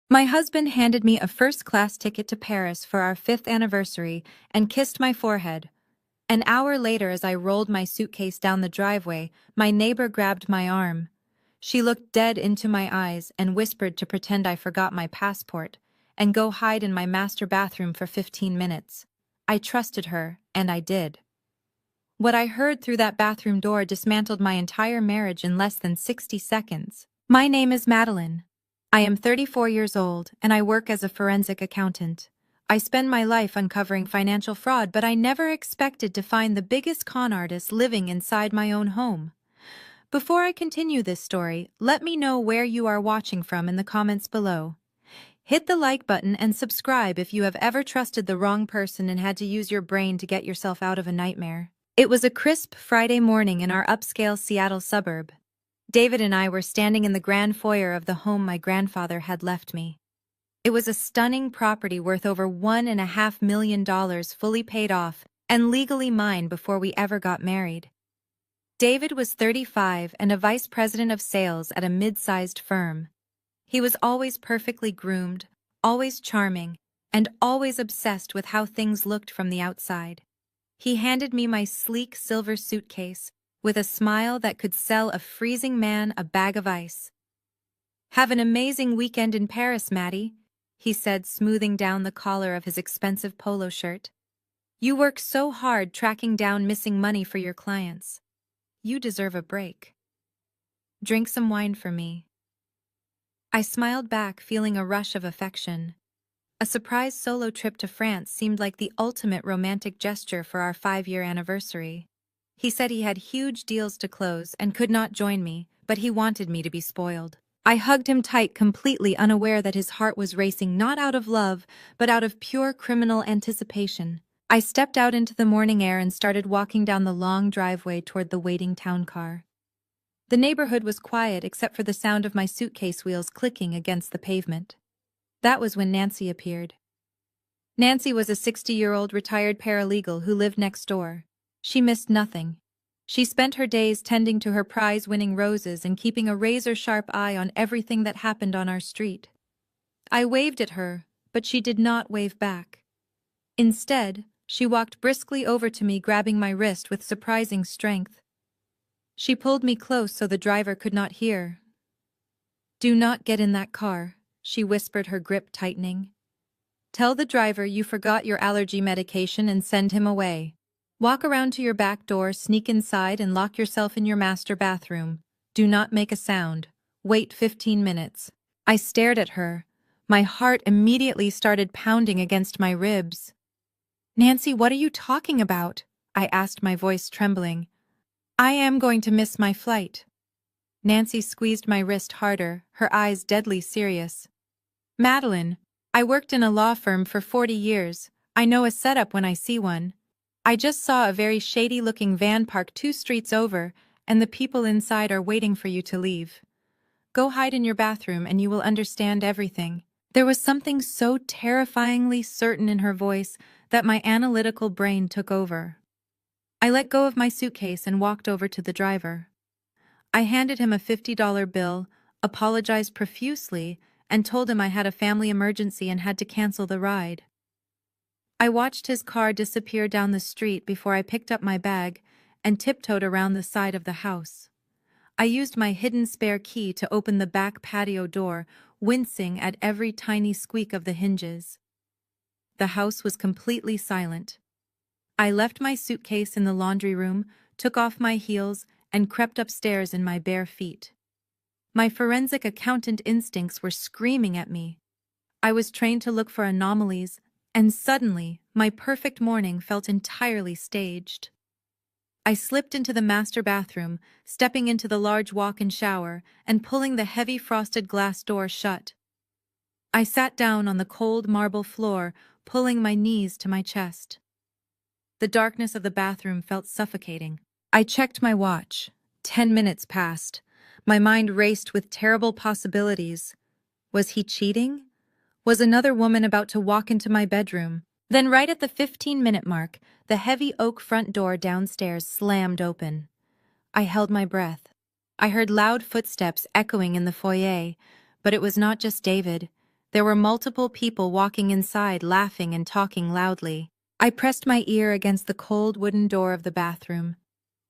My husband handed me a first-class ticket to Paris for our 5th anniversary and kissed my forehead. An hour later, as I rolled my suitcase down the driveway, my neighbor grabbed my arm. She looked dead into my eyes and whispered to pretend I forgot my passport and go hide in my master bathroom for 15 minutes. I trusted her, and I did. What I heard through that bathroom door dismantled my entire marriage in less than 60 seconds. My name is Madeline. I am 34 years old, and I work as a forensic accountant. I spend my life uncovering financial fraud, but I never expected to find the biggest con artist living inside my own home. Before I continue this story, let me know where you are watching from in the comments below. Hit the like button and subscribe if you have ever trusted the wrong person and had to use your brain to get yourself out of a nightmare. It was a crisp Friday morning in our upscale Seattle suburb. David and I were standing in the grand foyer of the home my grandfather had left me. It was a stunning property worth over $1.5 million, fully paid off and legally mine before we ever got married. David was 35 and a vice president of sales at a mid-sized firm. He was always perfectly groomed, always charming, and always obsessed with how things looked from the outside. He handed me my sleek silver suitcase with a smile that could sell a freezing man a bag of ice. "Have an amazing weekend in Paris, Maddie," he said, smoothing down the collar of his expensive polo shirt. "You work so hard tracking down missing money for your clients. You deserve a break. Drink some wine for me." I smiled back, feeling a rush of affection. A surprise solo trip to France seemed like the ultimate romantic gesture for our 5-year anniversary. He said he had huge deals to close and could not join me, but he wanted me to be spoiled. I hugged him tight, completely unaware that his heart was racing not out of love, but out of pure criminal anticipation. I stepped out into the morning air and started walking down the long driveway toward the waiting town car. The neighborhood was quiet except for the sound of my suitcase wheels clicking against the pavement. That was when Nancy appeared. Nancy was a 60-year-old retired paralegal who lived next door. She missed nothing. She spent her days tending to her prize-winning roses and keeping a razor-sharp eye on everything that happened on our street. I waved at her, but she did not wave back. Instead, she walked briskly over to me, grabbing my wrist with surprising strength. She pulled me close so the driver could not hear. "Do not get in that car," she whispered, her grip tightening. "Tell the driver you forgot your allergy medication and send him away. Walk around to your back door, sneak inside, and lock yourself in your master bathroom. Do not make a sound. Wait 15 minutes. I stared at her. My heart immediately started pounding against my ribs. "Nancy, what are you talking about?" I asked, my voice trembling. "I am going to miss my flight." Nancy squeezed my wrist harder, her eyes deadly serious. "Madeline, I worked in a law firm for 40 years. I know a setup when I see one. I just saw a very shady-looking van parked 2 streets over, and the people inside are waiting for you to leave. Go hide in your bathroom and you will understand everything." There was something so terrifyingly certain in her voice that my analytical brain took over. I let go of my suitcase and walked over to the driver. I handed him a $50 bill, apologized profusely, and told him I had a family emergency and had to cancel the ride. I watched his car disappear down the street before I picked up my bag and tiptoed around the side of the house. I used my hidden spare key to open the back patio door, wincing at every tiny squeak of the hinges. The house was completely silent. I left my suitcase in the laundry room, took off my heels, and crept upstairs in my bare feet. My forensic accountant instincts were screaming at me. I was trained to look for anomalies, and suddenly, my perfect morning felt entirely staged. I slipped into the master bathroom, stepping into the large walk-in shower and pulling the heavy frosted glass door shut. I sat down on the cold marble floor, pulling my knees to my chest. The darkness of the bathroom felt suffocating. I checked my watch. 10 minutes passed. My mind raced with terrible possibilities. Was he cheating? Was another woman about to walk into my bedroom? Then, right at the 15-minute mark, the heavy oak front door downstairs slammed open. I held my breath. I heard loud footsteps echoing in the foyer, but it was not just David. There were multiple people walking inside, laughing and talking loudly. I pressed my ear against the cold wooden door of the bathroom.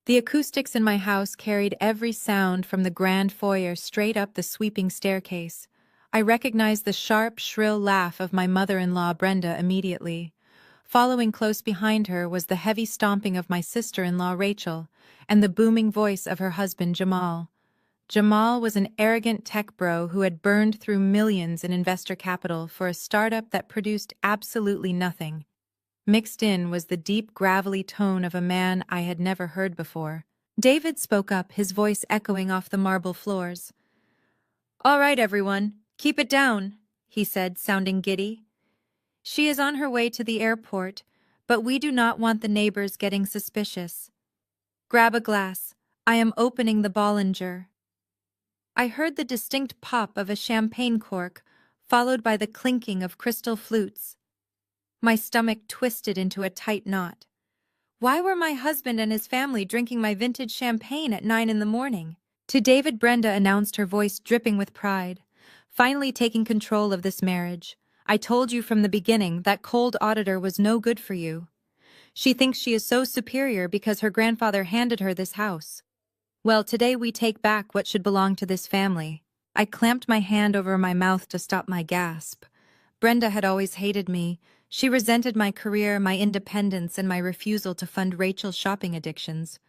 The acoustics in my house carried every sound from the grand foyer straight up the sweeping staircase. I recognized the sharp, shrill laugh of my mother-in-law, Brenda, immediately. Following close behind her was the heavy stomping of my sister-in-law, Rachel, and the booming voice of her husband, Jamal. Jamal was an arrogant tech bro who had burned through millions in investor capital for a startup that produced absolutely nothing. Mixed in was the deep, gravelly tone of a man I had never heard before. David spoke up, his voice echoing off the marble floors. "All right, everyone, keep it down," he said, sounding giddy. "She is on her way to the airport, but we do not want the neighbors getting suspicious. Grab a glass. I am opening the Bollinger." I heard the distinct pop of a champagne cork, followed by the clinking of crystal flutes. My stomach twisted into a tight knot. Why were my husband and his family drinking my vintage champagne at 9 in the morning? To David, Brenda announced, her voice dripping with pride. "Finally taking control of this marriage. I told you from the beginning that cold auditor was no good for you. She thinks she is so superior because her grandfather handed her this house. Well, today we take back what should belong to this family." I clamped my hand over my mouth to stop my gasp. Brenda had always hated me. She resented my career, my independence, and my refusal to fund Rachel's shopping addictions.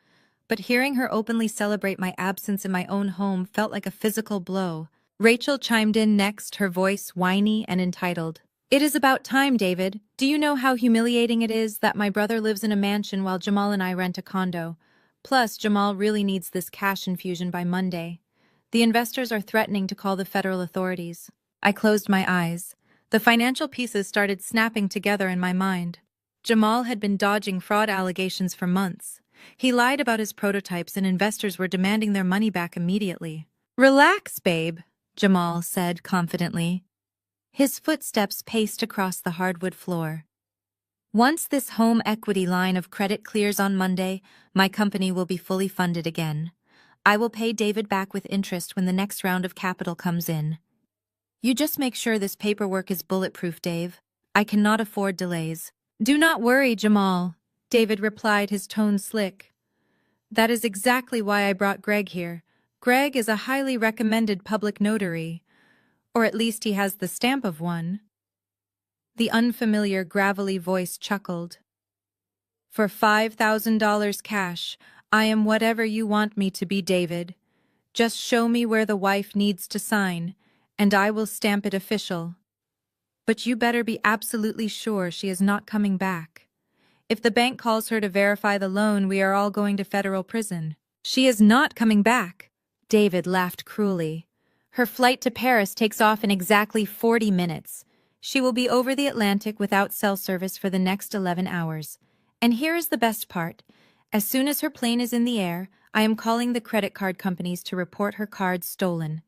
But hearing her openly celebrate my absence in my own home felt like a physical blow. Rachel chimed in next, her voice whiny and entitled. "It is about time, David. Do you know how humiliating it is that my brother lives in a mansion while Jamal and I rent a condo? Plus, Jamal really needs this cash infusion by Monday. The investors are threatening to call the federal authorities." I closed my eyes. The financial pieces started snapping together in my mind. Jamal had been dodging fraud allegations for months. He lied about his prototypes and investors were demanding their money back immediately. "Relax, babe," Jamal said confidently. His footsteps paced across the hardwood floor. "Once this home equity line of credit clears on Monday, my company will be fully funded again. I will pay David back with interest when the next round of capital comes in. You just make sure this paperwork is bulletproof, Dave. I cannot afford delays." "Do not worry, Jamal," David replied, his tone slick. "That is exactly why I brought Greg here. Greg is a highly recommended public notary. Or at least he has the stamp of one." The unfamiliar, gravelly voice chuckled. "For $5,000 cash, I am whatever you want me to be, David. Just show me where the wife needs to sign, and I will stamp it official. But you better be absolutely sure she is not coming back. If the bank calls her to verify the loan, we are all going to federal prison." "She is not coming back," David laughed cruelly. "Her flight to Paris takes off in exactly 40 minutes. She will be over the Atlantic without cell service for the next 11 hours. And here is the best part. As soon as her plane is in the air, I am calling the credit card companies to report her cards stolen.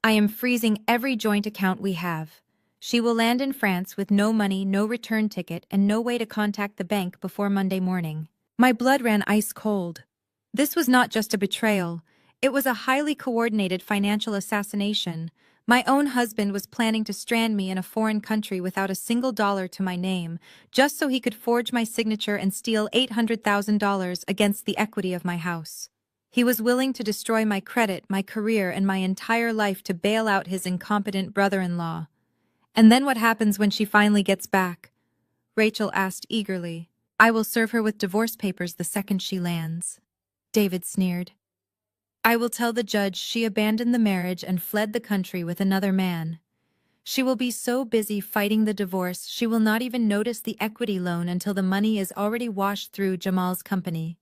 I am freezing every joint account we have. She will land in France with no money, no return ticket, and no way to contact the bank before Monday morning." My blood ran ice cold. This was not just a betrayal. It was a highly coordinated financial assassination. My own husband was planning to strand me in a foreign country without a single dollar to my name, just so he could forge my signature and steal $800,000 against the equity of my house. He was willing to destroy my credit, my career, and my entire life to bail out his incompetent brother-in-law. "And then what happens when she finally gets back?" Rachel asked eagerly. "I will serve her with divorce papers the second she lands," David sneered. "I will tell the judge she abandoned the marriage and fled the country with another man. She will be so busy fighting the divorce she will not even notice the equity loan until the money is already washed through Jamal's company.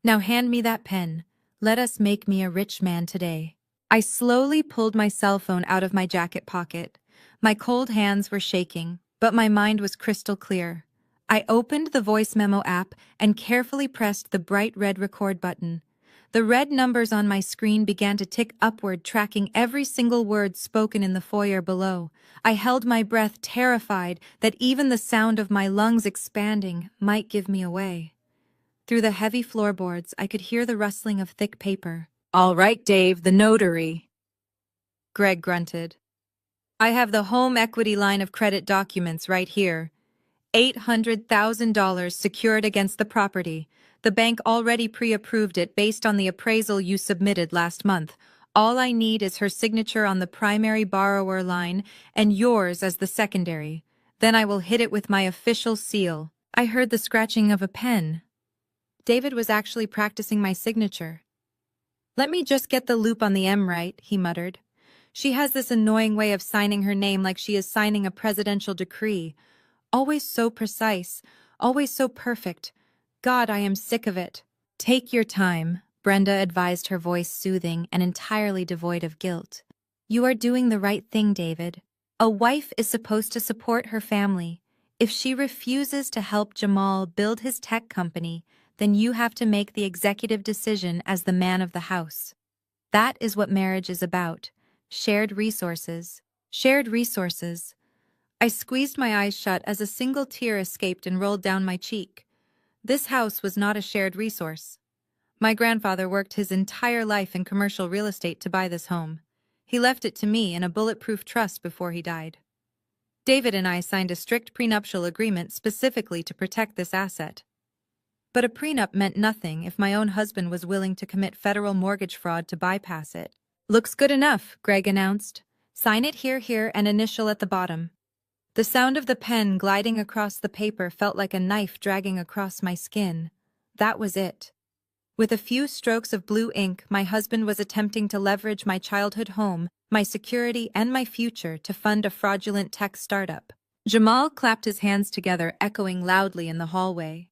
Now hand me that pen. Let us make me a rich man today." I slowly pulled my cell phone out of my jacket pocket. My cold hands were shaking, but my mind was crystal clear. I opened the voice memo app and carefully pressed the bright red record button. The red numbers on my screen began to tick upward, tracking every single word spoken in the foyer below. I held my breath, terrified that even the sound of my lungs expanding might give me away. Through the heavy floorboards, I could hear the rustling of thick paper. "All right, Dave, the notary," Greg grunted. I have the home equity line of credit documents right here. $800,000 secured against the property. The bank already pre-approved it based on the appraisal you submitted last month. All I need is her signature on the primary borrower line and yours as the secondary. Then I will hit it with my official seal. I heard the scratching of a pen. David was actually practicing my signature. Let me just get the loop on the M right, he muttered. She has this annoying way of signing her name like she is signing a presidential decree. Always so precise, always so perfect. God, I am sick of it. Take your time, Brenda advised, her voice soothing and entirely devoid of guilt. You are doing the right thing, David. A wife is supposed to support her family. If she refuses to help Jamal build his tech company, then you have to make the executive decision as the man of the house. That is what marriage is about. Shared resources. Shared resources. I squeezed my eyes shut as a single tear escaped and rolled down my cheek. This house was not a shared resource. My grandfather worked his entire life in commercial real estate to buy this home. He left it to me in a bulletproof trust before he died. David and I signed a strict prenuptial agreement specifically to protect this asset. But a prenup meant nothing if my own husband was willing to commit federal mortgage fraud to bypass it. Looks good enough, Greg announced. Sign it here, and initial at the bottom. The sound of the pen gliding across the paper felt like a knife dragging across my skin. That was it. With a few strokes of blue ink, my husband was attempting to leverage my childhood home, my security, and my future to fund a fraudulent tech startup. Jamal clapped his hands together, echoing loudly in the hallway.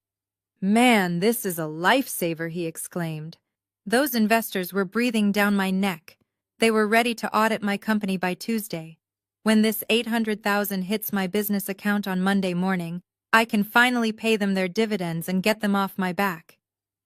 Man, this is a lifesaver, he exclaimed. Those investors were breathing down my neck. They were ready to audit my company by Tuesday. When this $800,000 hits my business account on Monday morning, I can finally pay them their dividends and get them off my back.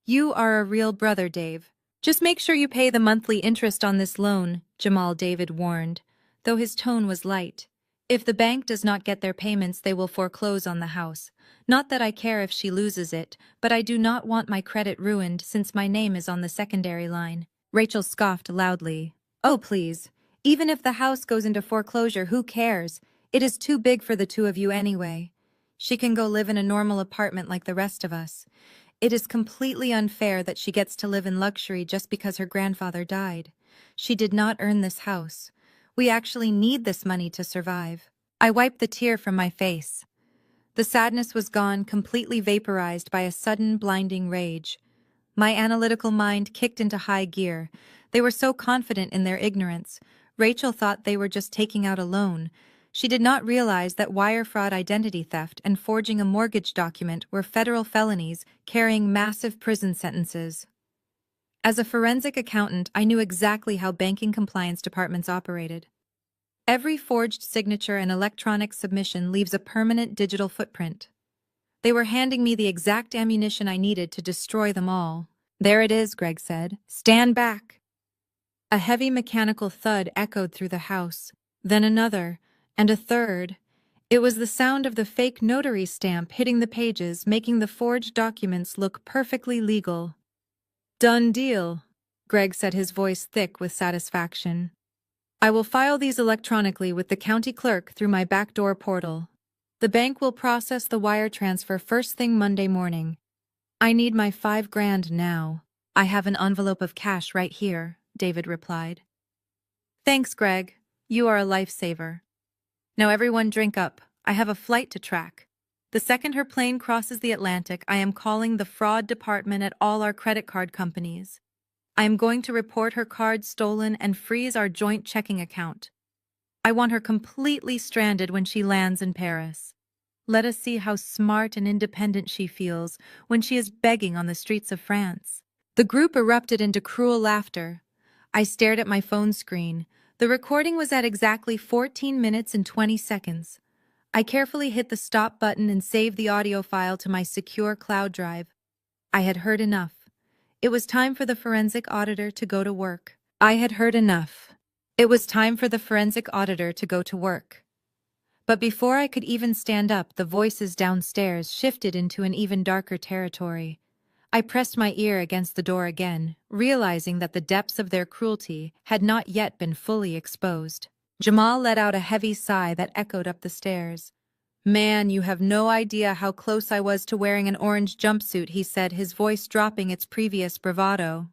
You are a real brother, Dave. Just make sure you pay the monthly interest on this loan, Jamal David warned, though his tone was light. If the bank does not get their payments, they will foreclose on the house. Not that I care if she loses it, but I do not want my credit ruined since my name is on the secondary line. Rachel scoffed loudly. Oh, please. Even if the house goes into foreclosure, who cares? It is too big for the two of you anyway. She can go live in a normal apartment like the rest of us. It is completely unfair that she gets to live in luxury just because her grandfather died. She did not earn this house. We actually need this money to survive. I wiped the tear from my face. The sadness was gone, completely vaporized by a sudden, blinding rage. My analytical mind kicked into high gear. They were so confident in their ignorance. Rachel thought they were just taking out a loan. She did not realize that wire fraud, identity theft, and forging a mortgage document were federal felonies carrying massive prison sentences. As a forensic accountant, I knew exactly how banking compliance departments operated. Every forged signature and electronic submission leaves a permanent digital footprint. They were handing me the exact ammunition I needed to destroy them all. There it is, Greg said. Stand back. A heavy mechanical thud echoed through the house, then another, and a third. It was the sound of the fake notary stamp hitting the pages, making the forged documents look perfectly legal. Done deal, Greg said, his voice thick with satisfaction. I will file these electronically with the county clerk through my backdoor portal. The bank will process the wire transfer first thing Monday morning. I need my $5,000 now. I have an envelope of cash right here, David replied. Thanks, Greg. You are a lifesaver. Now everyone drink up. I have a flight to track. The second her plane crosses the Atlantic, I am calling the fraud department at all our credit card companies. I am going to report her card stolen and freeze our joint checking account. I want her completely stranded when she lands in Paris. Let us see how smart and independent she feels when she is begging on the streets of France. The group erupted into cruel laughter. I stared at my phone screen. The recording was at exactly 14 minutes and 20 seconds. I carefully hit the stop button and saved the audio file to my secure cloud drive. I had heard enough. It was time for the forensic auditor to go to work. I had heard enough. It was time for the forensic auditor to go to work. But before I could even stand up, the voices downstairs shifted into an even darker territory. I pressed my ear against the door again, realizing that the depths of their cruelty had not yet been fully exposed. Jamal let out a heavy sigh that echoed up the stairs. Man, you have no idea how close I was to wearing an orange jumpsuit, he said, his voice dropping its previous bravado.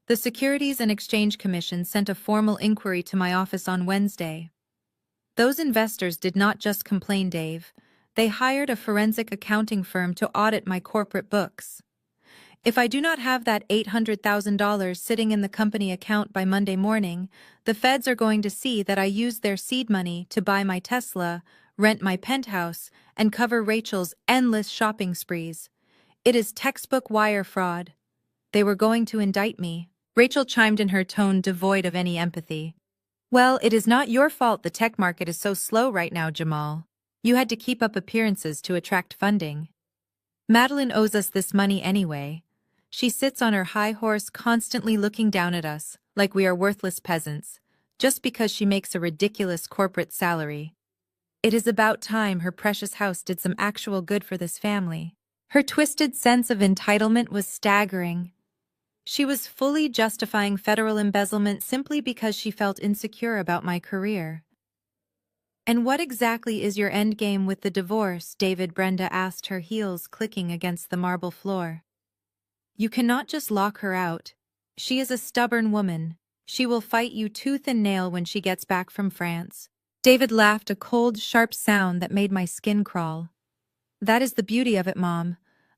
The Securities and Exchange Commission sent a formal inquiry to my office on Wednesday. Those investors did not just complain, Dave. They hired a forensic accounting firm to audit my corporate books. If I do not have that $800,000 sitting in the company account by Monday morning, the feds are going to see that I used their seed money to buy my Tesla, rent my penthouse, and cover Rachel's endless shopping sprees. It is textbook wire fraud. They were going to indict me. Rachel chimed in, her tone devoid of any empathy. Well, it is not your fault the tech market is so slow right now, Jamal. You had to keep up appearances to attract funding. Madeline owes us this money anyway. She sits on her high horse, constantly looking down at us, like we are worthless peasants, just because she makes a ridiculous corporate salary. It is about time her precious house did some actual good for this family. Her twisted sense of entitlement was staggering. She was fully justifying federal embezzlement simply because she felt insecure about my career. And what exactly is your endgame with the divorce? David Brenda asked, her heels clicking against the marble floor. You cannot just lock her out. She is a stubborn woman. She will fight you tooth and nail when she gets back from France. David laughed, a cold, sharp sound that made my skin crawl. That is the beauty of it, Mom.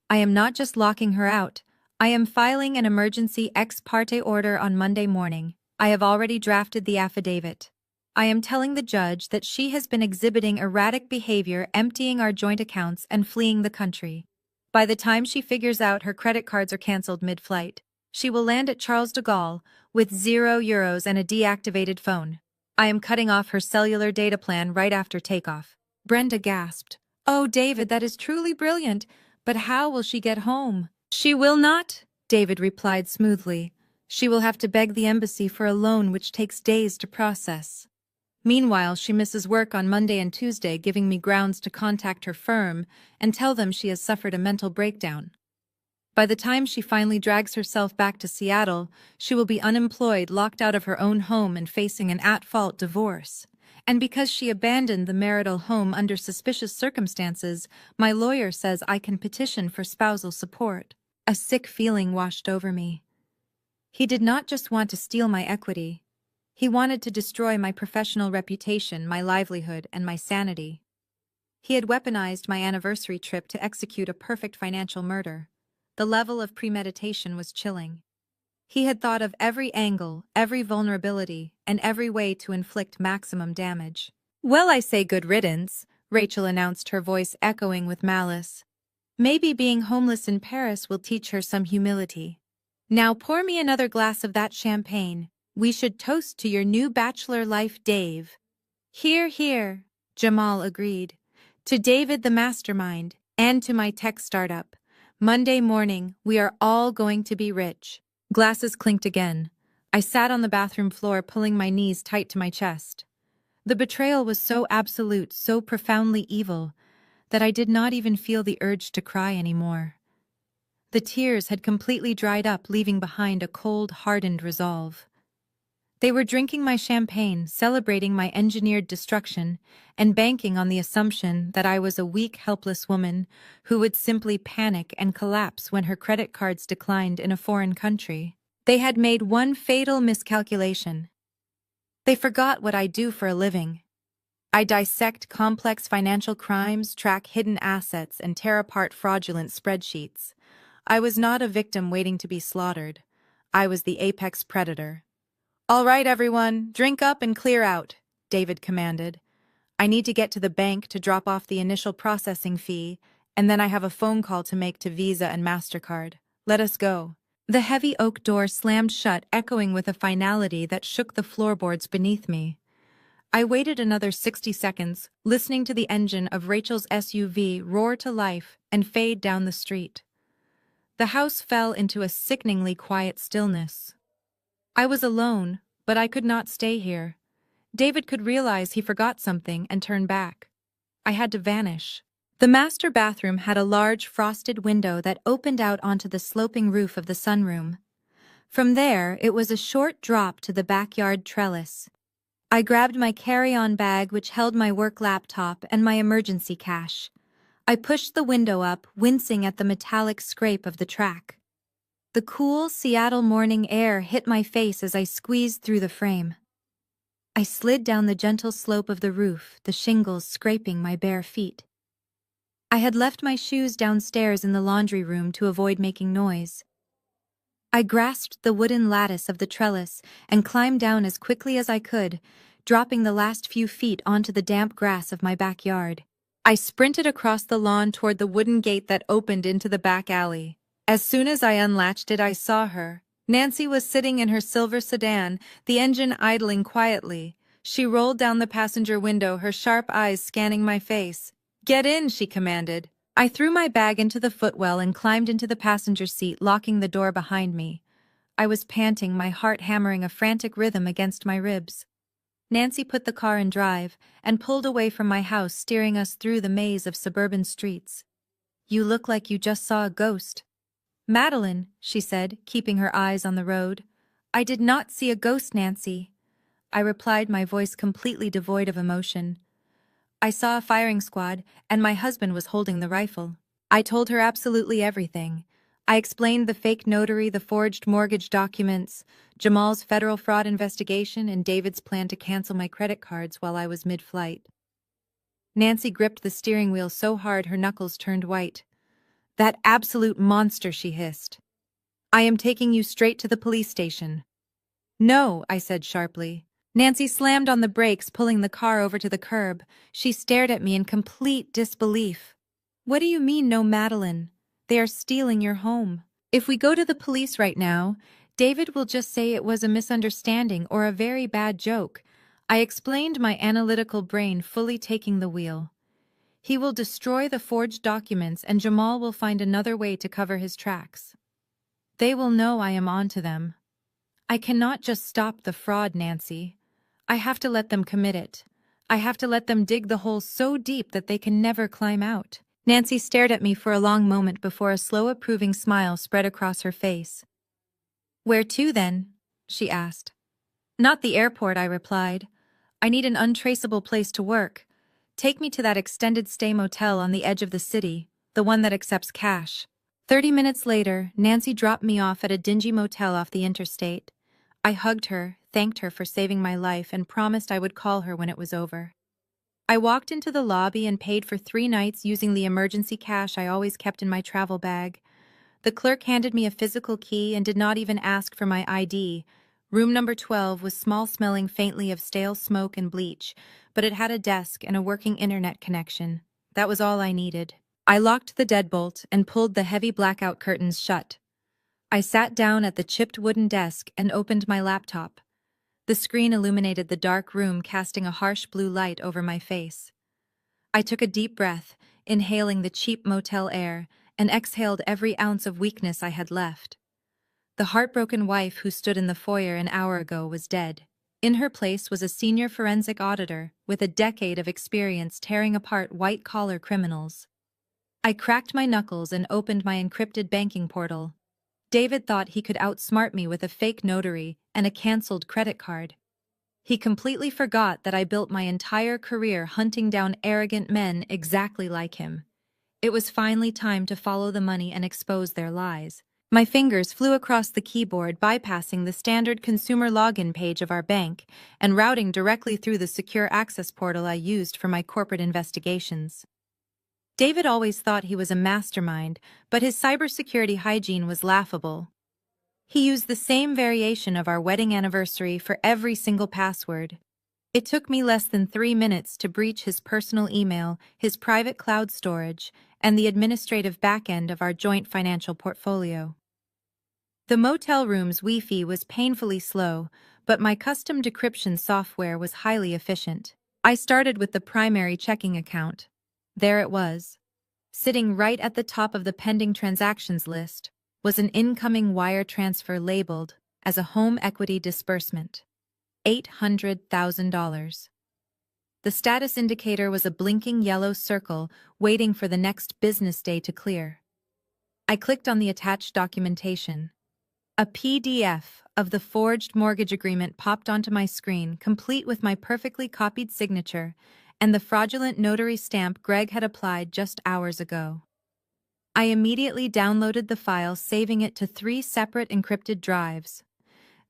I am not just locking her out. I am filing an emergency ex parte order on Monday morning. I have already drafted the affidavit. I am telling the judge that she has been exhibiting erratic behavior, emptying our joint accounts and fleeing the country. By the time she figures out her credit cards are canceled mid-flight, she will land at Charles de Gaulle with €0 and a deactivated phone. I am cutting off her cellular data plan right after takeoff. Brenda gasped. Oh, David, that is truly brilliant. But how will she get home? She will not, David replied smoothly. She will have to beg the embassy for a loan which takes days to process. Meanwhile, she misses work on Monday and Tuesday, giving me grounds to contact her firm and tell them she has suffered a mental breakdown. By the time she finally drags herself back to Seattle, she will be unemployed, locked out of her own home, and facing an at-fault divorce. And because she abandoned the marital home under suspicious circumstances, my lawyer says I can petition for spousal support. A sick feeling washed over me. He did not just want to steal my equity. He wanted to destroy my professional reputation, my livelihood, and my sanity. He had weaponized my anniversary trip to execute a perfect financial murder. The level of premeditation was chilling. He had thought of every angle, every vulnerability, and every way to inflict maximum damage. Well, I say good riddance, Rachel announced, her voice echoing with malice. Maybe being homeless in Paris will teach her some humility. Now pour me another glass of that champagne. We should toast to your new bachelor life, Dave. Hear, hear, Jamal agreed. To David the mastermind, and to my tech startup. Monday morning, we are all going to be rich. Glasses clinked again. I sat on the bathroom floor, pulling my knees tight to my chest. The betrayal was so absolute, so profoundly evil, that I did not even feel the urge to cry anymore. The tears had completely dried up, leaving behind a cold, hardened resolve. They were drinking my champagne, celebrating my engineered destruction, and banking on the assumption that I was a weak, helpless woman who would simply panic and collapse when her credit cards declined in a foreign country. They had made one fatal miscalculation. They forgot what I do for a living. I dissect complex financial crimes, track hidden assets, and tear apart fraudulent spreadsheets. I was not a victim waiting to be slaughtered. I was the apex predator. All right, everyone, drink up and clear out, David commanded. I need to get to the bank to drop off the initial processing fee, and then I have a phone call to make to Visa and MasterCard. Let us go. The heavy oak door slammed shut, echoing with a finality that shook the floorboards beneath me. I waited another 60 seconds, listening to the engine of Rachel's SUV roar to life and fade down the street. The house fell into a sickeningly quiet stillness. I was alone, but I could not stay here. David could realize he forgot something and turn back. I had to vanish. The master bathroom had a large frosted window that opened out onto the sloping roof of the sunroom. From there, it was a short drop to the backyard trellis. I grabbed my carry-on bag, which held my work laptop and my emergency cash. I pushed the window up, wincing at the metallic scrape of the track. The cool Seattle morning air hit my face as I squeezed through the frame. I slid down the gentle slope of the roof, the shingles scraping my bare feet. I had left my shoes downstairs in the laundry room to avoid making noise. I grasped the wooden lattice of the trellis and climbed down as quickly as I could, dropping the last few feet onto the damp grass of my backyard. I sprinted across the lawn toward the wooden gate that opened into the back alley. As soon as I unlatched it, I saw her. Nancy was sitting in her silver sedan, the engine idling quietly. She rolled down the passenger window, her sharp eyes scanning my face. "Get in," she commanded. I threw my bag into the footwell and climbed into the passenger seat, locking the door behind me. I was panting, my heart hammering a frantic rhythm against my ribs. Nancy put the car in drive and pulled away from my house, steering us through the maze of suburban streets. "You look like you just saw a ghost." "Madeline," she said, keeping her eyes on the road. "I did not see a ghost, Nancy," I replied, my voice completely devoid of emotion. "I saw a firing squad, and my husband was holding the rifle." I told her absolutely everything. I explained the fake notary, the forged mortgage documents, Jamal's federal fraud investigation, and David's plan to cancel my credit cards while I was mid-flight. Nancy gripped the steering wheel so hard her knuckles turned white. "That absolute monster," she hissed. "I am taking you straight to the police station." "No," I said sharply. Nancy slammed on the brakes, pulling the car over to the curb. She stared at me in complete disbelief. "What do you mean, no, Madeline? They are stealing your home. If we go to the police right now, David will just say it was a misunderstanding or a very bad joke." I explained, my analytical brain fully taking the wheel. "He will destroy the forged documents and Jamal will find another way to cover his tracks. They will know I am onto them. I cannot just stop the fraud, Nancy. I have to let them commit it. I have to let them dig the hole so deep that they can never climb out." Nancy stared at me for a long moment before a slow approving smile spread across her face. "Where to, then?" she asked. "Not the airport," I replied. "I need an untraceable place to work. Take me to that extended stay motel on the edge of the city, the one that accepts cash." 30 minutes later, Nancy dropped me off at a dingy motel off the interstate. I hugged her, thanked her for saving my life, and promised I would call her when it was over. I walked into the lobby and paid for 3 nights using the emergency cash I always kept in my travel bag. The clerk handed me a physical key and did not even ask for my ID. Room number 12 was small, smelling faintly of stale smoke and bleach, but it had a desk and a working internet connection. That was all I needed. I locked the deadbolt and pulled the heavy blackout curtains shut. I sat down at the chipped wooden desk and opened my laptop. The screen illuminated the dark room, casting a harsh blue light over my face. I took a deep breath, inhaling the cheap motel air, and exhaled every ounce of weakness I had left. The heartbroken wife who stood in the foyer an hour ago was dead. In her place was a senior forensic auditor with a decade of experience tearing apart white-collar criminals. I cracked my knuckles and opened my encrypted banking portal. David thought he could outsmart me with a fake notary and a canceled credit card. He completely forgot that I built my entire career hunting down arrogant men exactly like him. It was finally time to follow the money and expose their lies. My fingers flew across the keyboard, bypassing the standard consumer login page of our bank and routing directly through the secure access portal I used for my corporate investigations. David always thought he was a mastermind, but his cybersecurity hygiene was laughable. He used the same variation of our wedding anniversary for every single password. It took me less than 3 minutes to breach his personal email, his private cloud storage, and the administrative backend of our joint financial portfolio. The motel room's Wi-Fi was painfully slow, but my custom decryption software was highly efficient. I started with the primary checking account. There it was. Sitting right at the top of the pending transactions list was an incoming wire transfer labeled as a home equity disbursement. $800,000. The status indicator was a blinking yellow circle waiting for the next business day to clear. I clicked on the attached documentation. A PDF of the forged mortgage agreement popped onto my screen, complete with my perfectly copied signature and the fraudulent notary stamp Greg had applied just hours ago. I immediately downloaded the file, saving it to 3 separate encrypted drives.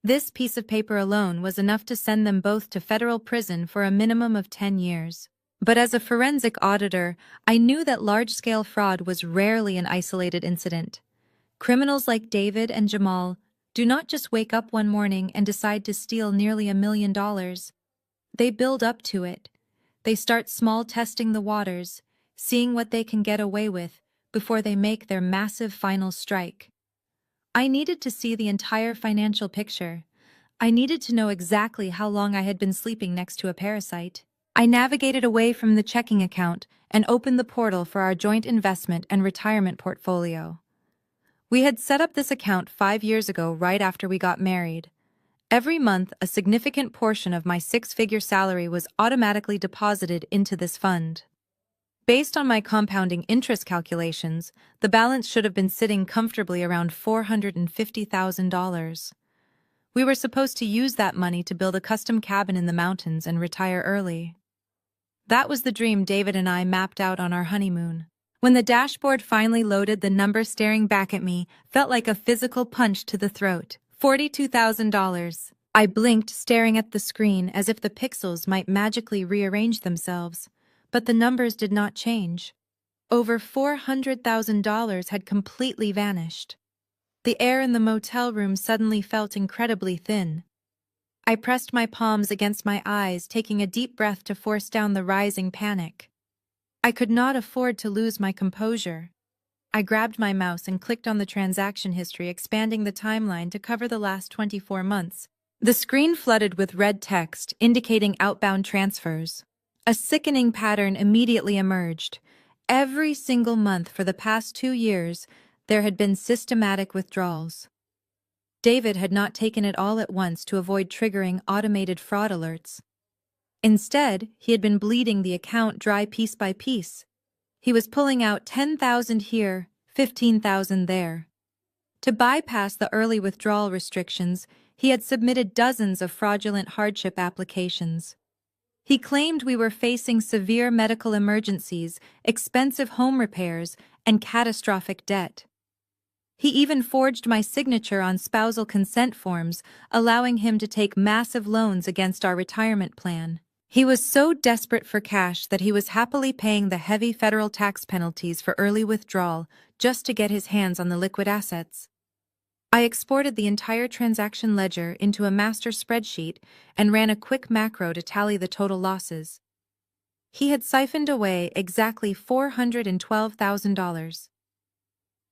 This piece of paper alone was enough to send them both to federal prison for a minimum of 10 years. But as a forensic auditor, I knew that large-scale fraud was rarely an isolated incident. Criminals like David and Jamal do not just wake up one morning and decide to steal nearly $1 million. They build up to it. They start small, testing the waters, seeing what they can get away with before they make their massive final strike. I needed to see the entire financial picture. I needed to know exactly how long I had been sleeping next to a parasite. I navigated away from the checking account and opened the portal for our joint investment and retirement portfolio. We had set up this account 5 years ago, right after we got married. Every month, a significant portion of my 6-figure salary was automatically deposited into this fund. Based on my compounding interest calculations, the balance should have been sitting comfortably around $450,000. We were supposed to use that money to build a custom cabin in the mountains and retire early. That was the dream David and I mapped out on our honeymoon. When the dashboard finally loaded, the number staring back at me felt like a physical punch to the throat. $42,000. I blinked, staring at the screen as if the pixels might magically rearrange themselves. But the numbers did not change. Over $400,000 had completely vanished. The air in the motel room suddenly felt incredibly thin. I pressed my palms against my eyes, taking a deep breath to force down the rising panic. I could not afford to lose my composure. I grabbed my mouse and clicked on the transaction history, expanding the timeline to cover the last 24 months. The screen flooded with red text indicating outbound transfers. A sickening pattern immediately emerged. Every single month for the past 2 years, there had been systematic withdrawals. David had not taken it all at once to avoid triggering automated fraud alerts. Instead, he had been bleeding the account dry piece by piece. He was pulling out $10,000 here, $15,000 there. To bypass the early withdrawal restrictions, he had submitted dozens of fraudulent hardship applications. He claimed we were facing severe medical emergencies, expensive home repairs, and catastrophic debt. He even forged my signature on spousal consent forms, allowing him to take massive loans against our retirement plan. He was so desperate for cash that he was happily paying the heavy federal tax penalties for early withdrawal just to get his hands on the liquid assets. I exported the entire transaction ledger into a master spreadsheet and ran a quick macro to tally the total losses. He had siphoned away exactly $412,000.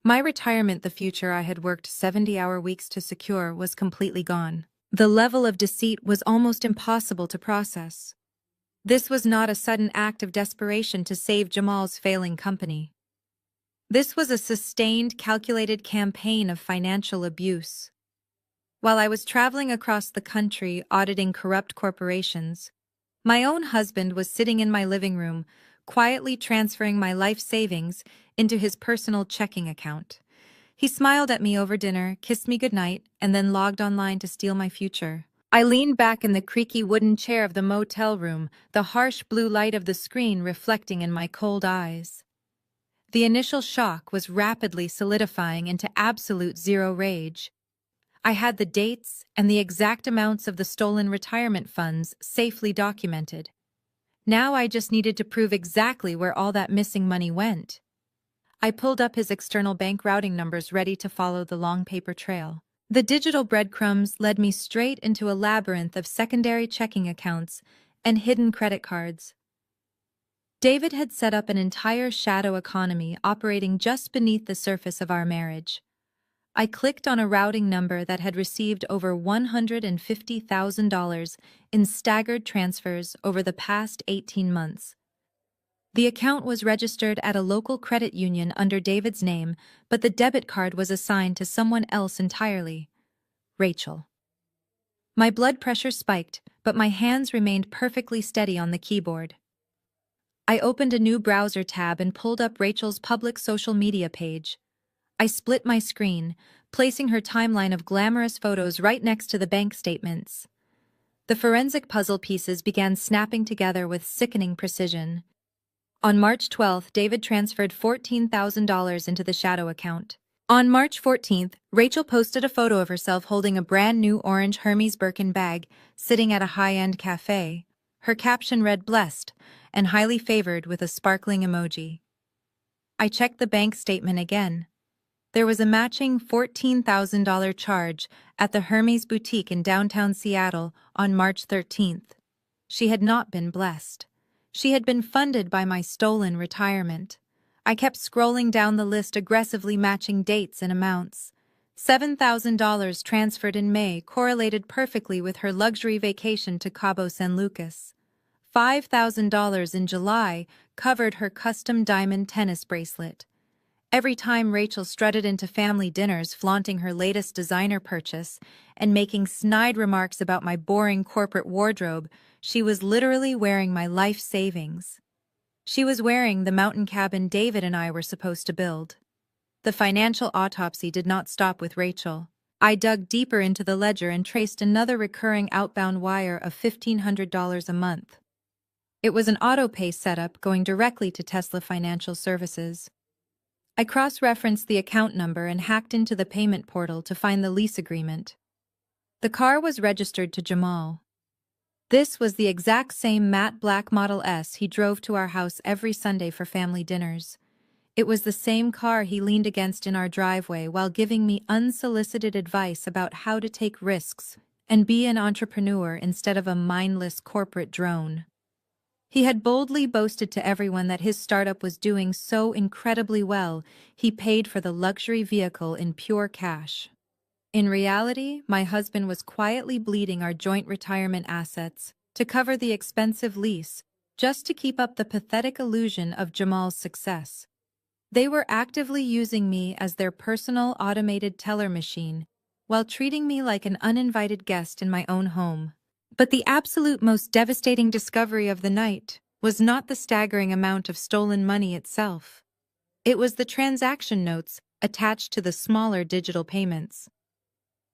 My retirement, the future I had worked 70-hour weeks to secure, was completely gone. The level of deceit was almost impossible to process. This was not a sudden act of desperation to save Jamal's failing company. This was a sustained, calculated campaign of financial abuse. While I was traveling across the country auditing corrupt corporations, my own husband was sitting in my living room, quietly transferring my life savings into his personal checking account. He smiled at me over dinner, kissed me goodnight, and then logged online to steal my future. I leaned back in the creaky wooden chair of the motel room, the harsh blue light of the screen reflecting in my cold eyes. The initial shock was rapidly solidifying into absolute zero rage. I had the dates and the exact amounts of the stolen retirement funds safely documented. Now I just needed to prove exactly where all that missing money went. I pulled up his external bank routing numbers, ready to follow the long paper trail. The digital breadcrumbs led me straight into a labyrinth of secondary checking accounts and hidden credit cards. David had set up an entire shadow economy operating just beneath the surface of our marriage. I clicked on a routing number that had received over $150,000 in staggered transfers over the past 18 months. The account was registered at a local credit union under David's name, but the debit card was assigned to someone else entirely, Rachel. My blood pressure spiked, but my hands remained perfectly steady on the keyboard. I opened a new browser tab and pulled up Rachel's public social media page. I split my screen, placing her timeline of glamorous photos right next to the bank statements. The forensic puzzle pieces began snapping together with sickening precision. On March 12th, David transferred $14,000 into the shadow account. On March 14th, Rachel posted a photo of herself holding a brand new orange Hermes Birkin bag, sitting at a high-end cafe. Her caption read "blessed" and highly favored with a sparkling emoji. I checked the bank statement again. There was a matching $14,000 charge at the Hermes boutique in downtown Seattle on March 13th. She had not been blessed. She had been funded by my stolen retirement. I kept scrolling down the list, aggressively matching dates and amounts. $7,000 transferred in May correlated perfectly with her luxury vacation to Cabo San Lucas. $5,000 in July covered her custom diamond tennis bracelet. Every time Rachel strutted into family dinners flaunting her latest designer purchase and making snide remarks about my boring corporate wardrobe, she was literally wearing my life savings. She was wearing the mountain cabin David and I were supposed to build. The financial autopsy did not stop with Rachel. I dug deeper into the ledger and traced another recurring outbound wire of $1,500 a month. It was an auto-pay setup going directly to Tesla Financial Services. I cross-referenced the account number and hacked into the payment portal to find the lease agreement. The car was registered to Jamal. This was the exact same matte black Model S he drove to our house every Sunday for family dinners. It was the same car he leaned against in our driveway while giving me unsolicited advice about how to take risks and be an entrepreneur instead of a mindless corporate drone. He had boldly boasted to everyone that his startup was doing so incredibly well, he paid for the luxury vehicle in pure cash. In reality, my husband was quietly bleeding our joint retirement assets to cover the expensive lease, just to keep up the pathetic illusion of Jamal's success. They were actively using me as their personal automated teller machine, while treating me like an uninvited guest in my own home. But the absolute most devastating discovery of the night was not the staggering amount of stolen money itself. It was the transaction notes attached to the smaller digital payments.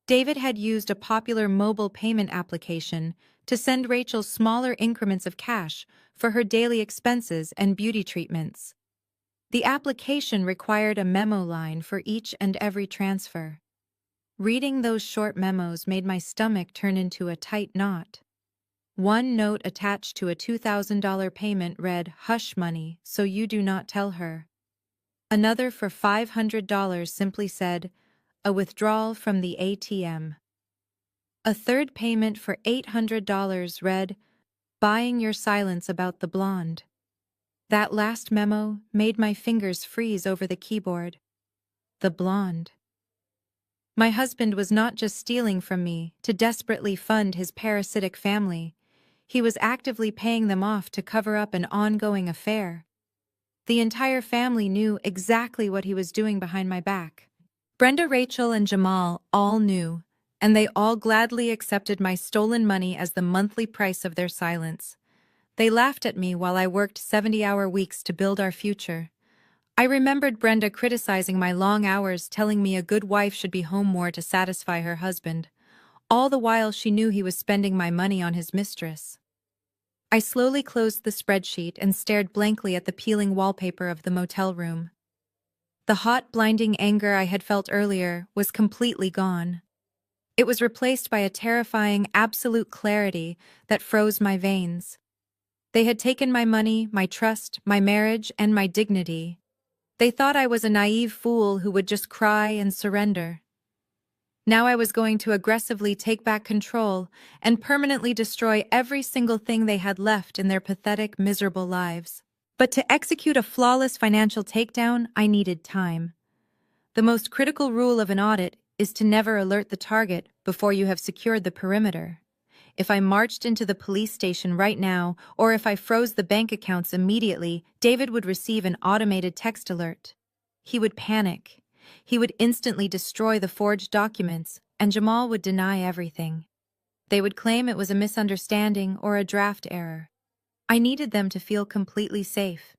David had used a popular mobile payment application to send Rachel smaller increments of cash for her daily expenses and beauty treatments. The application required a memo line for each and every transfer. Reading those short memos made my stomach turn into a tight knot. One note attached to a $2,000 payment read, "Hush money, so you do not tell her." Another for $500 simply said, "A withdrawal from the ATM." A third payment for $800 read, "Buying your silence about the blonde." That last memo made my fingers freeze over the keyboard. The blonde. My husband was not just stealing from me to desperately fund his parasitic family. He was actively paying them off to cover up an ongoing affair. The entire family knew exactly what he was doing behind my back. Brenda, Rachel, and Jamal all knew, and they all gladly accepted my stolen money as the monthly price of their silence. They laughed at me while I worked 70-hour weeks to build our future. I remembered Brenda criticizing my long hours, telling me a good wife should be home more to satisfy her husband. All the while she knew he was spending my money on his mistress. I slowly closed the spreadsheet and stared blankly at the peeling wallpaper of the motel room. The hot, blinding anger I had felt earlier was completely gone. It was replaced by a terrifying, absolute clarity that froze my veins. They had taken my money, my trust, my marriage, and my dignity. They thought I was a naive fool who would just cry and surrender. Now I was going to aggressively take back control and permanently destroy every single thing they had left in their pathetic, miserable lives. But to execute a flawless financial takedown, I needed time. The most critical rule of an audit is to never alert the target before you have secured the perimeter. If I marched into the police station right now, or if I froze the bank accounts immediately, David would receive an automated text alert. He would panic. He would instantly destroy the forged documents, and Jamal would deny everything. They would claim it was a misunderstanding or a draft error. I needed them to feel completely safe.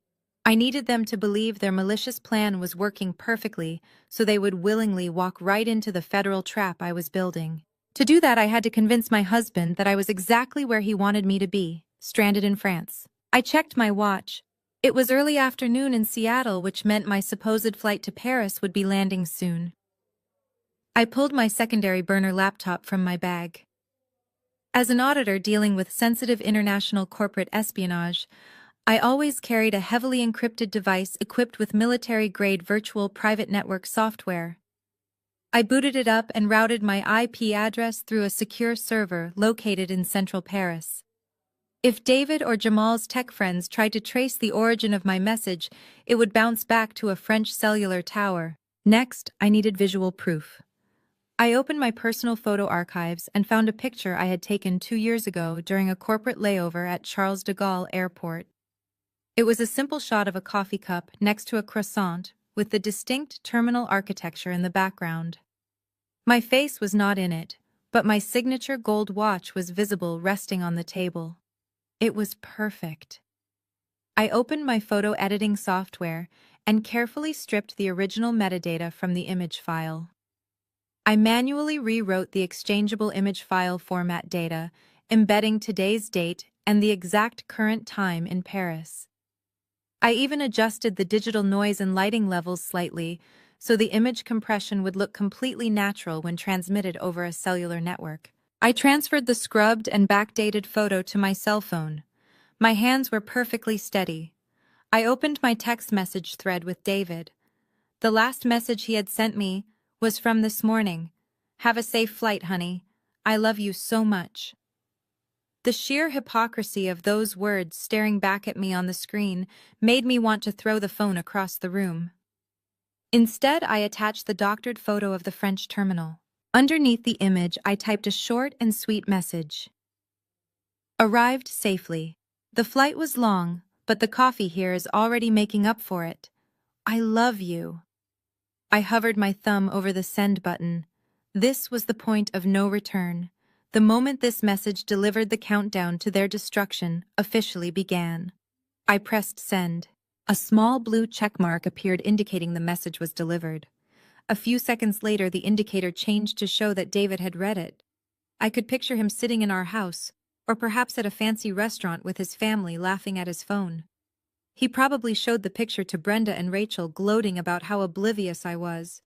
I needed them to believe their malicious plan was working perfectly, so they would willingly walk right into the federal trap I was building. To do that, I had to convince my husband that I was exactly where he wanted me to be, stranded in France. I checked my watch. It was early afternoon in Seattle, which meant my supposed flight to Paris would be landing soon. I pulled my secondary burner laptop from my bag. As an auditor dealing with sensitive international corporate espionage, I always carried a heavily encrypted device equipped with military-grade virtual private network software. I booted it up and routed my IP address through a secure server located in central Paris. If David or Jamal's tech friends tried to trace the origin of my message, it would bounce back to a French cellular tower. Next, I needed visual proof. I opened my personal photo archives and found a picture I had taken 2 years ago during a corporate layover at Charles de Gaulle Airport. It was a simple shot of a coffee cup next to a croissant, with the distinct terminal architecture in the background. My face was not in it, but my signature gold watch was visible resting on the table. It was perfect. I opened my photo editing software and carefully stripped the original metadata from the image file. I manually rewrote the exchangeable image file format data, embedding today's date and the exact current time in Paris. I even adjusted the digital noise and lighting levels slightly so the image compression would look completely natural when transmitted over a cellular network. I transferred the scrubbed and backdated photo to my cell phone. My hands were perfectly steady. I opened my text message thread with David. The last message he had sent me was from this morning. "Have a safe flight, honey. I love you so much." The sheer hypocrisy of those words staring back at me on the screen made me want to throw the phone across the room. Instead, I attached the doctored photo of the French terminal. Underneath the image, I typed a short and sweet message. "Arrived safely. The flight was long, but the coffee here is already making up for it. I love you." I hovered my thumb over the send button. This was the point of no return. The moment this message delivered, the countdown to their destruction officially began. I pressed send. A small blue checkmark appeared indicating the message was delivered. A few seconds later, the indicator changed to show that David had read it. I could picture him sitting in our house, or perhaps at a fancy restaurant with his family laughing at his phone. He probably showed the picture to Brenda and Rachel, gloating about how oblivious I was.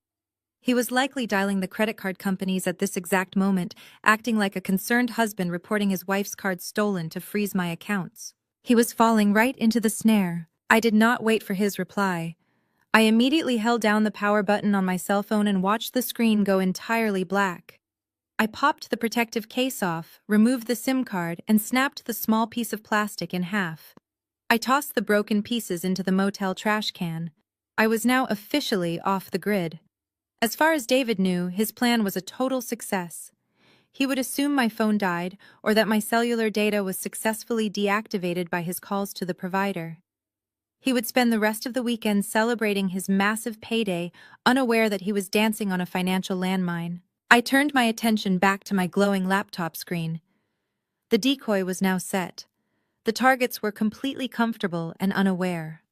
He was likely dialing the credit card companies at this exact moment, acting like a concerned husband reporting his wife's card stolen to freeze my accounts. He was falling right into the snare. I did not wait for his reply. I immediately held down the power button on my cell phone and watched the screen go entirely black. I popped the protective case off, removed the SIM card, and snapped the small piece of plastic in half. I tossed the broken pieces into the motel trash can. I was now officially off the grid. As far as David knew, his plan was a total success. He would assume my phone died or that my cellular data was successfully deactivated by his calls to the provider. He would spend the rest of the weekend celebrating his massive payday, unaware that he was dancing on a financial landmine. I turned my attention back to my glowing laptop screen. The decoy was now set. The targets were completely comfortable and unaware.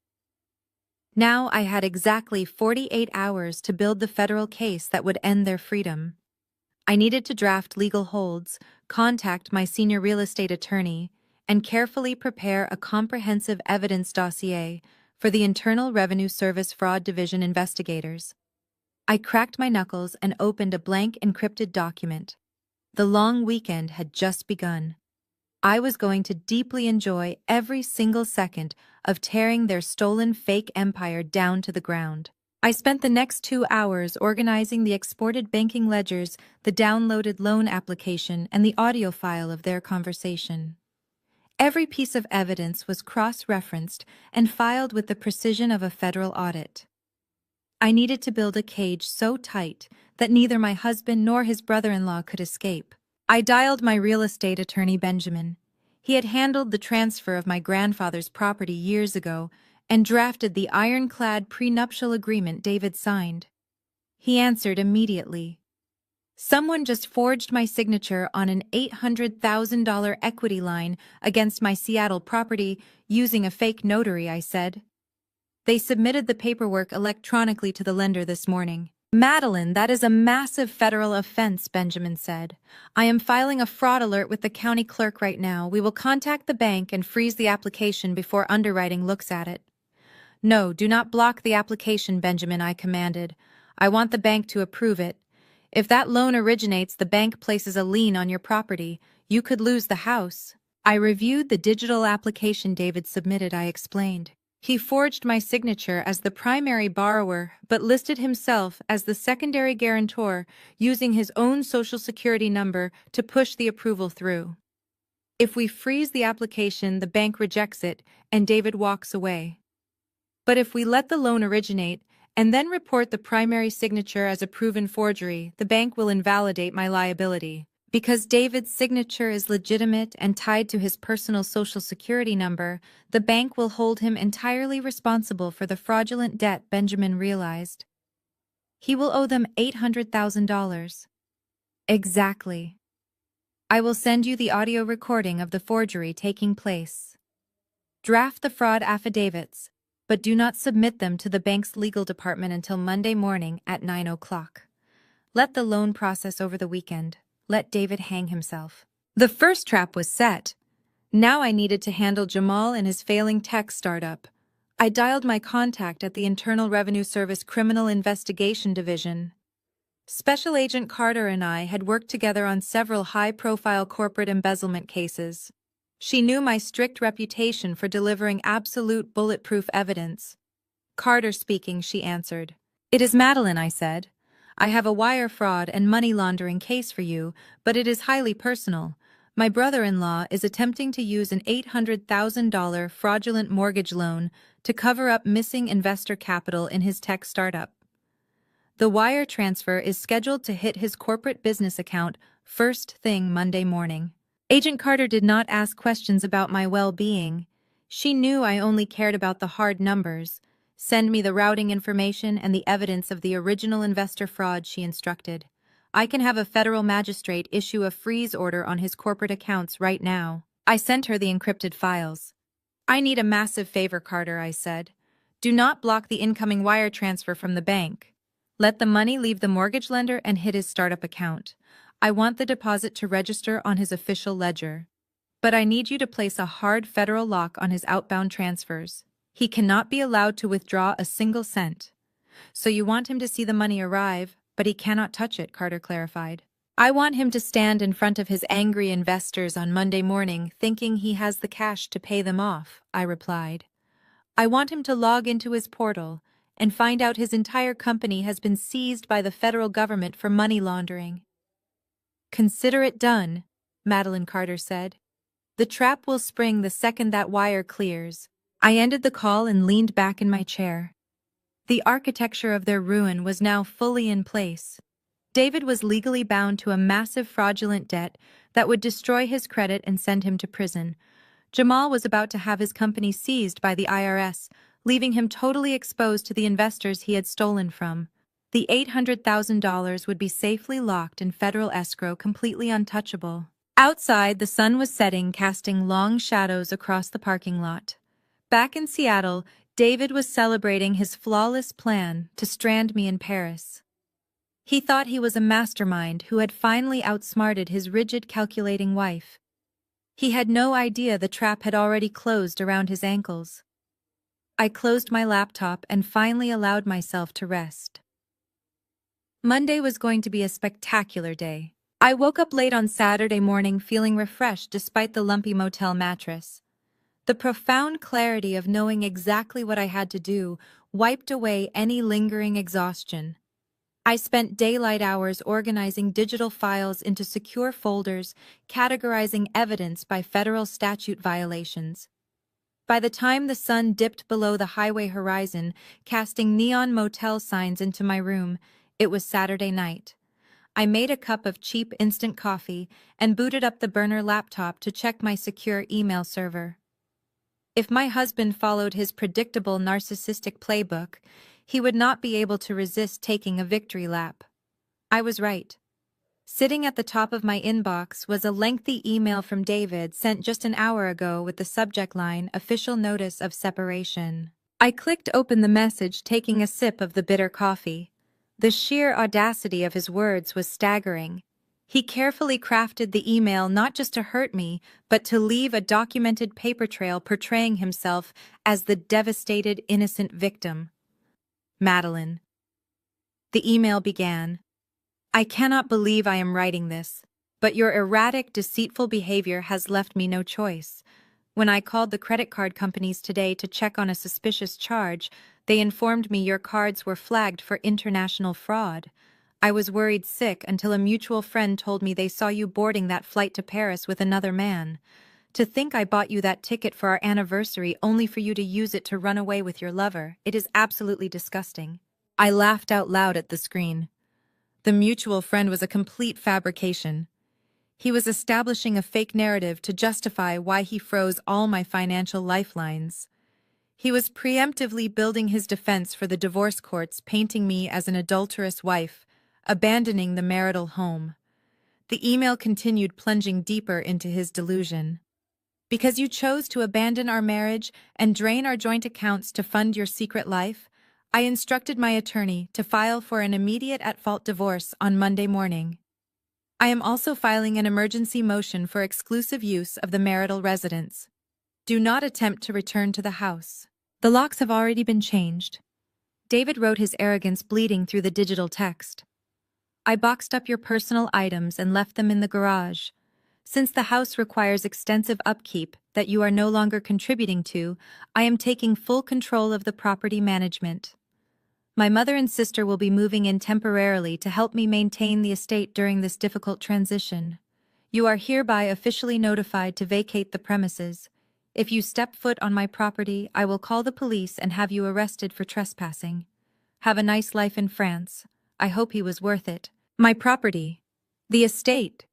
Now I had exactly 48 hours to build the federal case that would end their freedom. I needed to draft legal holds, contact my senior real estate attorney, and carefully prepare a comprehensive evidence dossier for the Internal Revenue Service Fraud Division investigators. I cracked my knuckles and opened a blank encrypted document. The long weekend had just begun. I was going to deeply enjoy every single second of tearing their stolen fake empire down to the ground. I spent the next 2 hours organizing the exported banking ledgers, the downloaded loan application, and the audio file of their conversation. Every piece of evidence was cross-referenced and filed with the precision of a federal audit. I needed to build a cage so tight that neither my husband nor his brother-in-law could escape. I dialed my real estate attorney, Benjamin. He had handled the transfer of my grandfather's property years ago and drafted the ironclad prenuptial agreement David signed. He answered immediately. "Someone just forged my signature on an $800,000 equity line against my Seattle property using a fake notary," I said. They submitted the paperwork electronically to the lender this morning. Madeline, that is a massive federal offense, Benjamin said. I am filing a fraud alert with the county clerk right now. We will contact the bank and freeze the application before underwriting looks at it. No, do not block the application, Benjamin, I commanded. I want the bank to approve it. If that loan originates, the bank places a lien on your property. You could lose the house. I reviewed the digital application David submitted, I explained. He forged my signature as the primary borrower, but listed himself as the secondary guarantor, using his own social security number to push the approval through. If we freeze the application, the bank rejects it, and David walks away. But if we let the loan originate, and then report the primary signature as a proven forgery, the bank will invalidate my liability. Because David's signature is legitimate and tied to his personal social security number, the bank will hold him entirely responsible for the fraudulent debt, Benjamin realized. He will owe them $800,000. Exactly. I will send you the audio recording of the forgery taking place. Draft the fraud affidavits, but do not submit them to the bank's legal department until Monday morning at 9 o'clock. Let the loan process over the weekend. Let David hang himself. The first trap was set. Now I needed to handle Jamal and his failing tech startup. I dialed my contact at the Internal Revenue Service Criminal Investigation Division. Special Agent Carter and I had worked together on several high-profile corporate embezzlement cases. She knew my strict reputation for delivering absolute bulletproof evidence. Carter speaking, she answered. It is Madeline, I said. I have a wire fraud and money laundering case for you, but it is highly personal. My brother-in-law is attempting to use an $800,000 fraudulent mortgage loan to cover up missing investor capital in his tech startup. The wire transfer is scheduled to hit his corporate business account first thing Monday morning. Agent Carter did not ask questions about my well-being. She knew I only cared about the hard numbers. Send me the routing information and the evidence of the original investor fraud, she instructed. I can have a federal magistrate issue a freeze order on his corporate accounts right now. I sent her the encrypted files. I need a massive favor, Carter, I said. Do not block the incoming wire transfer from the bank. Let the money leave the mortgage lender and hit his startup account. I want the deposit to register on his official ledger. But I need you to place a hard federal lock on his outbound transfers. He cannot be allowed to withdraw a single cent. So you want him to see the money arrive, but he cannot touch it, Carter clarified. I want him to stand in front of his angry investors on Monday morning thinking he has the cash to pay them off, I replied. I want him to log into his portal and find out his entire company has been seized by the federal government for money laundering. Consider it done, Madeline Carter said. The trap will spring the second that wire clears. I ended the call and leaned back in my chair. The architecture of their ruin was now fully in place. David was legally bound to a massive fraudulent debt that would destroy his credit and send him to prison. Jamal was about to have his company seized by the IRS, leaving him totally exposed to the investors he had stolen from. The $800,000 would be safely locked in federal escrow, completely untouchable. Outside, the sun was setting, casting long shadows across the parking lot. Back in Seattle, David was celebrating his flawless plan to strand me in Paris. He thought he was a mastermind who had finally outsmarted his rigid, calculating wife. He had no idea the trap had already closed around his ankles. I closed my laptop and finally allowed myself to rest. Monday was going to be a spectacular day. I woke up late on Saturday morning feeling refreshed despite the lumpy motel mattress. The profound clarity of knowing exactly what I had to do wiped away any lingering exhaustion. I spent daylight hours organizing digital files into secure folders, categorizing evidence by federal statute violations. By the time the sun dipped below the highway horizon, casting neon motel signs into my room, it was Saturday night. I made a cup of cheap instant coffee and booted up the burner laptop to check my secure email server. If my husband followed his predictable narcissistic playbook, he would not be able to resist taking a victory lap. I was right. Sitting at the top of my inbox was a lengthy email from David sent just an hour ago with the subject line, "Official Notice of Separation." I clicked open the message, taking a sip of the bitter coffee. The sheer audacity of his words was staggering. He carefully crafted the email not just to hurt me, but to leave a documented paper trail portraying himself as the devastated, innocent victim. Madeline. The email began. I cannot believe I am writing this, but your erratic, deceitful behavior has left me no choice. When I called the credit card companies today to check on a suspicious charge, they informed me your cards were flagged for international fraud. I was worried sick until a mutual friend told me they saw you boarding that flight to Paris with another man. To think I bought you that ticket for our anniversary only for you to use it to run away with your lover, it is absolutely disgusting. I laughed out loud at the screen. The mutual friend was a complete fabrication. He was establishing a fake narrative to justify why he froze all my financial lifelines. He was preemptively building his defense for the divorce courts, painting me as an adulterous wife, abandoning the marital home. The email continued, plunging deeper into his delusion. Because you chose to abandon our marriage and drain our joint accounts to fund your secret life, I instructed my attorney to file for an immediate at-fault divorce on Monday morning. I am also filing an emergency motion for exclusive use of the marital residence. Do not attempt to return to the house. The locks have already been changed. David wrote, his arrogance bleeding through the digital text. I boxed up your personal items and left them in the garage. Since the house requires extensive upkeep that you are no longer contributing to, I am taking full control of the property management. My mother and sister will be moving in temporarily to help me maintain the estate during this difficult transition. You are hereby officially notified to vacate the premises. If you step foot on my property, I will call the police and have you arrested for trespassing. Have a nice life in France. I hope he was worth it. My property. The estate.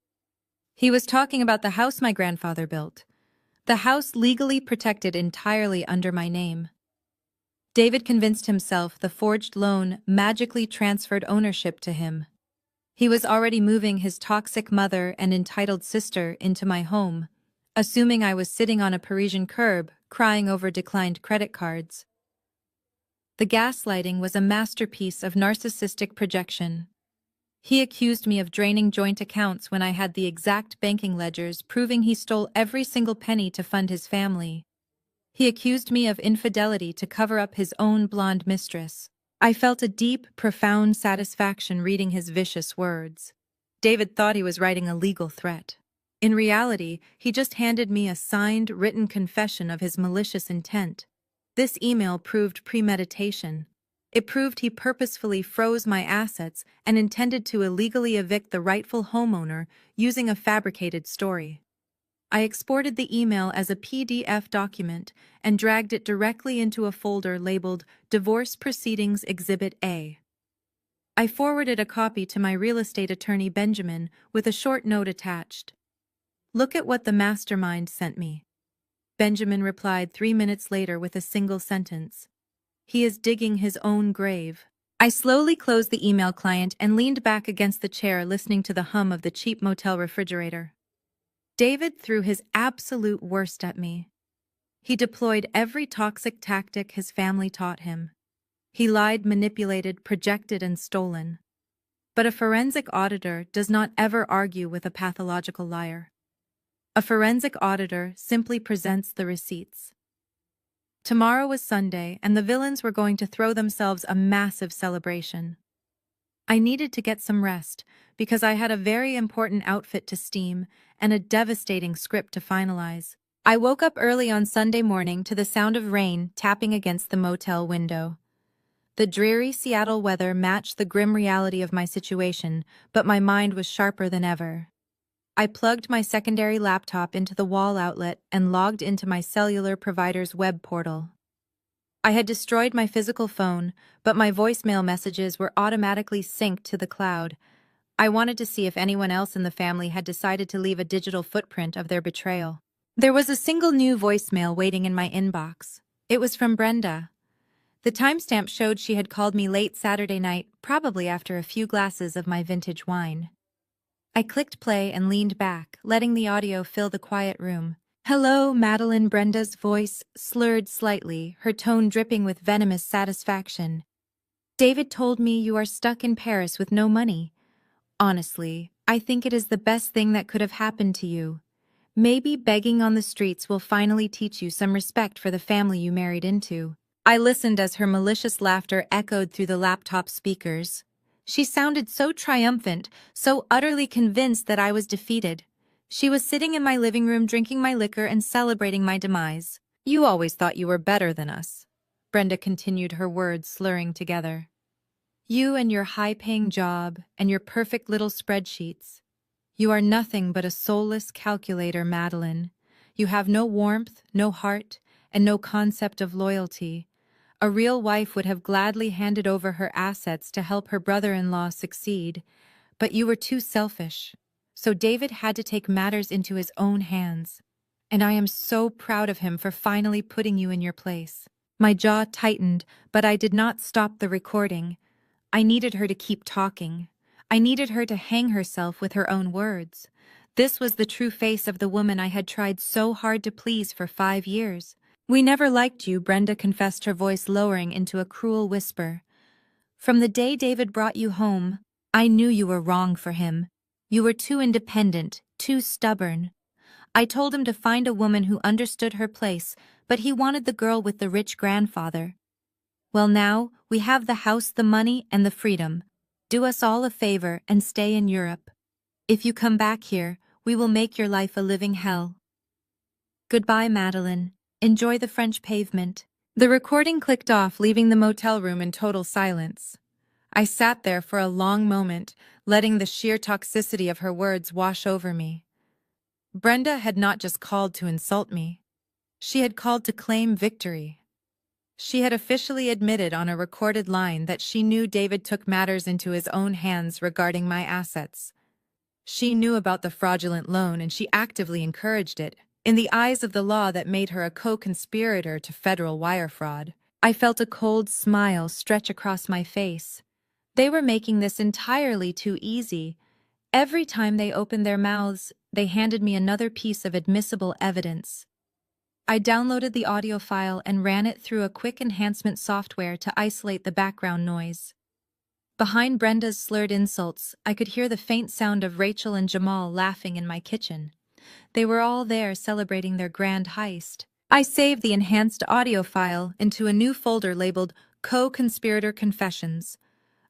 He was talking about the house my grandfather built. The house legally protected entirely under my name. David convinced himself the forged loan magically transferred ownership to him. He was already moving his toxic mother and entitled sister into my home, assuming I was sitting on a Parisian curb, crying over declined credit cards. The gaslighting was a masterpiece of narcissistic projection. He accused me of draining joint accounts when I had the exact banking ledgers proving he stole every single penny to fund his family. He accused me of infidelity to cover up his own blonde mistress. I felt a deep, profound satisfaction reading his vicious words. David thought he was writing a legal threat. In reality, he just handed me a signed, written confession of his malicious intent. This email proved premeditation. It proved he purposefully froze my assets and intended to illegally evict the rightful homeowner using a fabricated story. I exported the email as a PDF document and dragged it directly into a folder labeled Divorce Proceedings Exhibit A. I forwarded a copy to my real estate attorney Benjamin with a short note attached. Look at what the mastermind sent me. Benjamin replied 3 minutes later with a single sentence. He is digging his own grave. I slowly closed the email client and leaned back against the chair, listening to the hum of the cheap motel refrigerator. David threw his absolute worst at me. He deployed every toxic tactic his family taught him. He lied, manipulated, projected, and stolen. But a forensic auditor does not ever argue with a pathological liar. A forensic auditor simply presents the receipts. Tomorrow was Sunday, and the villains were going to throw themselves a massive celebration. I needed to get some rest, because I had a very important outfit to steam and a devastating script to finalize. I woke up early on Sunday morning to the sound of rain tapping against the motel window. The dreary Seattle weather matched the grim reality of my situation, but my mind was sharper than ever. I plugged my secondary laptop into the wall outlet and logged into my cellular provider's web portal. I had destroyed my physical phone, but my voicemail messages were automatically synced to the cloud. I wanted to see if anyone else in the family had decided to leave a digital footprint of their betrayal. There was a single new voicemail waiting in my inbox. It was from Brenda. The timestamp showed she had called me late Saturday night, probably after a few glasses of my vintage wine. I clicked play and leaned back, letting the audio fill the quiet room. Hello, Madeline. Brenda's voice slurred slightly, her tone dripping with venomous satisfaction. David told me you are stuck in Paris with no money. Honestly, I think it is the best thing that could have happened to you. Maybe begging on the streets will finally teach you some respect for the family you married into. I listened as her malicious laughter echoed through the laptop speakers. She sounded so triumphant, so utterly convinced that I was defeated. She was sitting in my living room drinking my liquor and celebrating my demise. You always thought you were better than us. Brenda continued, her words slurring together. You and your high-paying job and your perfect little spreadsheets. You are nothing but a soulless calculator, Madeline. You have no warmth, no heart, and no concept of loyalty. A real wife would have gladly handed over her assets to help her brother-in-law succeed, but you were too selfish. So David had to take matters into his own hands. And I am so proud of him for finally putting you in your place. My jaw tightened, but I did not stop the recording. I needed her to keep talking. I needed her to hang herself with her own words. This was the true face of the woman I had tried so hard to please for 5 years. We never liked you, Brenda confessed, her voice lowering into a cruel whisper. From the day David brought you home, I knew you were wrong for him. You were too independent, too stubborn. I told him to find a woman who understood her place, but he wanted the girl with the rich grandfather. Well, now, we have the house, the money, and the freedom. Do us all a favor and stay in Europe. If you come back here, we will make your life a living hell. Goodbye, Madeline. Enjoy the French pavement. The recording clicked off, leaving the motel room in total silence. I sat there for a long moment, letting the sheer toxicity of her words wash over me. Brenda had not just called to insult me. She had called to claim victory. She had officially admitted on a recorded line that she knew David took matters into his own hands regarding my assets. She knew about the fraudulent loan and she actively encouraged it, in the eyes of the law that made her a co-conspirator to federal wire fraud. I felt a cold smile stretch across my face. They were making this entirely too easy. Every time they opened their mouths, they handed me another piece of admissible evidence. I downloaded the audio file and ran it through a quick enhancement software to isolate the background noise. Behind Brenda's slurred insults, I could hear the faint sound of Rachel and Jamal laughing in my kitchen. They were all there celebrating their grand heist. I saved the enhanced audio file into a new folder labeled Co-Conspirator Confessions.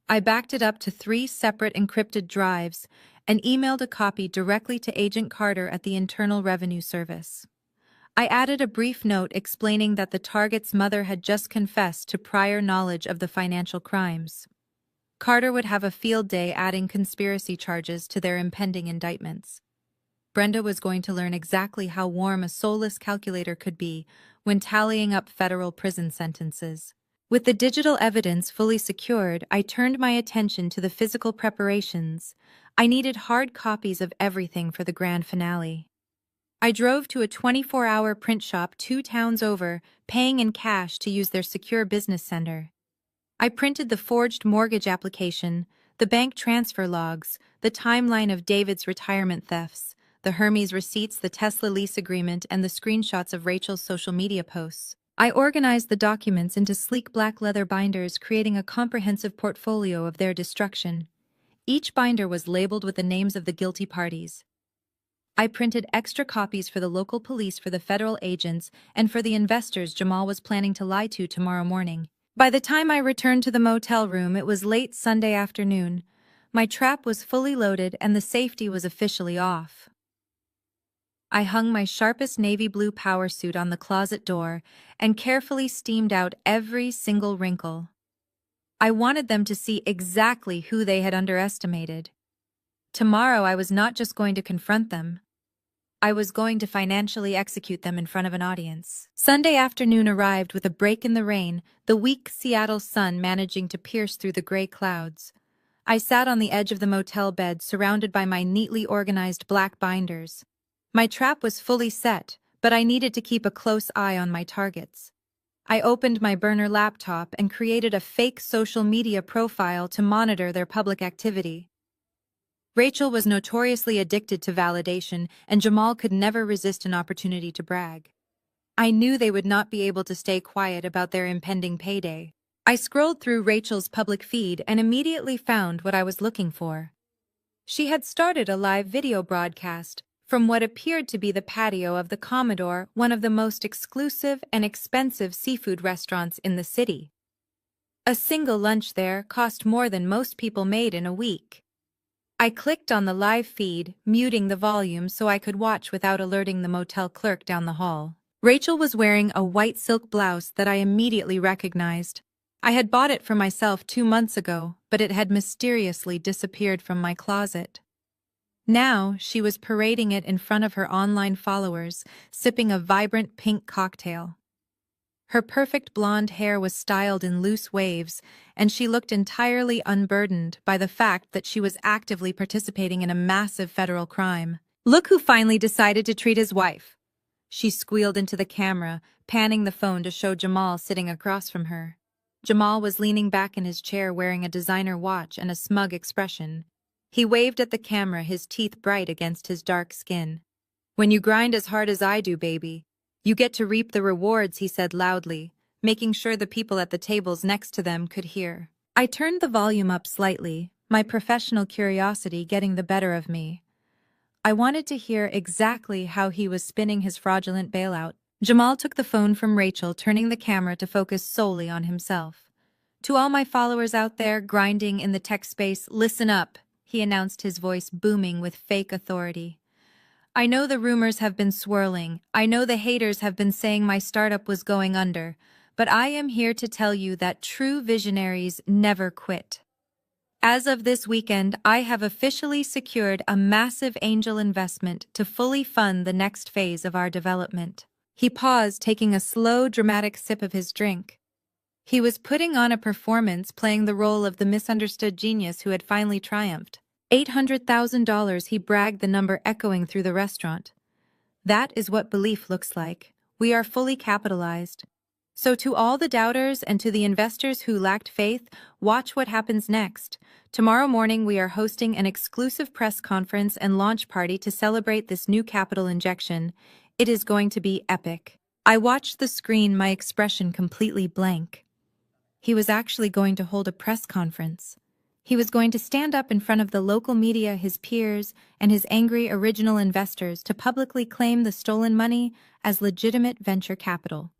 I backed it up to 3 separate encrypted drives and emailed a copy directly to Agent Carter at the Internal Revenue Service. I added a brief note explaining that the target's mother had just confessed to prior knowledge of the financial crimes. Carter would have a field day adding conspiracy charges to their impending indictments. Brenda was going to learn exactly how warm a soulless calculator could be when tallying up federal prison sentences. With the digital evidence fully secured, I turned my attention to the physical preparations. I needed hard copies of everything for the grand finale. I drove to a 24-hour print shop 2 towns over, paying in cash to use their secure business center. I printed the forged mortgage application, the bank transfer logs, the timeline of David's retirement thefts, the Hermes receipts, the Tesla lease agreement, and the screenshots of Rachel's social media posts. I organized the documents into sleek black leather binders, creating a comprehensive portfolio of their destruction. Each binder was labeled with the names of the guilty parties. I printed extra copies for the local police, for the federal agents, and for the investors Jamal was planning to lie to tomorrow morning. By the time I returned to the motel room, it was late Sunday afternoon. My trap was fully loaded and the safety was officially off. I hung my sharpest navy blue power suit on the closet door and carefully steamed out every single wrinkle. I wanted them to see exactly who they had underestimated. Tomorrow I was not just going to confront them. I was going to financially execute them in front of an audience. Sunday afternoon arrived with a break in the rain, the weak Seattle sun managing to pierce through the gray clouds. I sat on the edge of the motel bed, surrounded by my neatly organized black binders. My trap was fully set, but I needed to keep a close eye on my targets. I opened my burner laptop and created a fake social media profile to monitor their public activity. Rachel was notoriously addicted to validation, and Jamal could never resist an opportunity to brag. I knew they would not be able to stay quiet about their impending payday. I scrolled through Rachel's public feed and immediately found what I was looking for. She had started a live video broadcast from what appeared to be the patio of the Commodore, one of the most exclusive and expensive seafood restaurants in the city. A single lunch there cost more than most people made in a week. I clicked on the live feed, muting the volume so I could watch without alerting the motel clerk down the hall. Rachel was wearing a white silk blouse that I immediately recognized. I had bought it for myself 2 months ago, but it had mysteriously disappeared from my closet. Now, she was parading it in front of her online followers, sipping a vibrant pink cocktail. Her perfect blonde hair was styled in loose waves, and she looked entirely unburdened by the fact that she was actively participating in a massive federal crime. "Look who finally decided to treat his wife," she squealed into the camera, panning the phone to show Jamal sitting across from her. Jamal was leaning back in his chair wearing a designer watch and a smug expression. He waved at the camera, his teeth bright against his dark skin. "When you grind as hard as I do, baby, you get to reap the rewards," he said loudly, making sure the people at the tables next to them could hear. I turned the volume up slightly, my professional curiosity getting the better of me. I wanted to hear exactly how he was spinning his fraudulent bailout. Jamal took the phone from Rachel, turning the camera to focus solely on himself. "To all my followers out there grinding in the tech space, listen up," he announced, his voice booming with fake authority. "I know the rumors have been swirling. I know the haters have been saying my startup was going under. But I am here to tell you that true visionaries never quit. As of this weekend, I have officially secured a massive angel investment to fully fund the next phase of our development." He paused, taking a slow, dramatic sip of his drink. He was putting on a performance, playing the role of the misunderstood genius who had finally triumphed. $800,000, he bragged, the number echoing through the restaurant. "That is what belief looks like. We are fully capitalized. So to all the doubters and to the investors who lacked faith, watch what happens next. Tomorrow morning we are hosting an exclusive press conference and launch party to celebrate this new capital injection. It is going to be epic." I watched the screen, my expression completely blank. He was actually going to hold a press conference. He was going to stand up in front of the local media, his peers, and his angry original investors to publicly claim the stolen money as legitimate venture capital.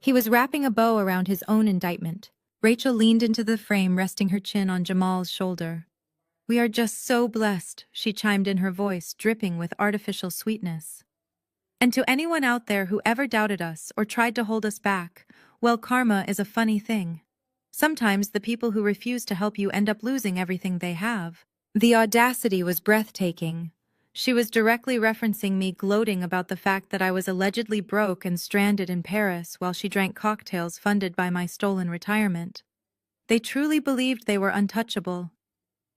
He was wrapping a bow around his own indictment. Rachel leaned into the frame, resting her chin on Jamal's shoulder. "We are just so blessed," she chimed in, her voice dripping with artificial sweetness. "And to anyone out there who ever doubted us or tried to hold us back, well, karma is a funny thing. Sometimes the people who refuse to help you end up losing everything they have." The audacity was breathtaking. She was directly referencing me gloating about the fact that I was allegedly broke and stranded in Paris while she drank cocktails funded by my stolen retirement. They truly believed they were untouchable.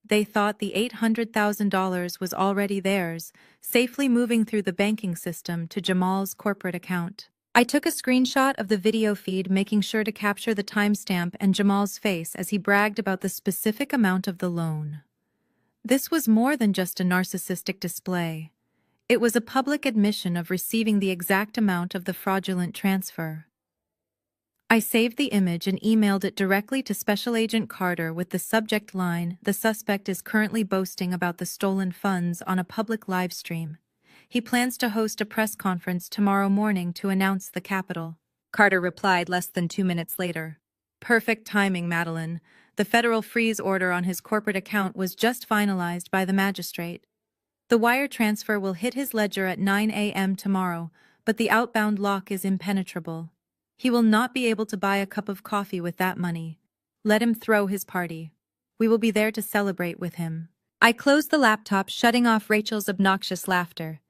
They thought the $800,000 was already theirs, safely moving through the banking system to Jamal's corporate account. I took a screenshot of the video feed, making sure to capture the timestamp and Jamal's face as he bragged about the specific amount of the loan. This was more than just a narcissistic display. It was a public admission of receiving the exact amount of the fraudulent transfer. I saved the image and emailed it directly to Special Agent Carter with the subject line, "The suspect is currently boasting about the stolen funds on a public live stream. He plans to host a press conference tomorrow morning to announce the capital." Carter replied less than 2 minutes later. "Perfect timing, Madeline. The federal freeze order on his corporate account was just finalized by the magistrate. The wire transfer will hit his ledger at 9 a.m. tomorrow, but the outbound lock is impenetrable. He will not be able to buy a cup of coffee with that money. Let him throw his party. We will be there to celebrate with him." I closed the laptop, shutting off Rachel's obnoxious laughter.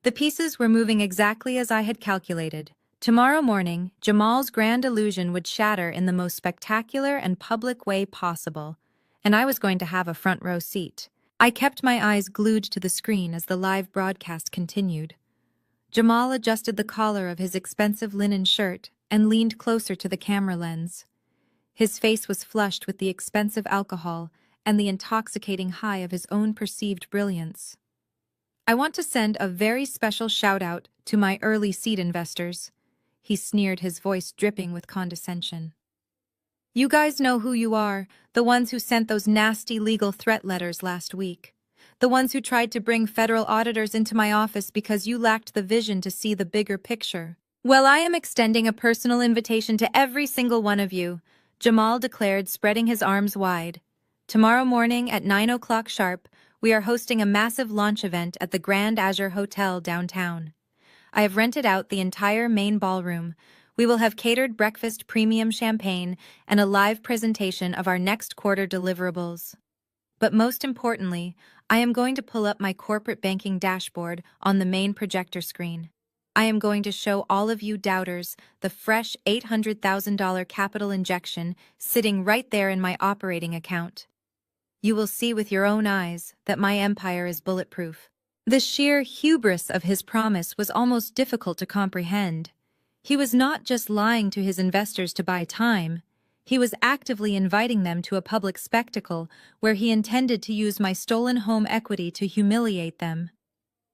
The pieces were moving exactly as I had calculated. Tomorrow morning, Jamal's grand illusion would shatter in the most spectacular and public way possible, and I was going to have a front row seat. I kept my eyes glued to the screen as the live broadcast continued. Jamal adjusted the collar of his expensive linen shirt and leaned closer to the camera lens. His face was flushed with the expensive alcohol, and the intoxicating high of his own perceived brilliance. I want to send a very special shout-out to my early seed investors. He sneered, his voice dripping with condescension. You guys know who you are, the ones who sent those nasty legal threat letters last week. The ones who tried to bring federal auditors into my office because you lacked the vision to see the bigger picture. Well, I am extending a personal invitation to every single one of you, Jamal declared, spreading his arms wide. Tomorrow morning at 9 o'clock sharp, we are hosting a massive launch event at the Grand Azure Hotel downtown. I have rented out the entire main ballroom. We will have catered breakfast, premium champagne, and a live presentation of our next quarter deliverables. But most importantly, I am going to pull up my corporate banking dashboard on the main projector screen. I am going to show all of you doubters the fresh $800,000 capital injection sitting right there in my operating account. You will see with your own eyes that my empire is bulletproof. The sheer hubris of his promise was almost difficult to comprehend. He was not just lying to his investors to buy time. He was actively inviting them to a public spectacle where he intended to use my stolen home equity to humiliate them.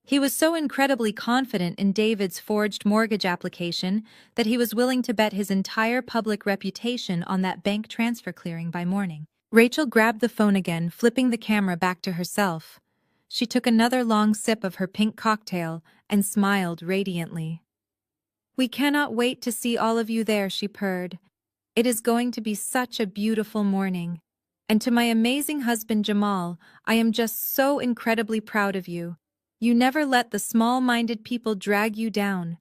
He was so incredibly confident in David's forged mortgage application that he was willing to bet his entire public reputation on that bank transfer clearing by morning. Rachel grabbed the phone again, flipping the camera back to herself. She took another long sip of her pink cocktail and smiled radiantly. We cannot wait to see all of you there, she purred. It is going to be such a beautiful morning. And to my amazing husband Jamal, I am just so incredibly proud of you. You never let the small-minded people drag you down.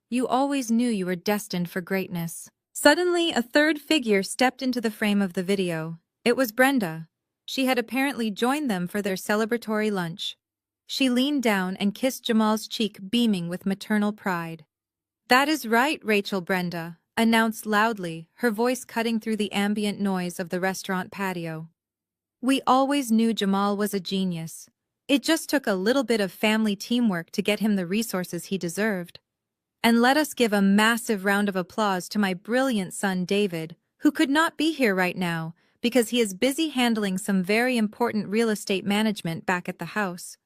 You always knew you were destined for greatness. Suddenly, a third figure stepped into the frame of the video. It was Brenda. She had apparently joined them for their celebratory lunch. She leaned down and kissed Jamal's cheek, beaming with maternal pride. That is right, Rachel, Brenda announced loudly, her voice cutting through the ambient noise of the restaurant patio. We always knew Jamal was a genius. It just took a little bit of family teamwork to get him the resources he deserved. And let us give a massive round of applause to my brilliant son David, who could not be here right now because he is busy handling some very important real estate management back at the house.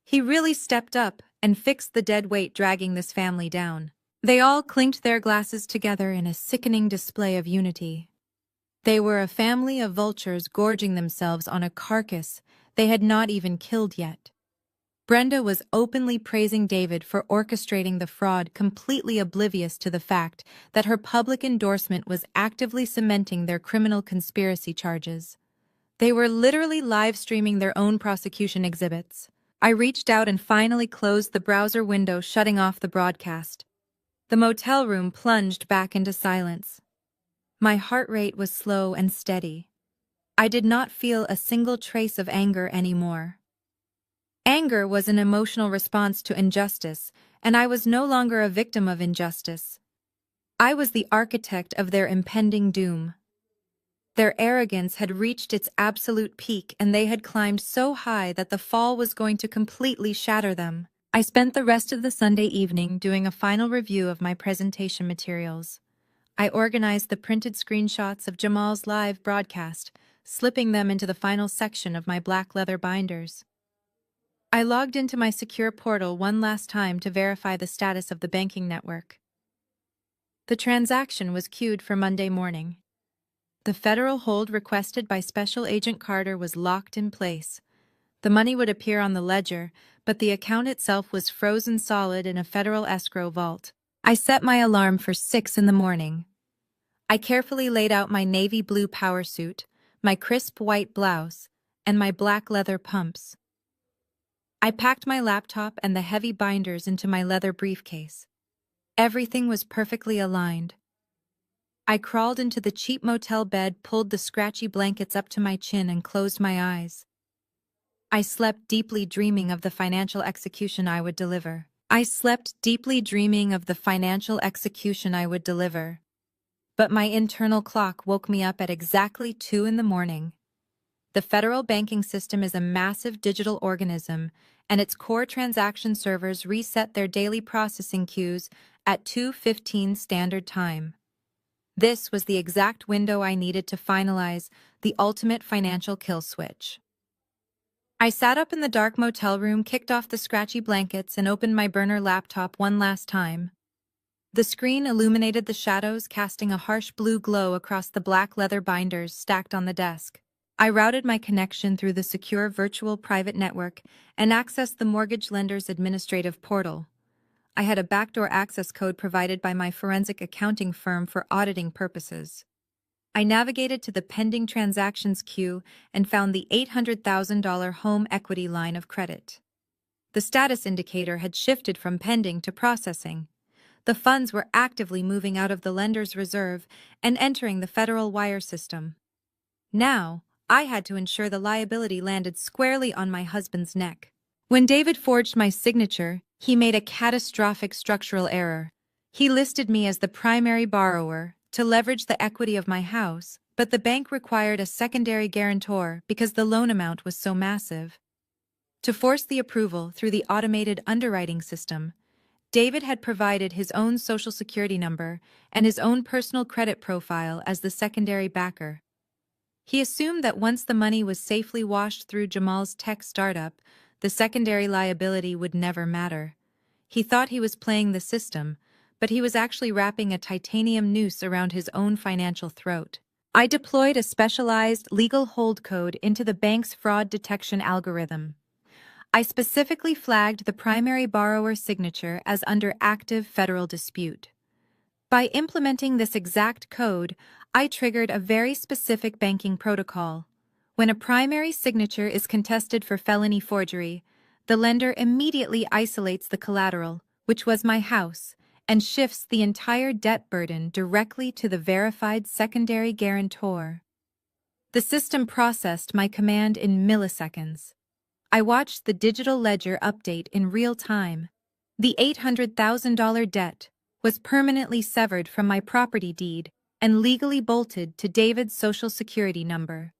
He really stepped up and fixed the dead weight dragging this family down. They all clinked their glasses together in a sickening display of unity. They were a family of vultures gorging themselves on a carcass they had not even killed yet. Brenda was openly praising David for orchestrating the fraud, completely oblivious to the fact that her public endorsement was actively cementing their criminal conspiracy charges. They were literally live-streaming their own prosecution exhibits. I reached out and finally closed the browser window, shutting off the broadcast. The motel room plunged back into silence. My heart rate was slow and steady. I did not feel a single trace of anger anymore. Anger was an emotional response to injustice, and I was no longer a victim of injustice. I was the architect of their impending doom. Their arrogance had reached its absolute peak, and they had climbed so high that the fall was going to completely shatter them. I spent the rest of the Sunday evening doing a final review of my presentation materials. I organized the printed screenshots of Jamal's live broadcast, slipping them into the final section of my black leather binders. I logged into my secure portal one last time to verify the status of the banking network. The transaction was queued for Monday morning. The federal hold requested by Special Agent Carter was locked in place. The money would appear on the ledger, but the account itself was frozen solid in a federal escrow vault. I set my alarm for 6 in the morning. I carefully laid out my navy blue power suit, my crisp white blouse, and my black leather pumps. I packed my laptop and the heavy binders into my leather briefcase. Everything was perfectly aligned. I crawled into the cheap motel bed, pulled the scratchy blankets up to my chin, and closed my eyes. I slept deeply, dreaming of the financial execution I would deliver. But my internal clock woke me up at exactly 2 in the morning. The federal banking system is a massive digital organism, and its core transaction servers reset their daily processing queues at 2:15 Standard Time. This was the exact window I needed to finalize the ultimate financial kill switch. I sat up in the dark motel room, kicked off the scratchy blankets, and opened my burner laptop one last time. The screen illuminated the shadows, casting a harsh blue glow across the black leather binders stacked on the desk. I routed my connection through the secure virtual private network and accessed the mortgage lender's administrative portal. I had a backdoor access code provided by my forensic accounting firm for auditing purposes. I navigated to the pending transactions queue and found the $800,000 home equity line of credit. The status indicator had shifted from pending to processing. The funds were actively moving out of the lender's reserve and entering the federal wire system. Now, I had to ensure the liability landed squarely on my husband's neck. When David forged my signature, he made a catastrophic structural error. He listed me as the primary borrower to leverage the equity of my house, but the bank required a secondary guarantor because the loan amount was so massive. To force the approval through the automated underwriting system, David had provided his own Social Security number and his own personal credit profile as the secondary backer. He assumed that once the money was safely washed through Jamal's tech startup, the secondary liability would never matter. He thought he was playing the system, but he was actually wrapping a titanium noose around his own financial throat. I deployed a specialized legal hold code into the bank's fraud detection algorithm. I specifically flagged the primary borrower's signature as under active federal dispute. By implementing this exact code, I triggered a very specific banking protocol. When a primary signature is contested for felony forgery, the lender immediately isolates the collateral, which was my house, and shifts the entire debt burden directly to the verified secondary guarantor. The system processed my command in milliseconds. I watched the digital ledger update in real time. The $800,000 debt was permanently severed from my property deed and legally bolted to David's Social Security number.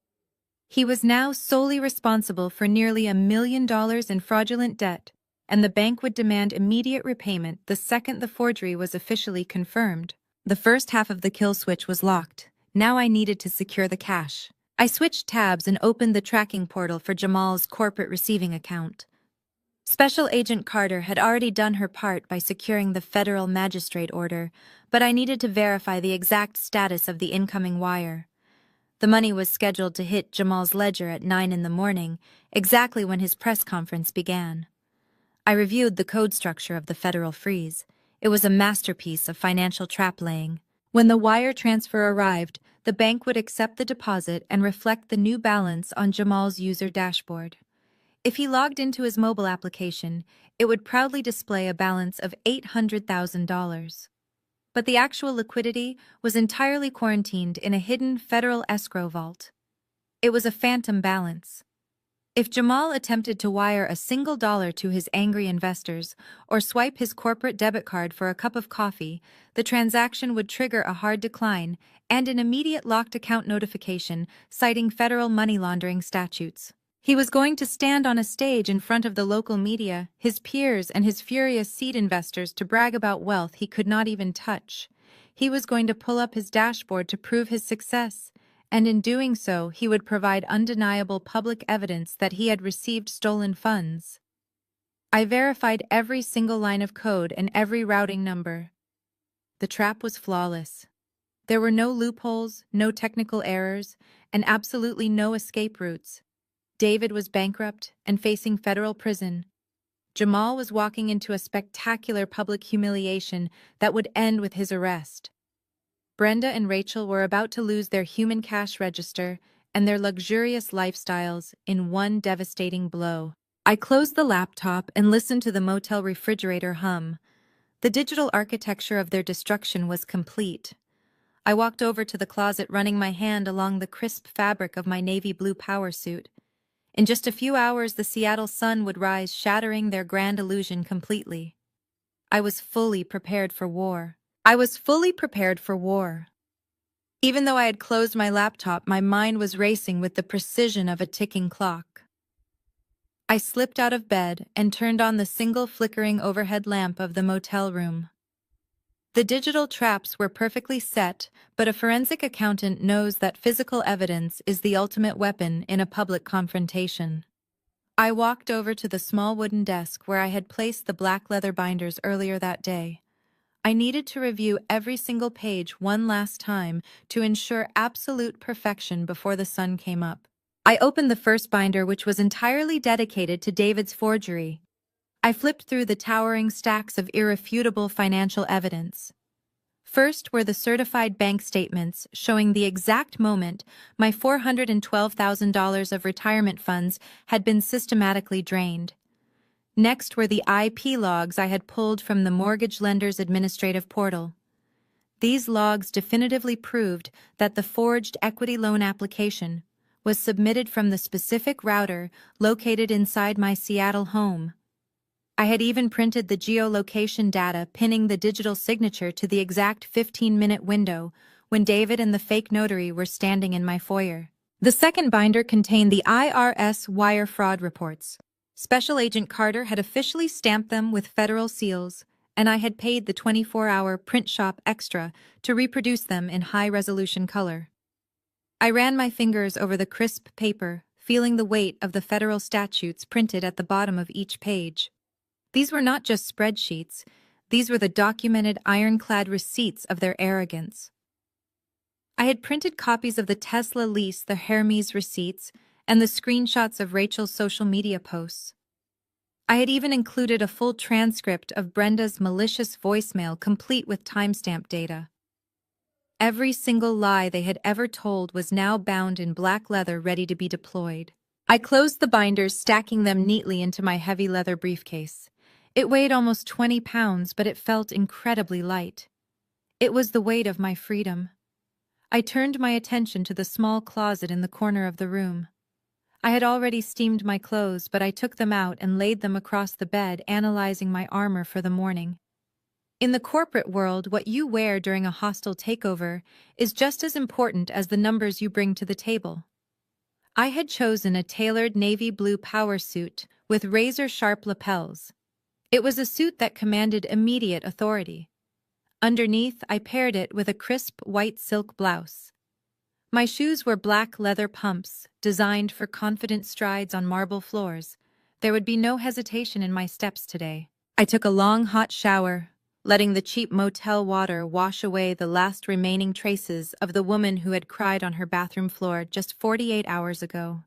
He was now solely responsible for nearly $1 million in fraudulent debt, and the bank would demand immediate repayment the second the forgery was officially confirmed. The first half of the kill switch was locked. Now I needed to secure the cash. I switched tabs and opened the tracking portal for Jamal's corporate receiving account. Special Agent Carter had already done her part by securing the federal magistrate order, but I needed to verify the exact status of the incoming wire. The money was scheduled to hit Jamal's ledger at 9 in the morning, exactly when his press conference began. I reviewed the code structure of the federal freeze. It was a masterpiece of financial trap-laying. When the wire transfer arrived, the bank would accept the deposit and reflect the new balance on Jamal's user dashboard. If he logged into his mobile application, it would proudly display a balance of $800,000. But the actual liquidity was entirely quarantined in a hidden federal escrow vault. It was a phantom balance. If Jamal attempted to wire a single dollar to his angry investors or swipe his corporate debit card for a cup of coffee, the transaction would trigger a hard decline and an immediate locked account notification citing federal money laundering statutes. He was going to stand on a stage in front of the local media, his peers, and his furious seed investors to brag about wealth he could not even touch. He was going to pull up his dashboard to prove his success, and in doing so, he would provide undeniable public evidence that he had received stolen funds. I verified every single line of code and every routing number. The trap was flawless. There were no loopholes, no technical errors, and absolutely no escape routes. David was bankrupt and facing federal prison. Jamal was walking into a spectacular public humiliation that would end with his arrest. Brenda and Rachel were about to lose their human cash register and their luxurious lifestyles in one devastating blow. I closed the laptop and listened to the motel refrigerator hum. The digital architecture of their destruction was complete. I walked over to the closet, running my hand along the crisp fabric of my navy blue power suit. In just a few hours, the Seattle sun would rise, shattering their grand illusion completely. I was fully prepared for war. Even though I had closed my laptop, my mind was racing with the precision of a ticking clock. I slipped out of bed and turned on the single flickering overhead lamp of the motel room. The digital traps were perfectly set, but a forensic accountant knows that physical evidence is the ultimate weapon in a public confrontation. I walked over to the small wooden desk where I had placed the black leather binders earlier that day. I needed to review every single page one last time to ensure absolute perfection before the sun came up. I opened the first binder, which was entirely dedicated to David's forgery. I flipped through the towering stacks of irrefutable financial evidence. First were the certified bank statements showing the exact moment my $412,000 of retirement funds had been systematically drained. Next were the IP logs I had pulled from the mortgage lender's administrative portal. These logs definitively proved that the forged equity loan application was submitted from the specific router located inside my Seattle home. I had even printed the geolocation data pinning the digital signature to the exact 15-minute window when David and the fake notary were standing in my foyer. The second binder contained the IRS wire fraud reports. Special Agent Carter had officially stamped them with federal seals, and I had paid the 24-hour print shop extra to reproduce them in high-resolution color. I ran my fingers over the crisp paper, feeling the weight of the federal statutes printed at the bottom of each page. These were not just spreadsheets, these were the documented ironclad receipts of their arrogance. I had printed copies of the Tesla lease, the Hermes receipts, and the screenshots of Rachel's social media posts. I had even included a full transcript of Brenda's malicious voicemail complete with timestamp data. Every single lie they had ever told was now bound in black leather ready to be deployed. I closed the binders, stacking them neatly into my heavy leather briefcase. It weighed almost 20 pounds, but it felt incredibly light. It was the weight of my freedom. I turned my attention to the small closet in the corner of the room. I had already steamed my clothes, but I took them out and laid them across the bed, analyzing my armor for the morning. In the corporate world, what you wear during a hostile takeover is just as important as the numbers you bring to the table. I had chosen a tailored navy blue power suit with razor-sharp lapels. It was a suit that commanded immediate authority. Underneath, I paired it with a crisp white silk blouse. My shoes were black leather pumps, designed for confident strides on marble floors. There would be no hesitation in my steps today. I took a long, hot shower, letting the cheap motel water wash away the last remaining traces of the woman who had cried on her bathroom floor just 48 hours ago.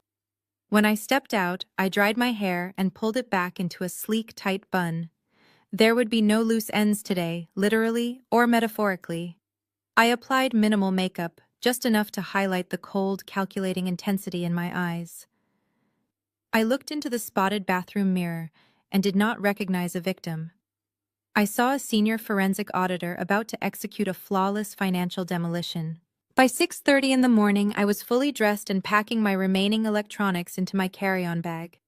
When I stepped out, I dried my hair and pulled it back into a sleek, tight bun. There would be no loose ends today, literally or metaphorically. I applied minimal makeup, just enough to highlight the cold, calculating intensity in my eyes. I looked into the spotted bathroom mirror and did not recognize a victim. I saw a senior forensic auditor about to execute a flawless financial demolition. By 6:30 in the morning, I was fully dressed and packing my remaining electronics into my carry-on bag.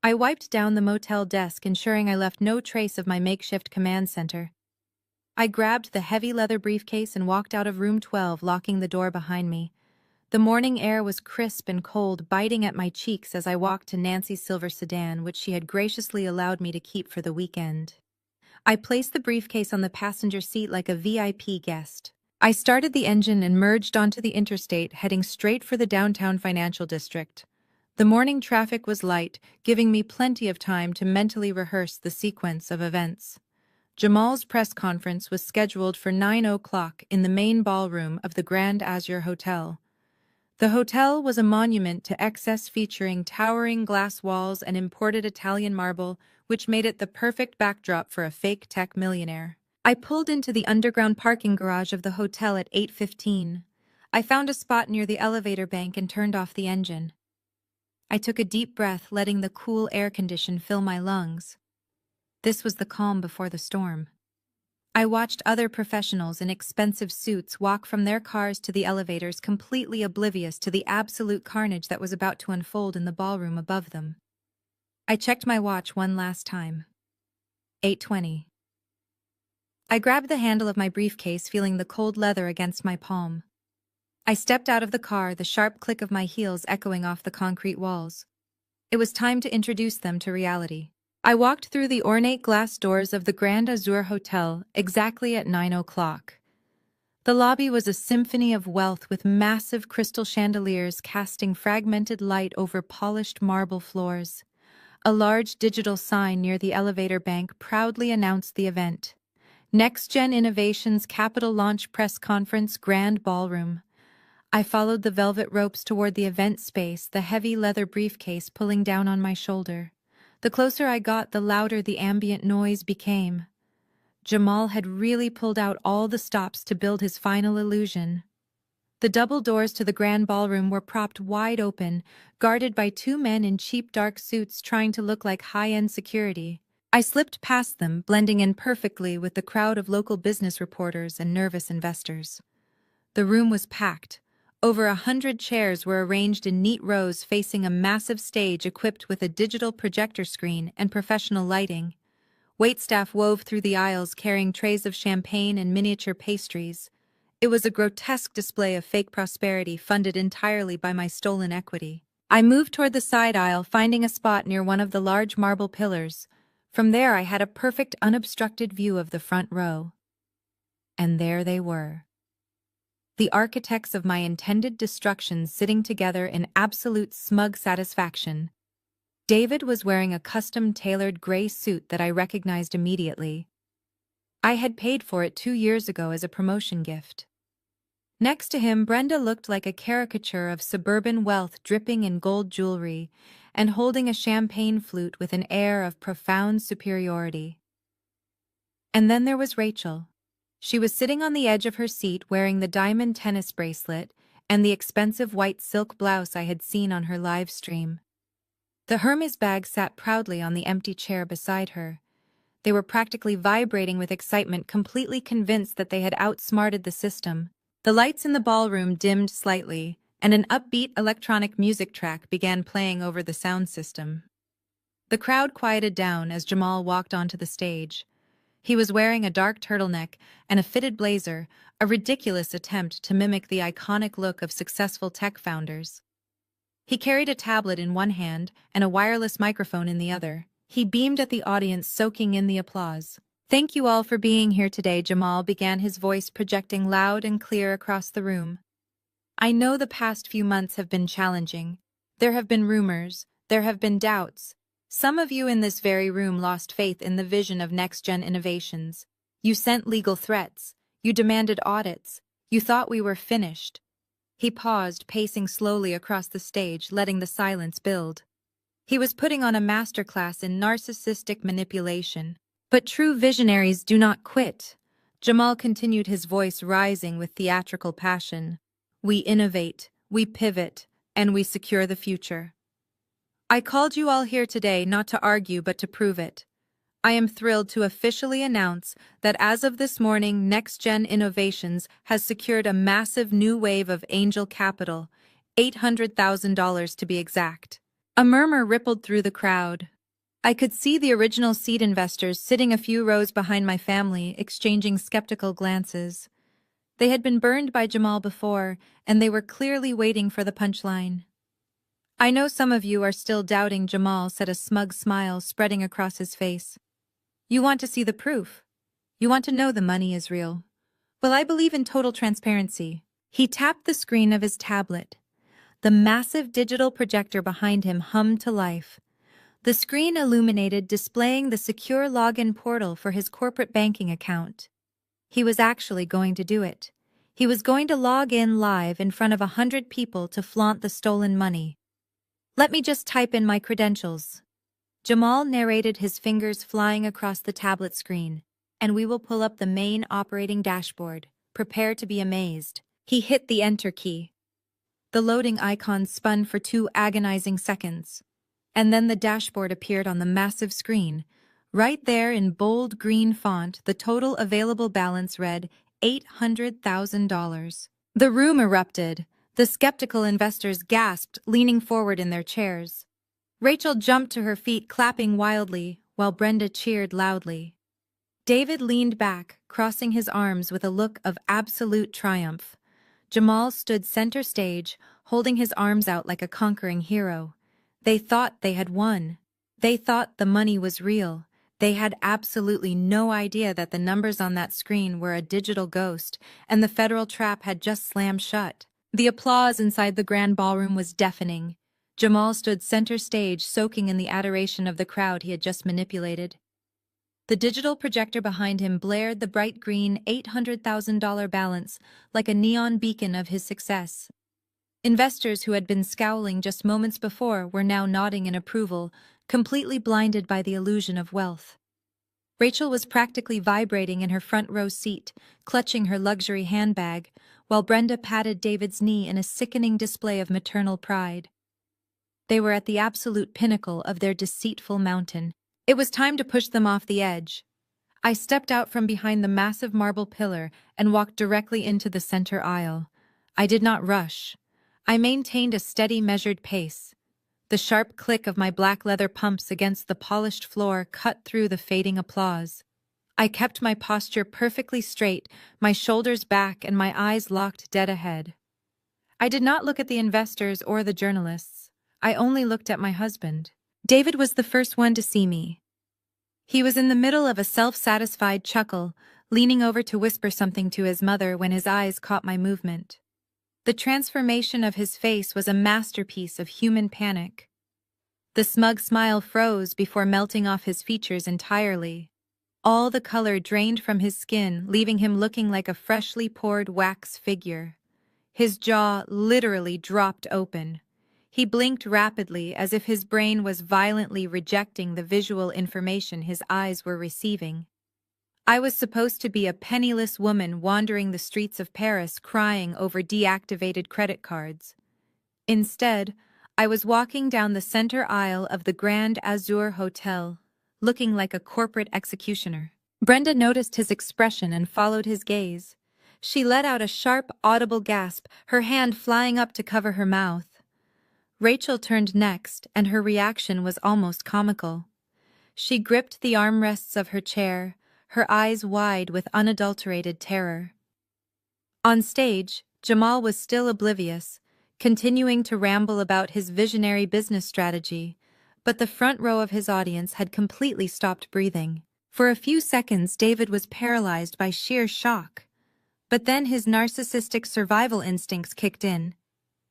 I wiped down the motel desk, ensuring I left no trace of my makeshift command center. I grabbed the heavy leather briefcase and walked out of room 12, locking the door behind me. The morning air was crisp and cold, biting at my cheeks as I walked to Nancy's silver sedan, which she had graciously allowed me to keep for the weekend. I placed the briefcase on the passenger seat like a VIP guest. I started the engine and merged onto the interstate, heading straight for the downtown financial district. The morning traffic was light, giving me plenty of time to mentally rehearse the sequence of events. Jamal's press conference was scheduled for 9 o'clock in the main ballroom of the Grand Azure Hotel. The hotel was a monument to excess, featuring towering glass walls and imported Italian marble, which made it the perfect backdrop for a fake tech millionaire. I pulled into the underground parking garage of the hotel at 8:15. I found a spot near the elevator bank and turned off the engine. I took a deep breath, letting the cool air condition fill my lungs. This was the calm before the storm. I watched other professionals in expensive suits walk from their cars to the elevators, completely oblivious to the absolute carnage that was about to unfold in the ballroom above them. I checked my watch one last time. 8:20. I grabbed the handle of my briefcase, feeling the cold leather against my palm. I stepped out of the car, the sharp click of my heels echoing off the concrete walls. It was time to introduce them to reality. I walked through the ornate glass doors of the Grand Azur Hotel exactly at 9 o'clock. The lobby was a symphony of wealth with massive crystal chandeliers casting fragmented light over polished marble floors. A large digital sign near the elevator bank proudly announced the event. Next Gen Innovations Capital Launch Press Conference Grand Ballroom. I followed the velvet ropes toward the event space, the heavy leather briefcase pulling down on my shoulder. The closer I got, the louder the ambient noise became. Jamal had really pulled out all the stops to build his final illusion. The double doors to the grand ballroom were propped wide open, guarded by two men in cheap dark suits trying to look like high-end security. I slipped past them, blending in perfectly with the crowd of local business reporters and nervous investors. The room was packed. Over 100 chairs were arranged in neat rows facing a massive stage equipped with a digital projector screen and professional lighting. Waitstaff wove through the aisles carrying trays of champagne and miniature pastries. It was a grotesque display of fake prosperity funded entirely by my stolen equity. I moved toward the side aisle, finding a spot near one of the large marble pillars. From there I had a perfect unobstructed view of the front row. And there they were. The architects of my intended destruction sitting together in absolute smug satisfaction. David was wearing a custom-tailored gray suit that I recognized immediately. I had paid for it 2 years ago as a promotion gift. Next to him, Brenda looked like a caricature of suburban wealth dripping in gold jewelry and holding a champagne flute with an air of profound superiority. And then there was Rachel. She was sitting on the edge of her seat wearing the diamond tennis bracelet and the expensive white silk blouse I had seen on her live stream. The Hermes bag sat proudly on the empty chair beside her. They were practically vibrating with excitement, completely convinced that they had outsmarted the system. The lights in the ballroom dimmed slightly, and an upbeat electronic music track began playing over the sound system. The crowd quieted down as Jamal walked onto the stage. He was wearing a dark turtleneck and a fitted blazer, a ridiculous attempt to mimic the iconic look of successful tech founders. He carried a tablet in one hand and a wireless microphone in the other. He beamed at the audience, soaking in the applause. "Thank you all for being here today," Jamal began, his voice projecting loud and clear across the room. "I know the past few months have been challenging. There have been rumors, there have been doubts. Some of you in this very room lost faith in the vision of next-gen innovations. You sent legal threats. You demanded audits. You thought we were finished." He paused, pacing slowly across the stage, letting the silence build. He was putting on a masterclass in narcissistic manipulation. But true visionaries do not quit. Jamal continued, his voice rising with theatrical passion. "We innovate, we pivot, and we secure the future. I called you all here today not to argue but to prove it. I am thrilled to officially announce that as of this morning, Next Gen Innovations has secured a massive new wave of angel capital, $800,000 to be exact." A murmur rippled through the crowd. I could see the original seed investors sitting a few rows behind my family, exchanging skeptical glances. They had been burned by Jamal before, and they were clearly waiting for the punchline. "I know some of you are still doubting," Jamal said, a smug smile spreading across his face. "You want to see the proof. You want to know the money is real. Well, I believe in total transparency." He tapped the screen of his tablet. The massive digital projector behind him hummed to life. The screen illuminated, displaying the secure login portal for his corporate banking account. He was actually going to do it. He was going to log in live in front of 100 people to flaunt the stolen money. "Let me just type in my credentials." Jamal narrated, his fingers flying across the tablet screen. "And we will pull up the main operating dashboard. Prepare to be amazed." He hit the enter key. The loading icon spun for 2 agonizing seconds. And then the dashboard appeared on the massive screen. Right there in bold green font, the total available balance read $800,000. The room erupted. The skeptical investors gasped, leaning forward in their chairs. Rachel jumped to her feet, clapping wildly, while Brenda cheered loudly. David leaned back, crossing his arms with a look of absolute triumph. Jamal stood center stage, holding his arms out like a conquering hero. They thought they had won. They thought the money was real. They had absolutely no idea that the numbers on that screen were a digital ghost, and the federal trap had just slammed shut. The applause inside the grand ballroom was deafening. Jamal stood center stage, soaking in the adoration of the crowd he had just manipulated. The digital projector behind him blared the bright green $800,000 balance like a neon beacon of his success. Investors who had been scowling just moments before were now nodding in approval, completely blinded by the illusion of wealth. Rachel was practically vibrating in her front row seat, clutching her luxury handbag, while Brenda patted David's knee in a sickening display of maternal pride. They were at the absolute pinnacle of their deceitful mountain. It was time to push them off the edge. I stepped out from behind the massive marble pillar and walked directly into the center aisle. I did not rush. I maintained a steady, measured pace. The sharp click of my black leather pumps against the polished floor cut through the fading applause. I kept my posture perfectly straight, my shoulders back and my eyes locked dead ahead. I did not look at the investors or the journalists. I only looked at my husband. David was the first one to see me. He was in the middle of a self-satisfied chuckle, leaning over to whisper something to his mother when his eyes caught my movement. The transformation of his face was a masterpiece of human panic. The smug smile froze before melting off his features entirely. All the color drained from his skin, leaving him looking like a freshly poured wax figure. His jaw literally dropped open. He blinked rapidly as if his brain was violently rejecting the visual information his eyes were receiving. I was supposed to be a penniless woman wandering the streets of Paris crying over deactivated credit cards. Instead, I was walking down the center aisle of the Grand Azur Hotel, looking like a corporate executioner. Brenda noticed his expression and followed his gaze. She let out a sharp, audible gasp, her hand flying up to cover her mouth. Rachel turned next, and her reaction was almost comical. She gripped the armrests of her chair, her eyes wide with unadulterated terror. On stage, Jamal was still oblivious, continuing to ramble about his visionary business strategy, but the front row of his audience had completely stopped breathing. For a few seconds, David was paralyzed by sheer shock. But then his narcissistic survival instincts kicked in.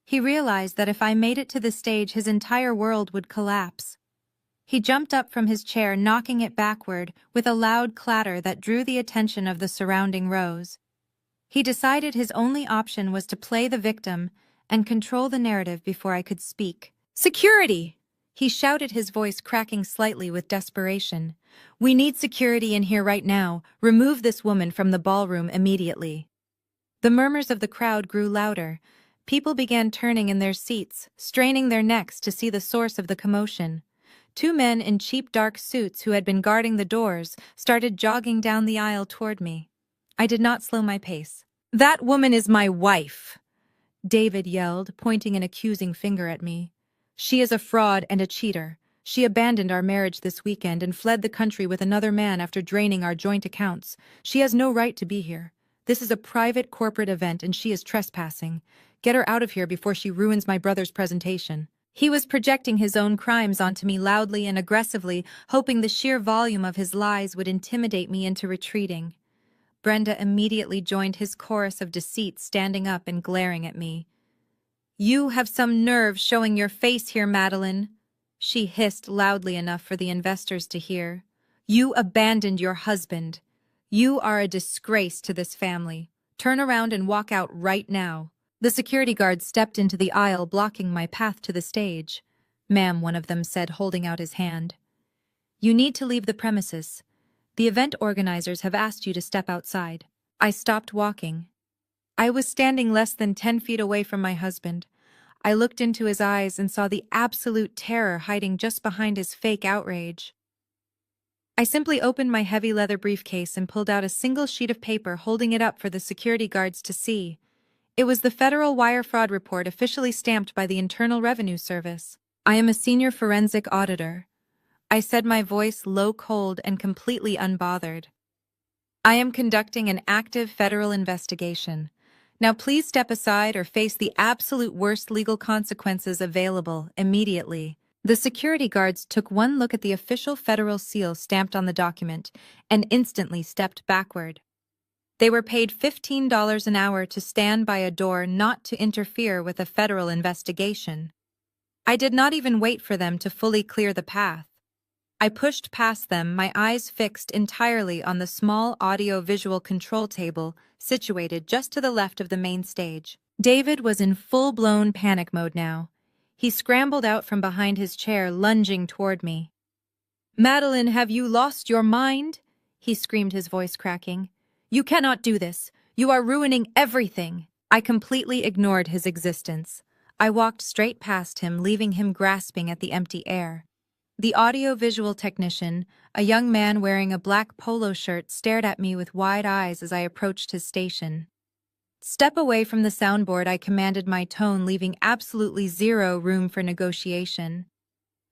He realized that if I made it to the stage, his entire world would collapse. He jumped up from his chair, knocking it backward with a loud clatter that drew the attention of the surrounding rows. He decided his only option was to play the victim and control the narrative before I could speak. "Security!" He shouted, his voice cracking slightly with desperation. "We need security in here right now. Remove this woman from the ballroom immediately." The murmurs of the crowd grew louder. People began turning in their seats, straining their necks to see the source of the commotion. Two men in cheap dark suits who had been guarding the doors started jogging down the aisle toward me. I did not slow my pace. "That woman is my wife," David yelled, pointing an accusing finger at me. "She is a fraud and a cheater. She abandoned our marriage this weekend and fled the country with another man after draining our joint accounts. She has no right to be here. This is a private corporate event and she is trespassing. Get her out of here before she ruins my brother's presentation." He was projecting his own crimes onto me loudly and aggressively, hoping the sheer volume of his lies would intimidate me into retreating. Brenda immediately joined his chorus of deceit, standing up and glaring at me. "You have some nerve showing your face here, Madeline," she hissed loudly enough for the investors to hear. "You abandoned your husband. You are a disgrace to this family. Turn around and walk out right now." The security guards stepped into the aisle, blocking my path to the stage. "Ma'am," one of them said, holding out his hand. "You need to leave the premises. The event organizers have asked you to step outside." I stopped walking. I was standing less than 10 feet away from my husband. I looked into his eyes and saw the absolute terror hiding just behind his fake outrage. I simply opened my heavy leather briefcase and pulled out a single sheet of paper, holding it up for the security guards to see. It was the federal wire fraud report officially stamped by the Internal Revenue Service. "I am a senior forensic auditor," I said, my voice low, cold, and completely unbothered. "I am conducting an active federal investigation. Now please step aside or face the absolute worst legal consequences available immediately." The security guards took one look at the official federal seal stamped on the document and instantly stepped backward. They were paid $15 an hour to stand by a door not to interfere with a federal investigation. I did not even wait for them to fully clear the path. I pushed past them, my eyes fixed entirely on the small audio-visual control table situated just to the left of the main stage. David was in full-blown panic mode now. He scrambled out from behind his chair, lunging toward me. "Madeline, have you lost your mind?" he screamed, his voice cracking. "You cannot do this. You are ruining everything." I completely ignored his existence. I walked straight past him, leaving him grasping at the empty air. The audio-visual technician, a young man wearing a black polo shirt, stared at me with wide eyes as I approached his station. "Step away from the soundboard," I commanded, my tone leaving absolutely zero room for negotiation.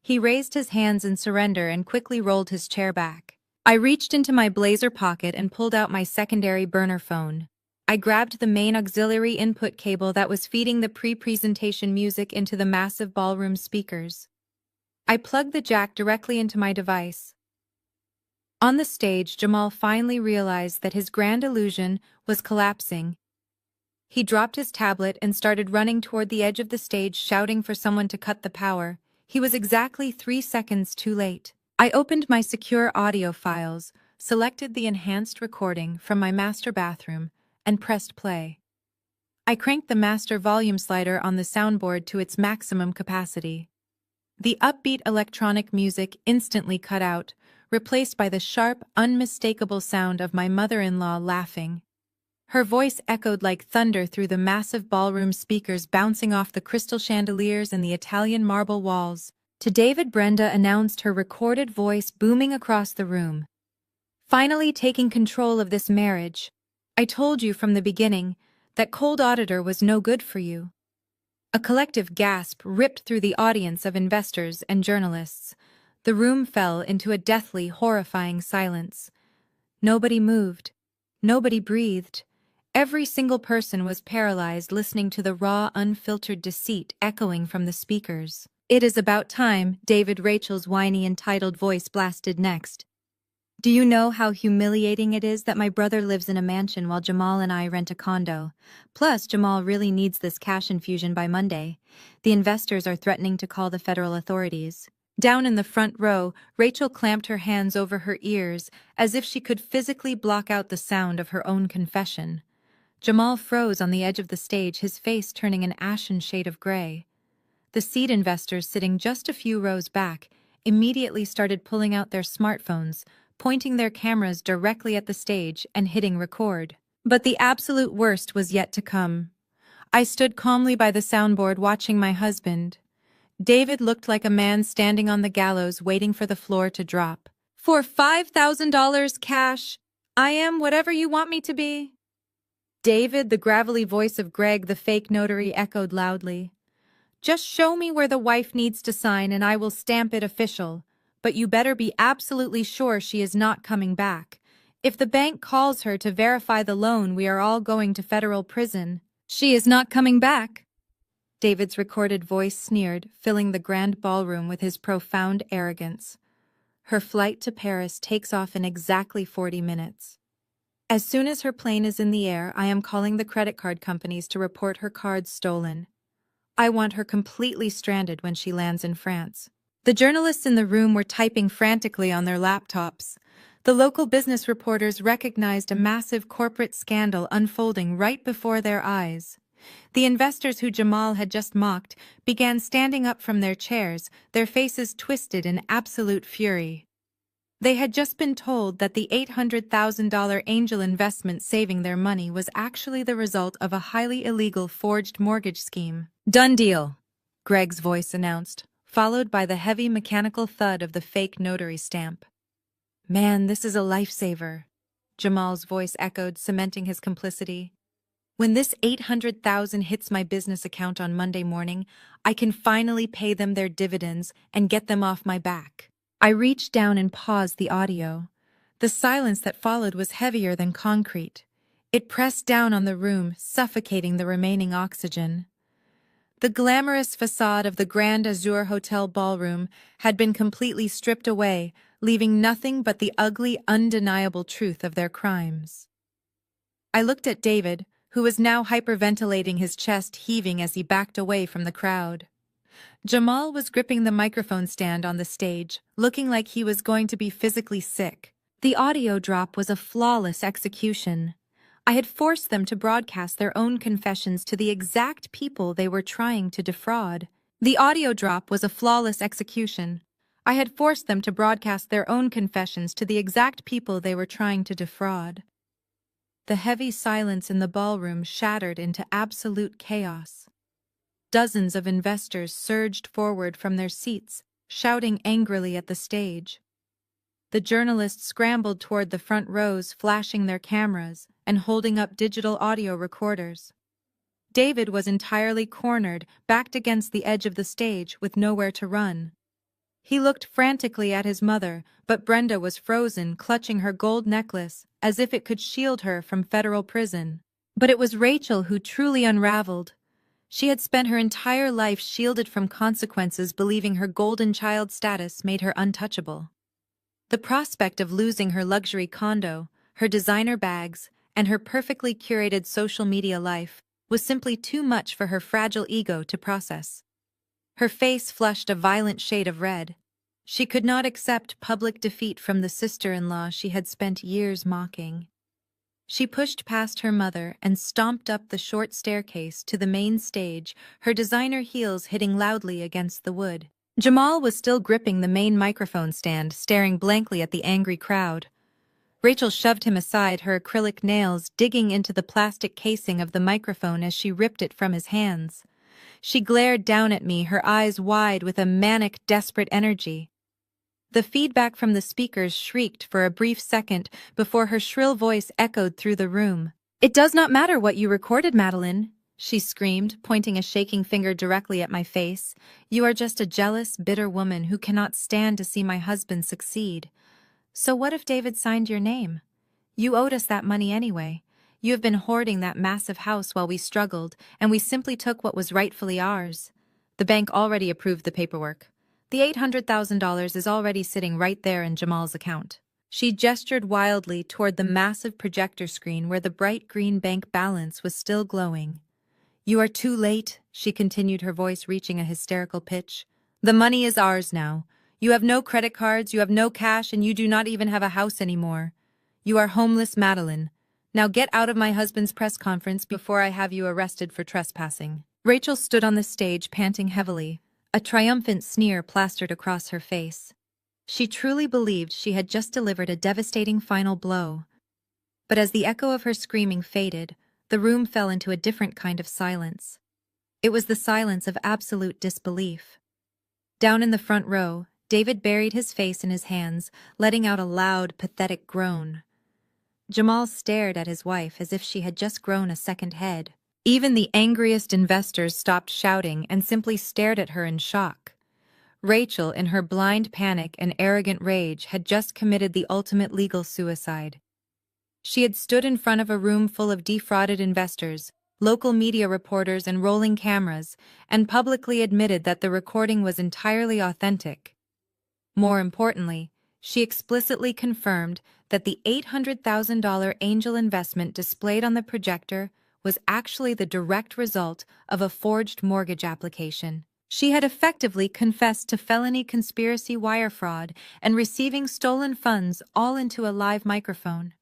He raised his hands in surrender and quickly rolled his chair back. I reached into my blazer pocket and pulled out my secondary burner phone. I grabbed the main auxiliary input cable that was feeding the pre-presentation music into the massive ballroom speakers. I plugged the jack directly into my device. On the stage, Jamal finally realized that his grand illusion was collapsing. He dropped his tablet and started running toward the edge of the stage, shouting for someone to cut the power. He was exactly 3 seconds too late. I opened my secure audio files, selected the enhanced recording from my master bathroom, and pressed play. I cranked the master volume slider on the soundboard to its maximum capacity. The upbeat electronic music instantly cut out, replaced by the sharp, unmistakable sound of my mother-in-law laughing. Her voice echoed like thunder through the massive ballroom speakers, bouncing off the crystal chandeliers and the Italian marble walls. To David, Brenda announced, her recorded voice booming across the room. "Finally taking control of this marriage. I told you from the beginning that cold auditor was no good for you." A collective gasp ripped through the audience of investors and journalists. The room fell into a deathly, horrifying silence. Nobody moved. Nobody breathed. Every single person was paralyzed, listening to the raw, unfiltered deceit echoing from the speakers. "It is about time," David Rachel's whiny, entitled voice blasted next. "Do you know how humiliating it is that my brother lives in a mansion while Jamal and I rent a condo? Plus, Jamal really needs this cash infusion by Monday. The investors are threatening to call the federal authorities." Down in the front row, Rachel clamped her hands over her ears as if she could physically block out the sound of her own confession. Jamal froze on the edge of the stage, his face turning an ashen shade of gray. The seed investors, sitting just a few rows back, immediately started pulling out their smartphones, pointing their cameras directly at the stage and hitting record. But the absolute worst was yet to come. I stood calmly by the soundboard, watching my husband. David looked like a man standing on the gallows, waiting for the floor to drop. "For $5,000 cash, I am whatever you want me to be." David, the gravelly voice of Greg, the fake notary, echoed loudly. "Just show me where the wife needs to sign and I will stamp it official. But you better be absolutely sure she is not coming back. If the bank calls her to verify the loan, we are all going to federal prison." "She is not coming back," David's recorded voice sneered, filling the grand ballroom with his profound arrogance. "Her flight to Paris takes off in exactly 40 minutes. As soon as her plane is in the air, I am calling the credit card companies to report her cards stolen. I want her completely stranded when she lands in France." The journalists in the room were typing frantically on their laptops. The local business reporters recognized a massive corporate scandal unfolding right before their eyes. The investors who Jamal had just mocked began standing up from their chairs, their faces twisted in absolute fury. They had just been told that the $800,000 angel investment saving their money was actually the result of a highly illegal forged mortgage scheme. "Done deal," Greg's voice announced, followed by the heavy mechanical thud of the fake notary stamp. "Man, this is a lifesaver," Jamal's voice echoed, cementing his complicity. "When this $800,000 hits my business account on Monday morning, I can finally pay them their dividends and get them off my back." I reached down and paused the audio. The silence that followed was heavier than concrete. It pressed down on the room, suffocating the remaining oxygen. The glamorous facade of the Grand Azure Hotel ballroom had been completely stripped away, leaving nothing but the ugly, undeniable truth of their crimes. I looked at David, who was now hyperventilating, his chest heaving as he backed away from the crowd. Jamal was gripping the microphone stand on the stage, looking like he was going to be physically sick. The audio drop was a flawless execution. I had forced them to broadcast their own confessions to the exact people they were trying to defraud. The audio drop was a flawless execution. I had forced them to broadcast their own confessions to the exact people they were trying to defraud. The heavy silence in the ballroom shattered into absolute chaos. Dozens of investors surged forward from their seats, shouting angrily at the stage. The journalists scrambled toward the front rows, flashing their cameras and holding up digital audio recorders. David was entirely cornered, backed against the edge of the stage with nowhere to run. He looked frantically at his mother, but Brenda was frozen, clutching her gold necklace as if it could shield her from federal prison. But it was Rachel who truly unraveled. She had spent her entire life shielded from consequences, believing her golden child status made her untouchable. The prospect of losing her luxury condo, her designer bags, and her perfectly curated social media life was simply too much for her fragile ego to process. Her face flushed a violent shade of red. She could not accept public defeat from the sister-in-law she had spent years mocking. She pushed past her mother and stomped up the short staircase to the main stage, her designer heels hitting loudly against the wood. Jamal was still gripping the main microphone stand, staring blankly at the angry crowd. Rachel shoved him aside, her acrylic nails digging into the plastic casing of the microphone as she ripped it from his hands. She glared down at me, her eyes wide with a manic, desperate energy. The feedback from the speakers shrieked for a brief second before her shrill voice echoed through the room. "It does not matter what you recorded, Madeline," she screamed, pointing a shaking finger directly at my face. "You are just a jealous, bitter woman who cannot stand to see my husband succeed. So what if David signed your name? You owed us that money anyway. You have been hoarding that massive house while we struggled, and we simply took what was rightfully ours. The bank already approved the paperwork. The $800,000 is already sitting right there in Jamal's account." She gestured wildly toward the massive projector screen where the bright green bank balance was still glowing. "You are too late," she continued, her voice reaching a hysterical pitch. "The money is ours now. You have no credit cards, you have no cash, and you do not even have a house anymore. You are homeless, Madeline. Now get out of my husband's press conference before I have you arrested for trespassing." Rachel stood on the stage, panting heavily, a triumphant sneer plastered across her face. She truly believed she had just delivered a devastating final blow. But as the echo of her screaming faded, the room fell into a different kind of silence. It was the silence of absolute disbelief. Down in the front row, David buried his face in his hands, letting out a loud, pathetic groan. Jamal stared at his wife as if she had just grown a second head. Even the angriest investors stopped shouting and simply stared at her in shock. Rachel, in her blind panic and arrogant rage, had just committed the ultimate legal suicide. She had stood in front of a room full of defrauded investors, local media reporters, and rolling cameras, and publicly admitted that the recording was entirely authentic. More importantly, she explicitly confirmed that the $800,000 angel investment displayed on the projector was actually the direct result of a forged mortgage application. She had effectively confessed to felony conspiracy, wire fraud, and receiving stolen funds all into a live microphone.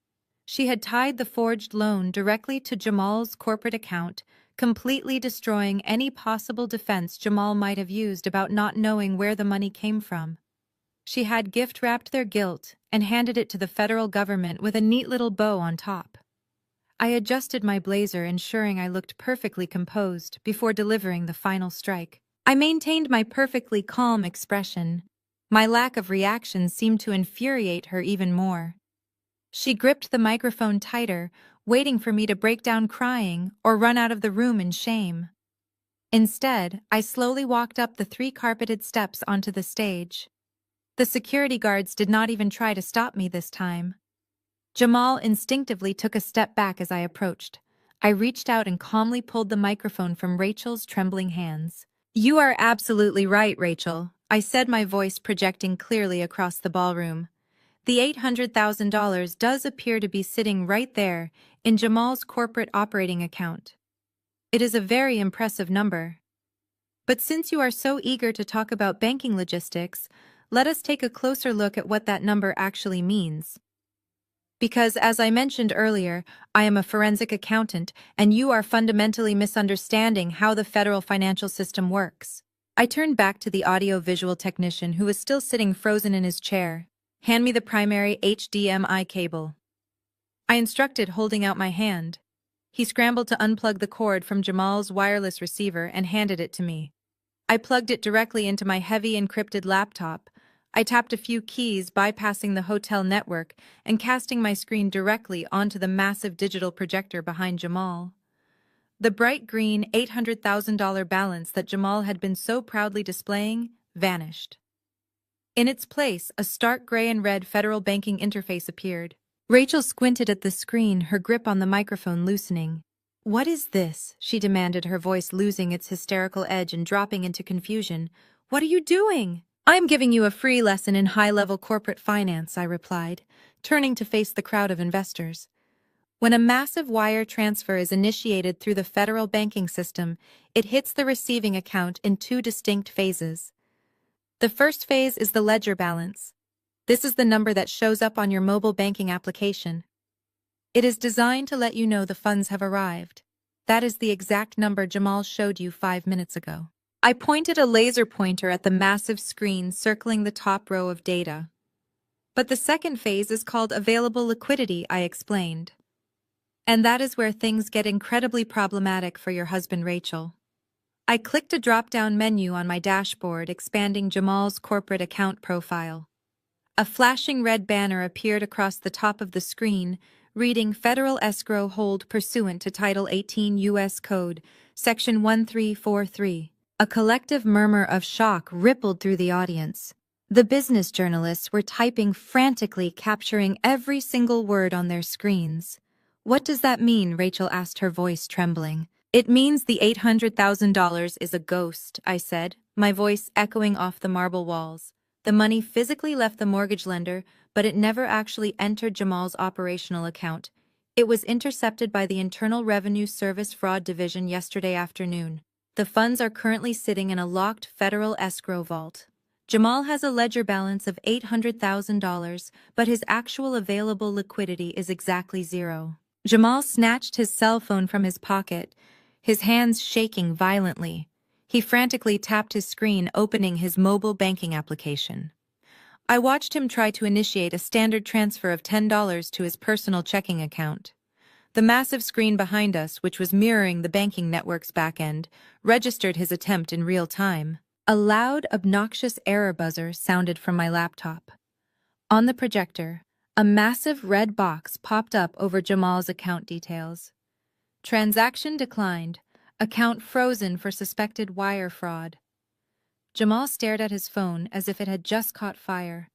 She had tied the forged loan directly to Jamal's corporate account, completely destroying any possible defense Jamal might have used about not knowing where the money came from. She had gift-wrapped their guilt and handed it to the federal government with a neat little bow on top. I adjusted my blazer, ensuring I looked perfectly composed before delivering the final strike. I maintained my perfectly calm expression. My lack of reaction seemed to infuriate her even more. She gripped the microphone tighter, waiting for me to break down crying or run out of the room in shame. Instead, I slowly walked up the 3 carpeted steps onto the stage. The security guards did not even try to stop me this time. Jamal instinctively took a step back as I approached. I reached out and calmly pulled the microphone from Rachel's trembling hands. "You are absolutely right, Rachel," I said, my voice projecting clearly across the ballroom. "The $800,000 does appear to be sitting right there in Jamal's corporate operating account. It is a very impressive number. But since you are so eager to talk about banking logistics, let us take a closer look at what that number actually means. Because, as I mentioned earlier, I am a forensic accountant, and you are fundamentally misunderstanding how the federal financial system works." I turned back to the audio-visual technician who was still sitting frozen in his chair. "Hand me the primary HDMI cable," I instructed, holding out my hand. He scrambled to unplug the cord from Jamal's wireless receiver and handed it to me. I plugged it directly into my heavy encrypted laptop. I tapped a few keys, bypassing the hotel network and casting my screen directly onto the massive digital projector behind Jamal. The bright green $800,000 balance that Jamal had been so proudly displaying vanished. In its place, a stark gray and red federal banking interface appeared. Rachel squinted at the screen, her grip on the microphone loosening. "What is this?" she demanded, her voice losing its hysterical edge and dropping into confusion. "What are you doing?" "I am giving you a free lesson in high-level corporate finance," I replied, turning to face the crowd of investors. "When a massive wire transfer is initiated through the federal banking system, it hits the receiving account in two distinct phases. The first phase is the ledger balance. This is the number that shows up on your mobile banking application. It is designed to let you know the funds have arrived. That is the exact number Jamal showed you 5 minutes ago." I pointed a laser pointer at the massive screen circling the top row of data. "But the second phase is called available liquidity," I explained. "And that is where things get incredibly problematic for your husband, Rachel." I clicked a drop-down menu on my dashboard, expanding Jamal's corporate account profile. A flashing red banner appeared across the top of the screen, reading "Federal Escrow Hold Pursuant to Title 18 U.S. Code, Section 1343. A collective murmur of shock rippled through the audience. The business journalists were typing frantically, capturing every single word on their screens. "What does that mean?" Rachel asked, her voice trembling. "It means the $800,000 is a ghost," I said, my voice echoing off the marble walls. "The money physically left the mortgage lender, but it never actually entered Jamal's operational account. It was intercepted by the Internal Revenue Service Fraud Division yesterday afternoon. The funds are currently sitting in a locked federal escrow vault. Jamal has a ledger balance of $800,000, but his actual available liquidity is exactly zero." Jamal snatched his cell phone from his pocket, his hands shaking violently. He frantically tapped his screen, opening his mobile banking application. I watched him try to initiate a standard transfer of $10 to his personal checking account. The massive screen behind us, which was mirroring the banking network's backend, registered his attempt in real time. A loud, obnoxious error buzzer sounded from my laptop. On the projector, a massive red box popped up over Jamal's account details. "Transaction declined. Account frozen for suspected wire fraud." Jamal stared at his phone as if it had just caught fire.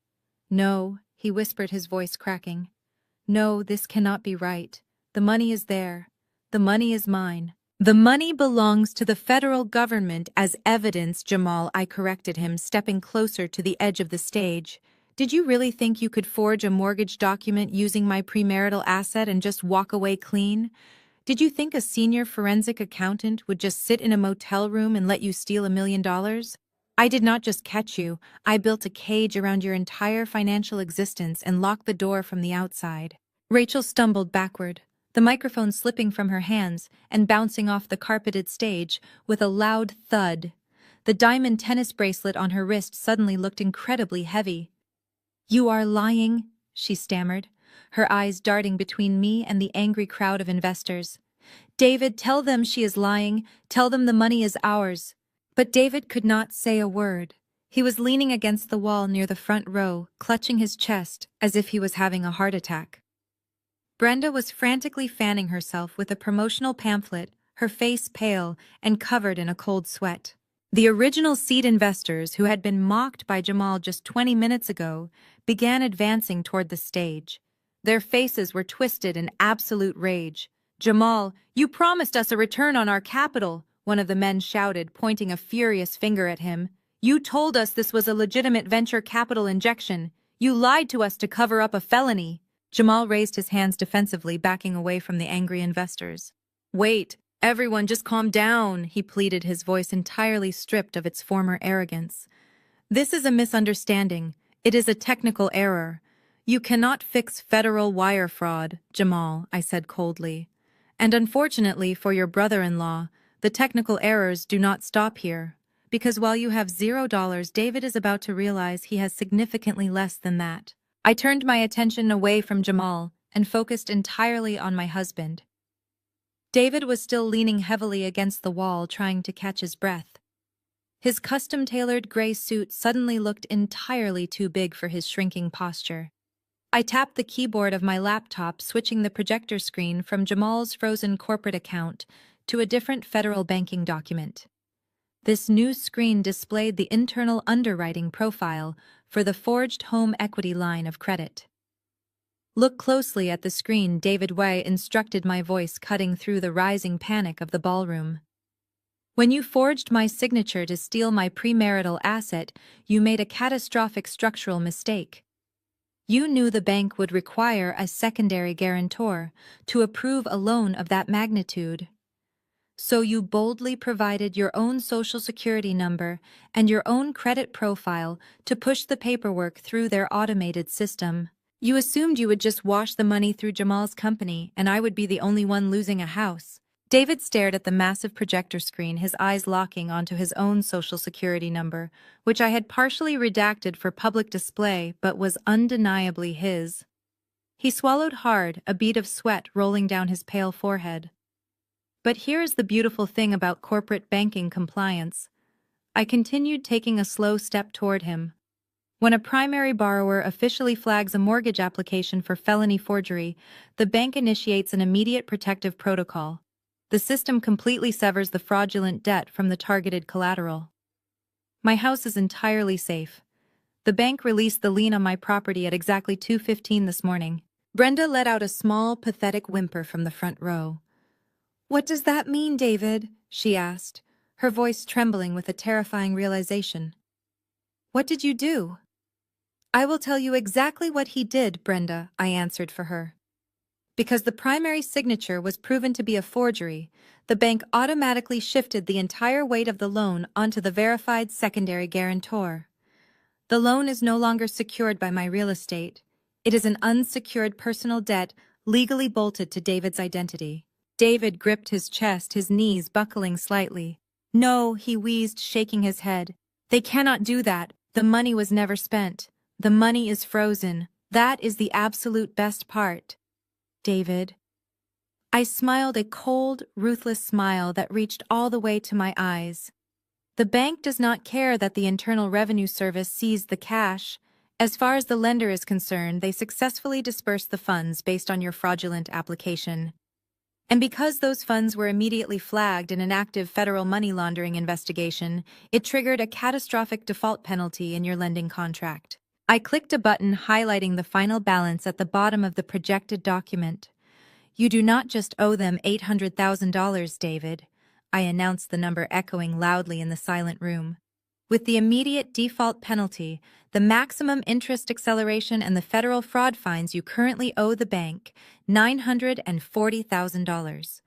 "No," he whispered, his voice cracking. "No, this cannot be right. The money is there. The money is mine." "The money belongs to the federal government as evidence, Jamal," I corrected him, stepping closer to the edge of the stage. "Did you really think you could forge a mortgage document using my premarital asset and just walk away clean? Did you think a senior forensic accountant would just sit in a motel room and let you steal $1 million? I did not just catch you, I built a cage around your entire financial existence and locked the door from the outside." Rachel stumbled backward, the microphone slipping from her hands and bouncing off the carpeted stage with a loud thud. The diamond tennis bracelet on her wrist suddenly looked incredibly heavy. "You are lying," she stammered, her eyes darting between me and the angry crowd of investors. "David, tell them she is lying. Tell them the money is ours." But David could not say a word. He was leaning against the wall near the front row, clutching his chest as if he was having a heart attack. Brenda was frantically fanning herself with a promotional pamphlet, her face pale and covered in a cold sweat. The original seed investors, who had been mocked by Jamal just 20 minutes ago, began advancing toward the stage. Their faces were twisted in absolute rage. "Jamal, you promised us a return on our capital," one of the men shouted, pointing a furious finger at him. "You told us this was a legitimate venture capital injection. You lied to us to cover up a felony." Jamal raised his hands defensively, backing away from the angry investors. "Wait, everyone just calm down," he pleaded, his voice entirely stripped of its former arrogance. "This is a misunderstanding. It is a technical error. You cannot fix federal wire fraud, Jamal," I said coldly. "And unfortunately for your brother-in-law, the technical errors do not stop here. Because while you have $0, David is about to realize he has significantly less than that." I turned my attention away from Jamal and focused entirely on my husband. David was still leaning heavily against the wall, trying to catch his breath. His custom-tailored gray suit suddenly looked entirely too big for his shrinking posture. I tapped the keyboard of my laptop, switching the projector screen from Jamal's frozen corporate account to a different federal banking document. This new screen displayed the internal underwriting profile for the forged home equity line of credit. "Look closely at the screen," David Way instructed, my voice cutting through the rising panic of the ballroom. "When you forged my signature to steal my premarital asset, you made a catastrophic structural mistake. You knew the bank would require a secondary guarantor to approve a loan of that magnitude. So you boldly provided your own social security number and your own credit profile to push the paperwork through their automated system. You assumed you would just wash the money through Jamal's company and I would be the only one losing a house." David stared at the massive projector screen, his eyes locking onto his own social security number, which I had partially redacted for public display but was undeniably his. He swallowed hard, a bead of sweat rolling down his pale forehead. "But here is the beautiful thing about corporate banking compliance." I continued, taking a slow step toward him. "When a primary borrower officially flags a mortgage application for felony forgery, the bank initiates an immediate protective protocol. The system completely severs the fraudulent debt from the targeted collateral. My house is entirely safe. The bank released the lien on my property at exactly 2:15 this morning." Brenda let out a small, pathetic whimper from the front row. "What does that mean, David?" she asked, her voice trembling with a terrifying realization. "What did you do?" "I will tell you exactly what he did, Brenda," I answered for her. "Because the primary signature was proven to be a forgery, the bank automatically shifted the entire weight of the loan onto the verified secondary guarantor. The loan is no longer secured by my real estate. It is an unsecured personal debt legally bolted to David's identity." David gripped his chest, his knees buckling slightly. "No," he wheezed, shaking his head. "They cannot do that. The money was never spent. The money is frozen. That is the absolute best part." "David." I smiled, a cold, ruthless smile that reached all the way to my eyes. "The bank does not care that the Internal Revenue Service seized the cash. As far as the lender is concerned, they successfully dispersed the funds based on your fraudulent application. And because those funds were immediately flagged in an active federal money laundering investigation, it triggered a catastrophic default penalty in your lending contract." I clicked a button highlighting the final balance at the bottom of the projected document. "You do not just owe them $800,000, David," I announced, the number echoing loudly in the silent room. "With the immediate default penalty, the maximum interest acceleration, and the federal fraud fines, you currently owe the bank $940,000.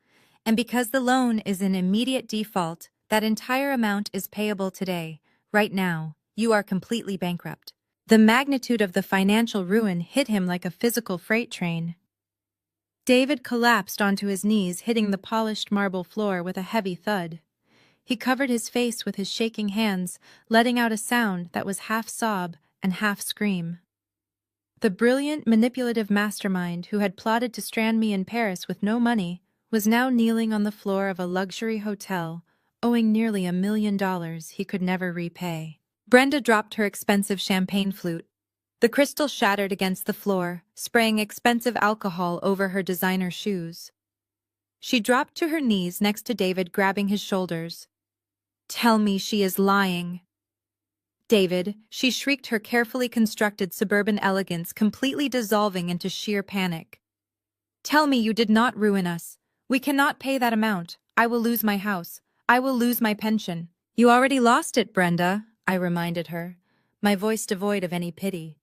And because the loan is in immediate default, that entire amount is payable today, right now. You are completely bankrupt." The magnitude of the financial ruin hit him like a physical freight train. David collapsed onto his knees, hitting the polished marble floor with a heavy thud. He covered his face with his shaking hands, letting out a sound that was half sob and half scream. The brilliant, manipulative mastermind who had plotted to strand me in Paris with no money was now kneeling on the floor of a luxury hotel, owing nearly $1 million he could never repay. Brenda dropped her expensive champagne flute. The crystal shattered against the floor, spraying expensive alcohol over her designer shoes. She dropped to her knees next to David, grabbing his shoulders. "Tell me she is lying." "David," she shrieked, her carefully constructed suburban elegance completely dissolving into sheer panic. "Tell me you did not ruin us. We cannot pay that amount. I will lose my house. I will lose my pension. You already lost it, Brenda, I reminded her, my voice devoid of any pity.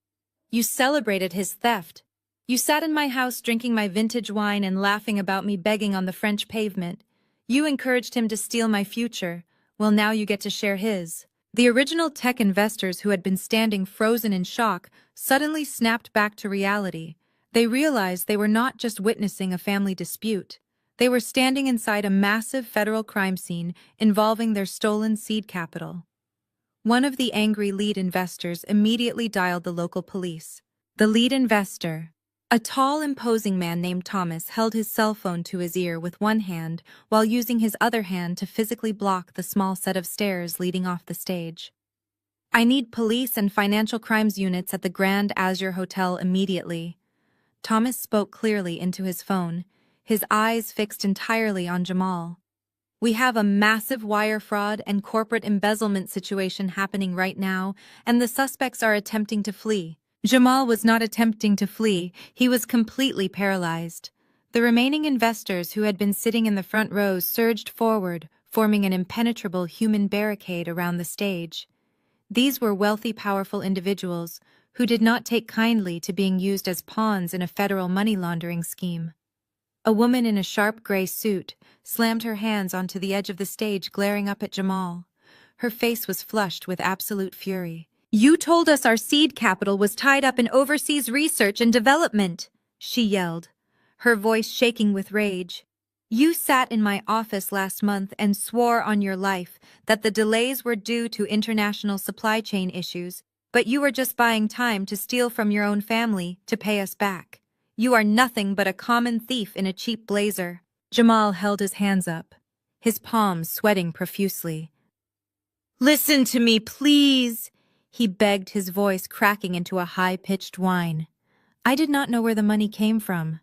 You celebrated his theft. You sat in my house drinking my vintage wine and laughing about me begging on the French pavement. You encouraged him to steal my future. Well, now you get to share his. The original tech investors who had been standing frozen in shock suddenly snapped back to reality. They realized they were not just witnessing a family dispute. They were standing inside a massive federal crime scene involving their stolen seed capital. One of the angry lead investors immediately dialed the local police. The lead investor, a tall, imposing man named Thomas, held his cell phone to his ear with one hand while using his other hand to physically block the small set of stairs leading off the stage. I need police and financial crimes units at the Grand Azure Hotel immediately. Thomas spoke clearly into his phone, his eyes fixed entirely on Jamal. We have a massive wire fraud and corporate embezzlement situation happening right now, and the suspects are attempting to flee. Jamal was not attempting to flee, he was completely paralyzed. The remaining investors who had been sitting in the front rows surged forward, forming an impenetrable human barricade around the stage. These were wealthy, powerful individuals who did not take kindly to being used as pawns in a federal money laundering scheme. A woman in a sharp gray suit slammed her hands onto the edge of the stage, glaring up at Jamal. Her face was flushed with absolute fury. "You told us our seed capital was tied up in overseas research and development," she yelled, her voice shaking with rage. "You sat in my office last month and swore on your life that the delays were due to international supply chain issues, but you were just buying time to steal from your own family to pay us back. You are nothing but a common thief in a cheap blazer." Jamal held his hands up, his palms sweating profusely. "Listen to me, please," he begged, his voice cracking into a high-pitched whine. I did not know where the money came from.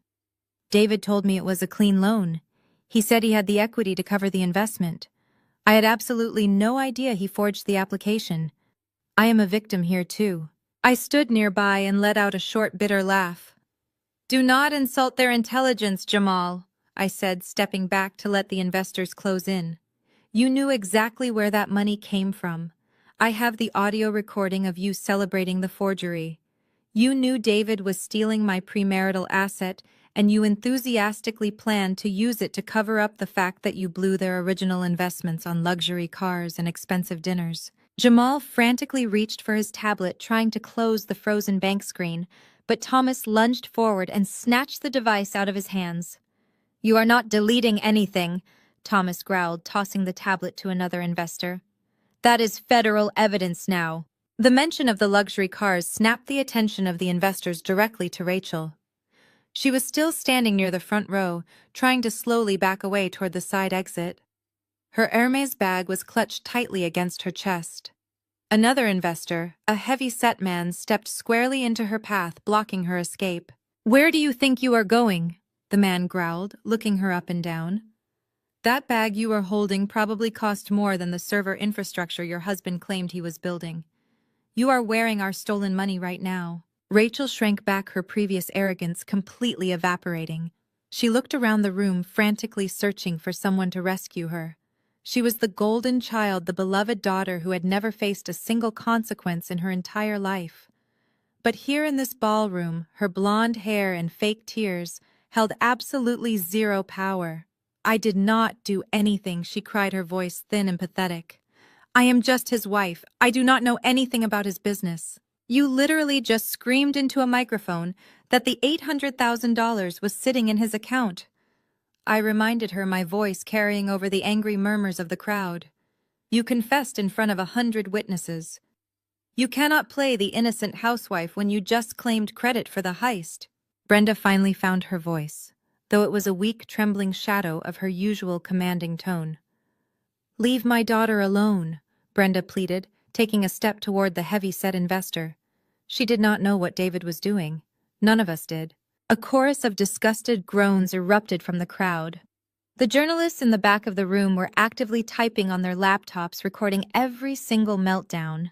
David told me it was a clean loan. He said he had the equity to cover the investment. I had absolutely no idea he forged the application. I am a victim here, too. I stood nearby and let out a short, bitter laugh. "Do not insult their intelligence, Jamal," I said, stepping back to let the investors close in. "You knew exactly where that money came from. I have the audio recording of you celebrating the forgery. You knew David was stealing my premarital asset, and you enthusiastically planned to use it to cover up the fact that you blew their original investments on luxury cars and expensive dinners." Jamal frantically reached for his tablet, trying to close the frozen bank screen, but Thomas lunged forward and snatched the device out of his hands. "You are not deleting anything," Thomas growled, tossing the tablet to another investor. "That is federal evidence now." The mention of the luxury cars snapped the attention of the investors directly to Rachel. She was still standing near the front row, trying to slowly back away toward the side exit. Her Hermes bag was clutched tightly against her chest. Another investor, a heavy-set man, stepped squarely into her path, blocking her escape. "Where do you think you are going?" the man growled, looking her up and down. "That bag you are holding probably cost more than the server infrastructure your husband claimed he was building. You are wearing our stolen money right now." Rachel shrank back, her previous arrogance completely evaporating. She looked around the room, frantically searching for someone to rescue her. She was the golden child, the beloved daughter who had never faced a single consequence in her entire life. But here in this ballroom, her blonde hair and fake tears held absolutely zero power. "I did not do anything," she cried, her voice thin and pathetic. "I am just his wife. I do not know anything about his business." "You literally just screamed into a microphone that the $800,000 was sitting in his account." I reminded her, my voice carrying over the angry murmurs of the crowd. "You confessed in front of 100 witnesses. You cannot play the innocent housewife when you just claimed credit for the heist." Brenda finally found her voice, though it was a weak, trembling shadow of her usual commanding tone. "Leave my daughter alone," Brenda pleaded, taking a step toward the heavy-set investor. She did not know what David was doing. None of us did. A chorus of disgusted groans erupted from the crowd. The journalists in the back of the room were actively typing on their laptops, recording every single meltdown.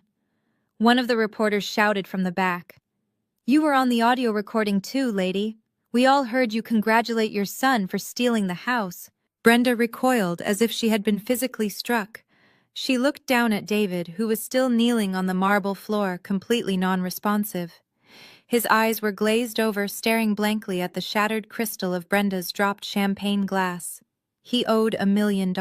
One of the reporters shouted from the back, "You were on the audio recording too, lady. We all heard you congratulate your son for stealing the house. Brenda recoiled as if she had been physically struck. She looked down at David, who was still kneeling on the marble floor, completely non-responsive. His eyes were glazed over, staring blankly at the shattered crystal of Brenda's dropped champagne glass. He owed $1 million.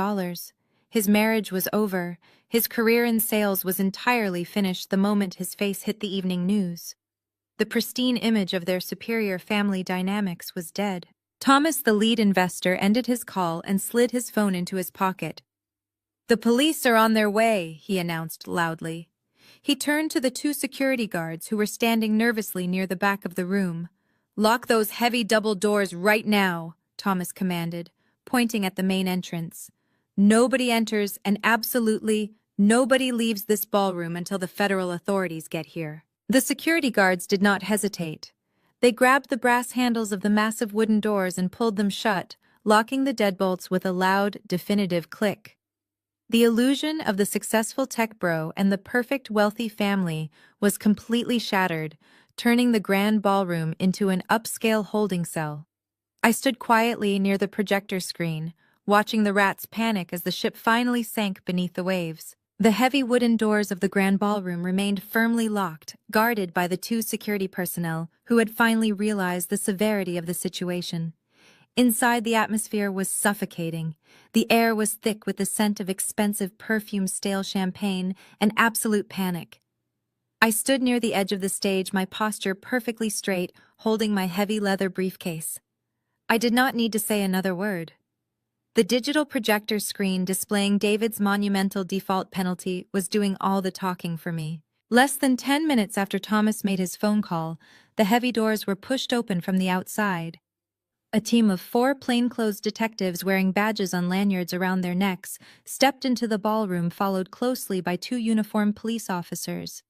His marriage was over. His career in sales was entirely finished the moment his face hit the evening news. The pristine image of their superior family dynamics was dead. Thomas, the lead investor, ended his call and slid his phone into his pocket. "The police are on their way," he announced loudly. He turned to the two security guards who were standing nervously near the back of the room. "Lock those heavy double doors right now," Thomas commanded, pointing at the main entrance. "Nobody enters and absolutely nobody leaves this ballroom until the federal authorities get here." The security guards did not hesitate. They grabbed the brass handles of the massive wooden doors and pulled them shut, locking the deadbolts with a loud, definitive click. The illusion of the successful tech bro and the perfect wealthy family was completely shattered, turning the grand ballroom into an upscale holding cell. I stood quietly near the projector screen, watching the rats panic as the ship finally sank beneath the waves. The heavy wooden doors of the grand ballroom remained firmly locked, guarded by the two security personnel who had finally realized the severity of the situation. Inside, the atmosphere was suffocating. The air was thick with the scent of expensive perfumed stale champagne and absolute panic. I stood near the edge of the stage, my posture perfectly straight, holding my heavy leather briefcase. I did not need to say another word. The digital projector screen displaying David's monumental default penalty was doing all the talking for me. Less than 10 minutes after Thomas made his phone call, the heavy doors were pushed open from the outside. A team of 4 plainclothes detectives wearing badges on lanyards around their necks stepped into the ballroom, followed closely by 2 uniformed police officers.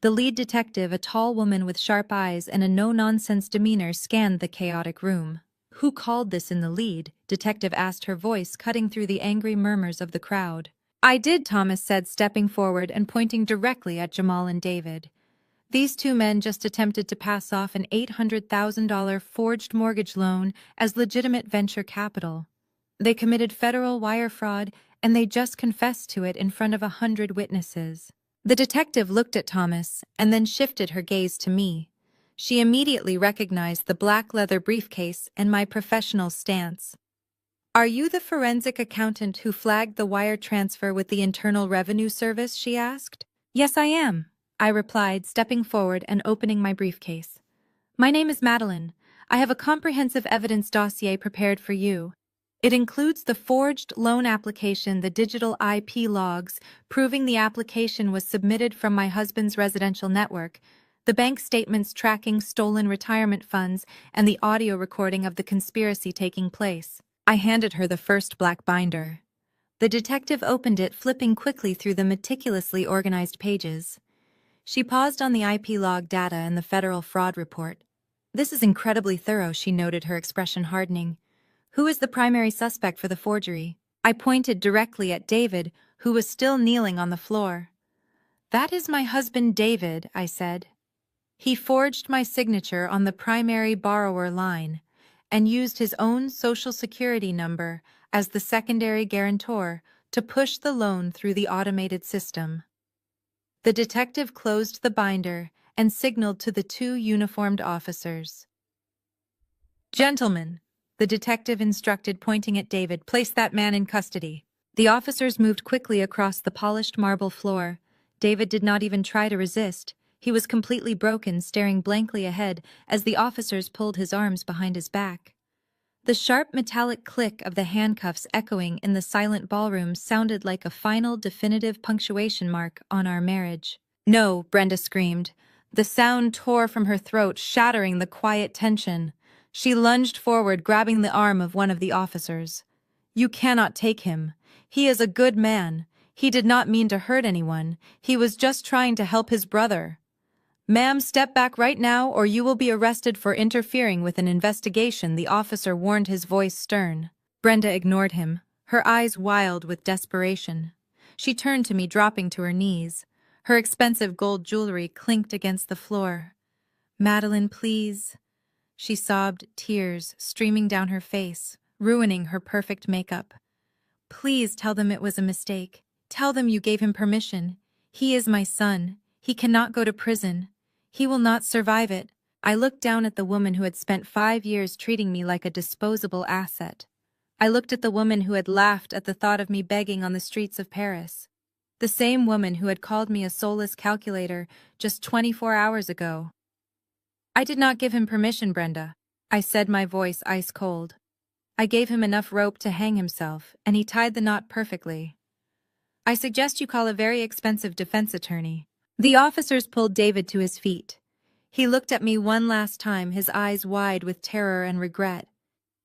The lead detective, a tall woman with sharp eyes and a no-nonsense demeanor, scanned the chaotic room. "Who called this in the lead?" Detective asked, her voice cutting through the angry murmurs of the crowd. "I did," Thomas said, stepping forward and pointing directly at Jamal and David. These 2 men just attempted to pass off an $800,000 forged mortgage loan as legitimate venture capital. They committed federal wire fraud, and they just confessed to it in front of 100 witnesses. The detective looked at Thomas and then shifted her gaze to me. She immediately recognized the black leather briefcase and my professional stance. "Are you the forensic accountant who flagged the wire transfer with the Internal Revenue Service?" she asked. "Yes, I am," I replied, stepping forward and opening my briefcase. "My name is Madeline. I have a comprehensive evidence dossier prepared for you. It includes the forged loan application, the digital IP logs proving the application was submitted from my husband's residential network, the bank statements tracking stolen retirement funds, and the audio recording of the conspiracy taking place." I handed her the first black binder. The detective opened it, flipping quickly through the meticulously organized pages. She paused on the IP log data and the federal fraud report. "This is incredibly thorough," she noted, her expression hardening. "Who is the primary suspect for the forgery?" I pointed directly at David, who was still kneeling on the floor. "That is my husband, David," I said. "He forged my signature on the primary borrower line and used his own social security number as the secondary guarantor to push the loan through the automated system." The detective closed the binder and signaled to the 2 uniformed officers. "Gentlemen," the detective instructed, pointing at David, "place that man in custody." The officers moved quickly across the polished marble floor. David did not even try to resist. He was completely broken, staring blankly ahead as the officers pulled his arms behind his back. The sharp metallic click of the handcuffs echoing in the silent ballroom sounded like a final, definitive punctuation mark on our marriage. "No," Brenda screamed. The sound tore from her throat, shattering the quiet tension. She lunged forward, grabbing the arm of one of the officers. "You cannot take him. He is a good man. He did not mean to hurt anyone. He was just trying to help his brother." "Ma'am, step back right now or you will be arrested for interfering with an investigation," the officer warned, his voice stern. Brenda ignored him, her eyes wild with desperation. She turned to me, dropping to her knees. Her expensive gold jewelry clinked against the floor. "Madeline, please." She sobbed, tears streaming down her face, ruining her perfect makeup. Please tell them it was a mistake. Tell them you gave him permission. He is my son. He cannot go to prison. He will not survive it. I looked down at the woman who had spent 5 years treating me like a disposable asset. I looked at the woman who had laughed at the thought of me begging on the streets of Paris. The same woman who had called me a soulless calculator just 24 hours ago. I did not give him permission, Brenda. I said, my voice ice cold. I gave him enough rope to hang himself, and he tied the knot perfectly. I suggest you call a very expensive defense attorney. The officers pulled David to his feet. He looked at me one last time, his eyes wide with terror and regret.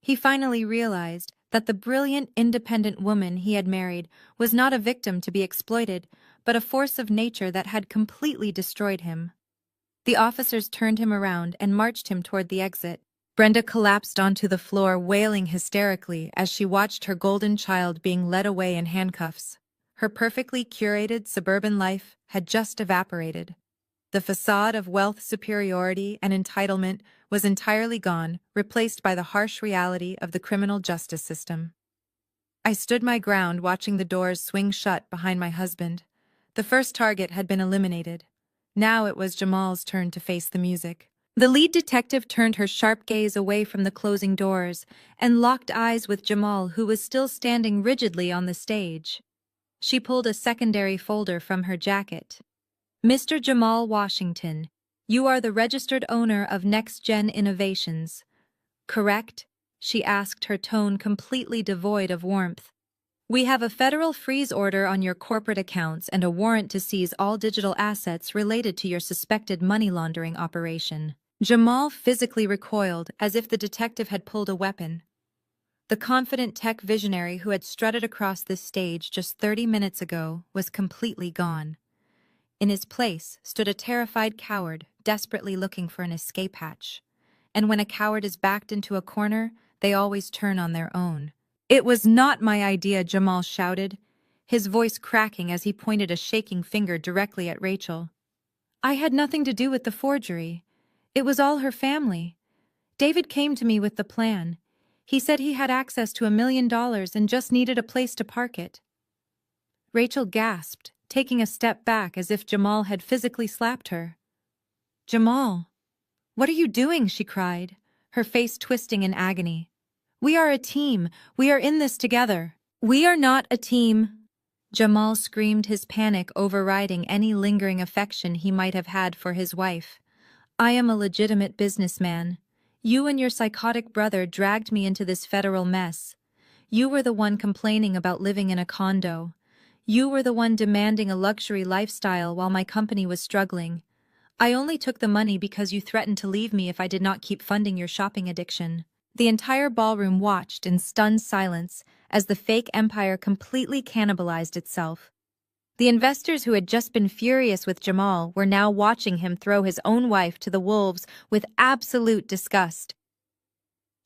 He finally realized that the brilliant, independent woman he had married was not a victim to be exploited, but a force of nature that had completely destroyed him. The officers turned him around and marched him toward the exit. Brenda collapsed onto the floor, wailing hysterically as she watched her golden child being led away in handcuffs. Her perfectly curated suburban life had just evaporated. The facade of wealth superiority and entitlement was entirely gone, replaced by the harsh reality of the criminal justice system. I stood my ground, watching the doors swing shut behind my husband. The first target had been eliminated. Now it was Jamal's turn to face the music. The lead detective turned her sharp gaze away from the closing doors and locked eyes with Jamal, who was still standing rigidly on the stage. She pulled a secondary folder from her jacket. Mr. Jamal Washington, you are the registered owner of Next Gen Innovations, correct? She asked, her tone completely devoid of warmth. We have a federal freeze order on your corporate accounts and a warrant to seize all digital assets related to your suspected money laundering operation. Jamal physically recoiled, as if the detective had pulled a weapon. The confident tech visionary who had strutted across this stage just 30 minutes ago was completely gone. In his place stood a terrified coward, desperately looking for an escape hatch. And when a coward is backed into a corner, they always turn on their own. It was not my idea, Jamal shouted, his voice cracking as he pointed a shaking finger directly at Rachel. I had nothing to do with the forgery. It was all her family. David came to me with the plan. He said he had access to $1 million and just needed a place to park it. Rachel gasped, taking a step back as if Jamal had physically slapped her. Jamal, what are you doing? She cried, her face twisting in agony. We are a team. We are in this together. We are not a team. Jamal screamed, his panic overriding any lingering affection he might have had for his wife. I am a legitimate businessman. You and your psychotic brother dragged me into this federal mess. You were the one complaining about living in a condo. You were the one demanding a luxury lifestyle while my company was struggling. I only took the money because you threatened to leave me if I did not keep funding your shopping addiction. The entire ballroom watched in stunned silence as the fake empire completely cannibalized itself. The investors who had just been furious with Jamal were now watching him throw his own wife to the wolves with absolute disgust.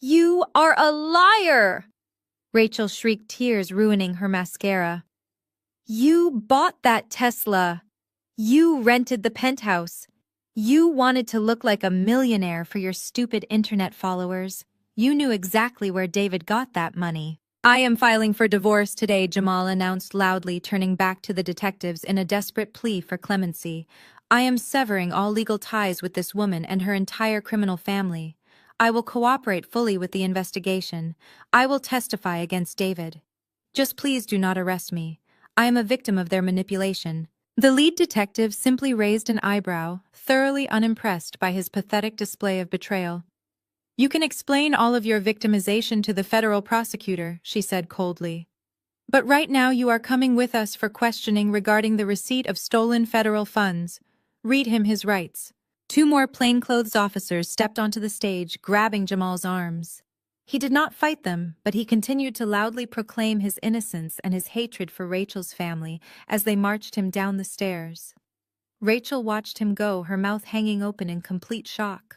You are a liar! Rachel shrieked, tears ruining her mascara. You bought that Tesla. You rented the penthouse. You wanted to look like a millionaire for your stupid internet followers. You knew exactly where David got that money. I am filing for divorce today, Jamal announced loudly, turning back to the detectives in a desperate plea for clemency. I am severing all legal ties with this woman and her entire criminal family. I will cooperate fully with the investigation. I will testify against David. Just please do not arrest me. I am a victim of their manipulation. The lead detective simply raised an eyebrow, thoroughly unimpressed by his pathetic display of betrayal. You can explain all of your victimization to the federal prosecutor, she said coldly. But right now you are coming with us for questioning regarding the receipt of stolen federal funds. Read him his rights. 2 more plainclothes officers stepped onto the stage, grabbing Jamal's arms. He did not fight them, but he continued to loudly proclaim his innocence and his hatred for Rachel's family as they marched him down the stairs. Rachel watched him go, her mouth hanging open in complete shock.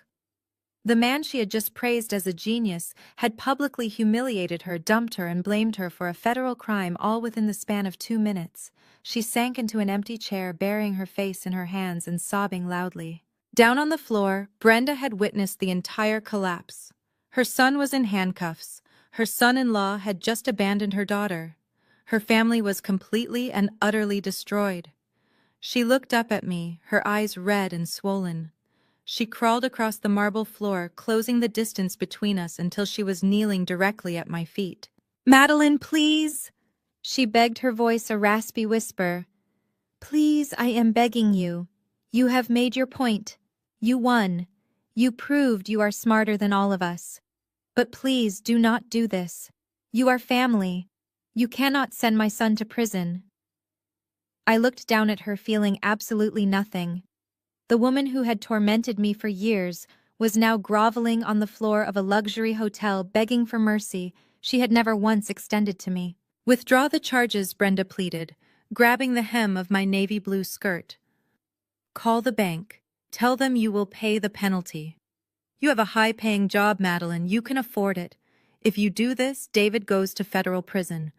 The man she had just praised as a genius had publicly humiliated her, dumped her, and blamed her for a federal crime, all within the span of 2 minutes. She sank into an empty chair, burying her face in her hands and sobbing loudly. Down on the floor, Brenda had witnessed the entire collapse. Her son was in handcuffs. Her son-in-law had just abandoned her daughter. Her family was completely and utterly destroyed. She looked up at me, her eyes red and swollen. She crawled across the marble floor, closing the distance between us until she was kneeling directly at my feet. "Madeline, please!" She begged, her voice a raspy whisper. "Please, I am begging you. You have made your point. You won. You proved you are smarter than all of us. But please do not do this. You are family. You cannot send my son to prison." I looked down at her, feeling absolutely nothing. The woman who had tormented me for years was now groveling on the floor of a luxury hotel, begging for mercy she had never once extended to me. "Withdraw the charges," Brenda pleaded, grabbing the hem of my navy blue skirt. "Call the bank. Tell them you will pay the penalty. You have a high-paying job, Madeline. You can afford it. If you do this, David goes to federal prison.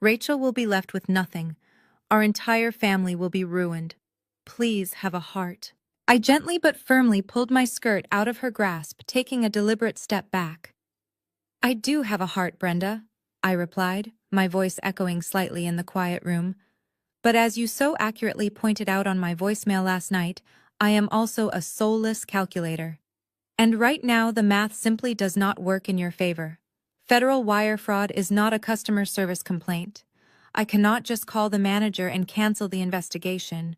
Rachel will be left with nothing. Our entire family will be ruined. Please have a heart." I gently but firmly pulled my skirt out of her grasp, taking a deliberate step back. "I do have a heart, Brenda," I replied, my voice echoing slightly in the quiet room. "But as you so accurately pointed out on my voicemail last night, I am also a soulless calculator. And right now the math simply does not work in your favor. Federal wire fraud is not a customer service complaint. I cannot just call the manager and cancel the investigation.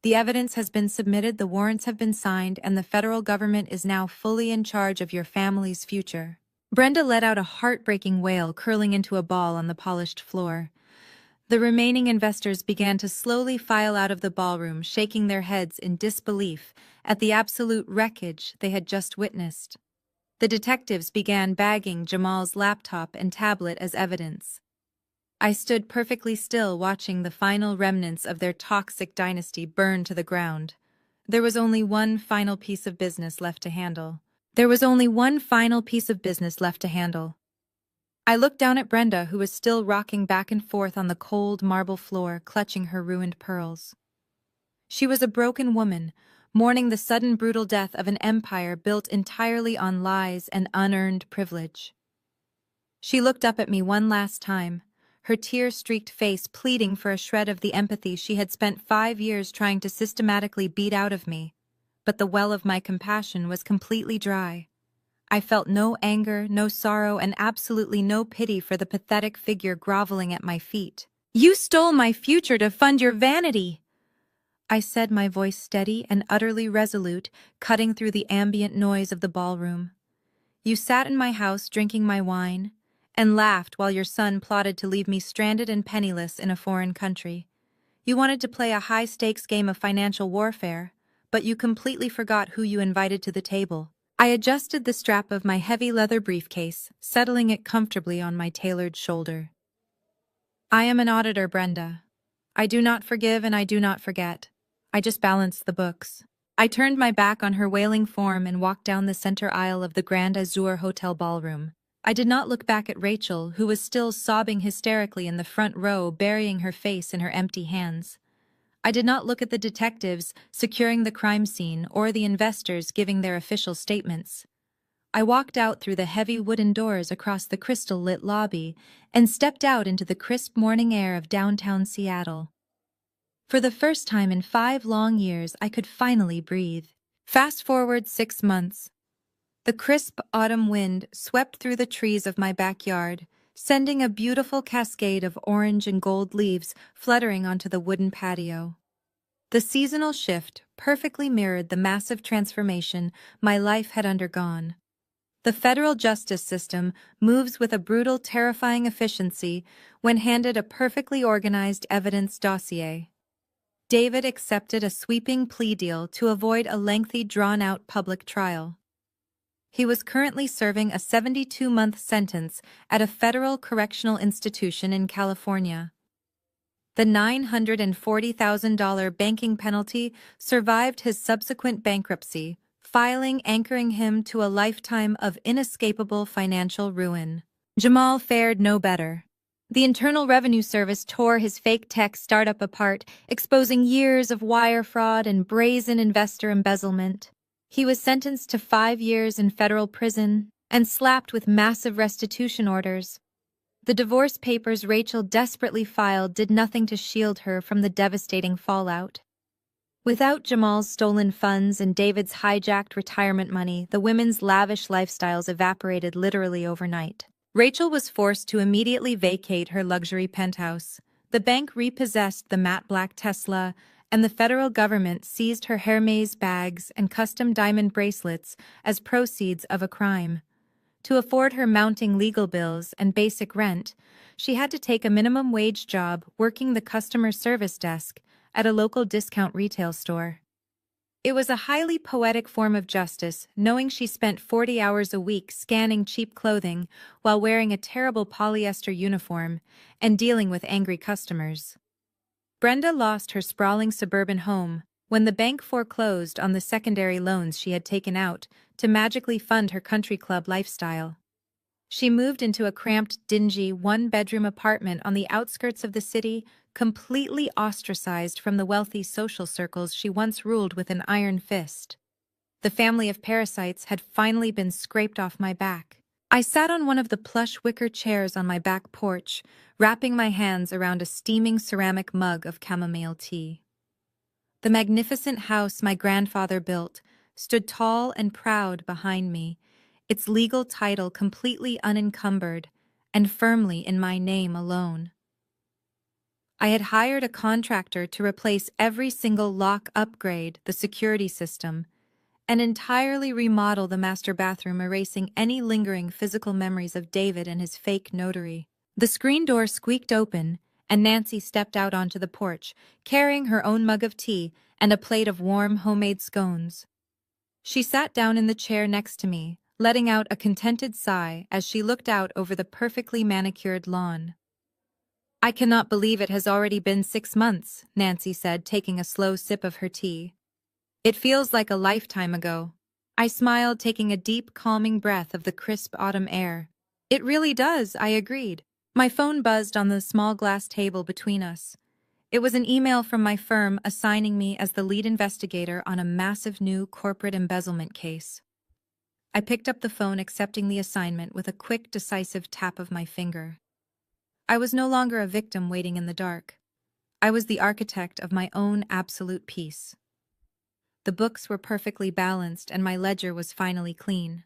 The evidence has been submitted, the warrants have been signed, and the federal government is now fully in charge of your family's future." Brenda let out a heartbreaking wail, curling into a ball on the polished floor. The remaining investors began to slowly file out of the ballroom, shaking their heads in disbelief at the absolute wreckage they had just witnessed. The detectives began bagging Jamal's laptop and tablet as evidence. I stood perfectly still, watching the final remnants of their toxic dynasty burn to the ground. There was only one final piece of business left to handle. I looked down at Brenda, who was still rocking back and forth on the cold marble floor, clutching her ruined pearls. She was a broken woman, mourning the sudden brutal death of an empire built entirely on lies and unearned privilege. She looked up at me one last time, her tear-streaked face pleading for a shred of the empathy she had spent 5 years trying to systematically beat out of me. But the well of my compassion was completely dry. I felt no anger, no sorrow, and absolutely no pity for the pathetic figure groveling at my feet. "You stole my future to fund your vanity," I said, my voice steady and utterly resolute, cutting through the ambient noise of the ballroom. "You sat in my house drinking my wine and laughed while your son plotted to leave me stranded and penniless in a foreign country. You wanted to play a high-stakes game of financial warfare, but you completely forgot who you invited to the table." I adjusted the strap of my heavy leather briefcase, settling it comfortably on my tailored shoulder. "I am an auditor, Brenda. I do not forgive and I do not forget. I just balance the books." I turned my back on her wailing form and walked down the center aisle of the Grand Azure Hotel ballroom. I did not look back at Rachel, who was still sobbing hysterically in the front row, burying her face in her empty hands. I did not look at the detectives securing the crime scene or the investors giving their official statements. I walked out through the heavy wooden doors across the crystal-lit lobby and stepped out into the crisp morning air of downtown Seattle. For the first time in 5 long years, I could finally breathe. Fast forward 6 months. The crisp autumn wind swept through the trees of my backyard, sending a beautiful cascade of orange and gold leaves fluttering onto the wooden patio. The seasonal shift perfectly mirrored the massive transformation my life had undergone. The federal justice system moves with a brutal, terrifying efficiency when handed a perfectly organized evidence dossier. David accepted a sweeping plea deal to avoid a lengthy, drawn-out public trial. He was currently serving a 72-month sentence at a federal correctional institution in California. The $940,000 banking penalty survived his subsequent bankruptcy, filing anchoring him to a lifetime of inescapable financial ruin. Jamal fared no better. The Internal Revenue Service tore his fake tech startup apart, exposing years of wire fraud and brazen investor embezzlement. He was sentenced to 5 years in federal prison and slapped with massive restitution orders. The divorce papers Rachel desperately filed did nothing to shield her from the devastating fallout. Without Jamal's stolen funds and David's hijacked retirement money, the women's lavish lifestyles evaporated literally overnight. Rachel was forced to immediately vacate her luxury penthouse. The bank repossessed the matte black Tesla, and the federal government seized her Hermes bags and custom diamond bracelets as proceeds of a crime. To afford her mounting legal bills and basic rent, she had to take a minimum wage job working the customer service desk at a local discount retail store. It was a highly poetic form of justice, knowing she spent 40 hours a week scanning cheap clothing while wearing a terrible polyester uniform and dealing with angry customers. Brenda lost her sprawling suburban home when the bank foreclosed on the secondary loans she had taken out to magically fund her country club lifestyle. She moved into a cramped, dingy, one-bedroom apartment on the outskirts of the city, completely ostracized from the wealthy social circles she once ruled with an iron fist. The family of parasites had finally been scraped off my back. I sat on one of the plush wicker chairs on my back porch, wrapping my hands around a steaming ceramic mug of chamomile tea. The magnificent house my grandfather built stood tall and proud behind me, its legal title completely unencumbered and firmly in my name alone. I had hired a contractor to replace every single lock, upgrade the security system, and entirely remodel the master bathroom, erasing any lingering physical memories of David and his fake notary. The screen door squeaked open, and Nancy stepped out onto the porch, carrying her own mug of tea and a plate of warm homemade scones. She sat down in the chair next to me, letting out a contented sigh as she looked out over the perfectly manicured lawn. "I cannot believe it has already been 6 months," Nancy said, taking a slow sip of her tea. "It feels like a lifetime ago." I smiled, taking a deep, calming breath of the crisp autumn air. "It really does," I agreed. My phone buzzed on the small glass table between us. It was an email from my firm assigning me as the lead investigator on a massive new corporate embezzlement case. I picked up the phone, accepting the assignment with a quick, decisive tap of my finger. I was no longer a victim waiting in the dark. I was the architect of my own absolute peace. The books were perfectly balanced, and my ledger was finally clean.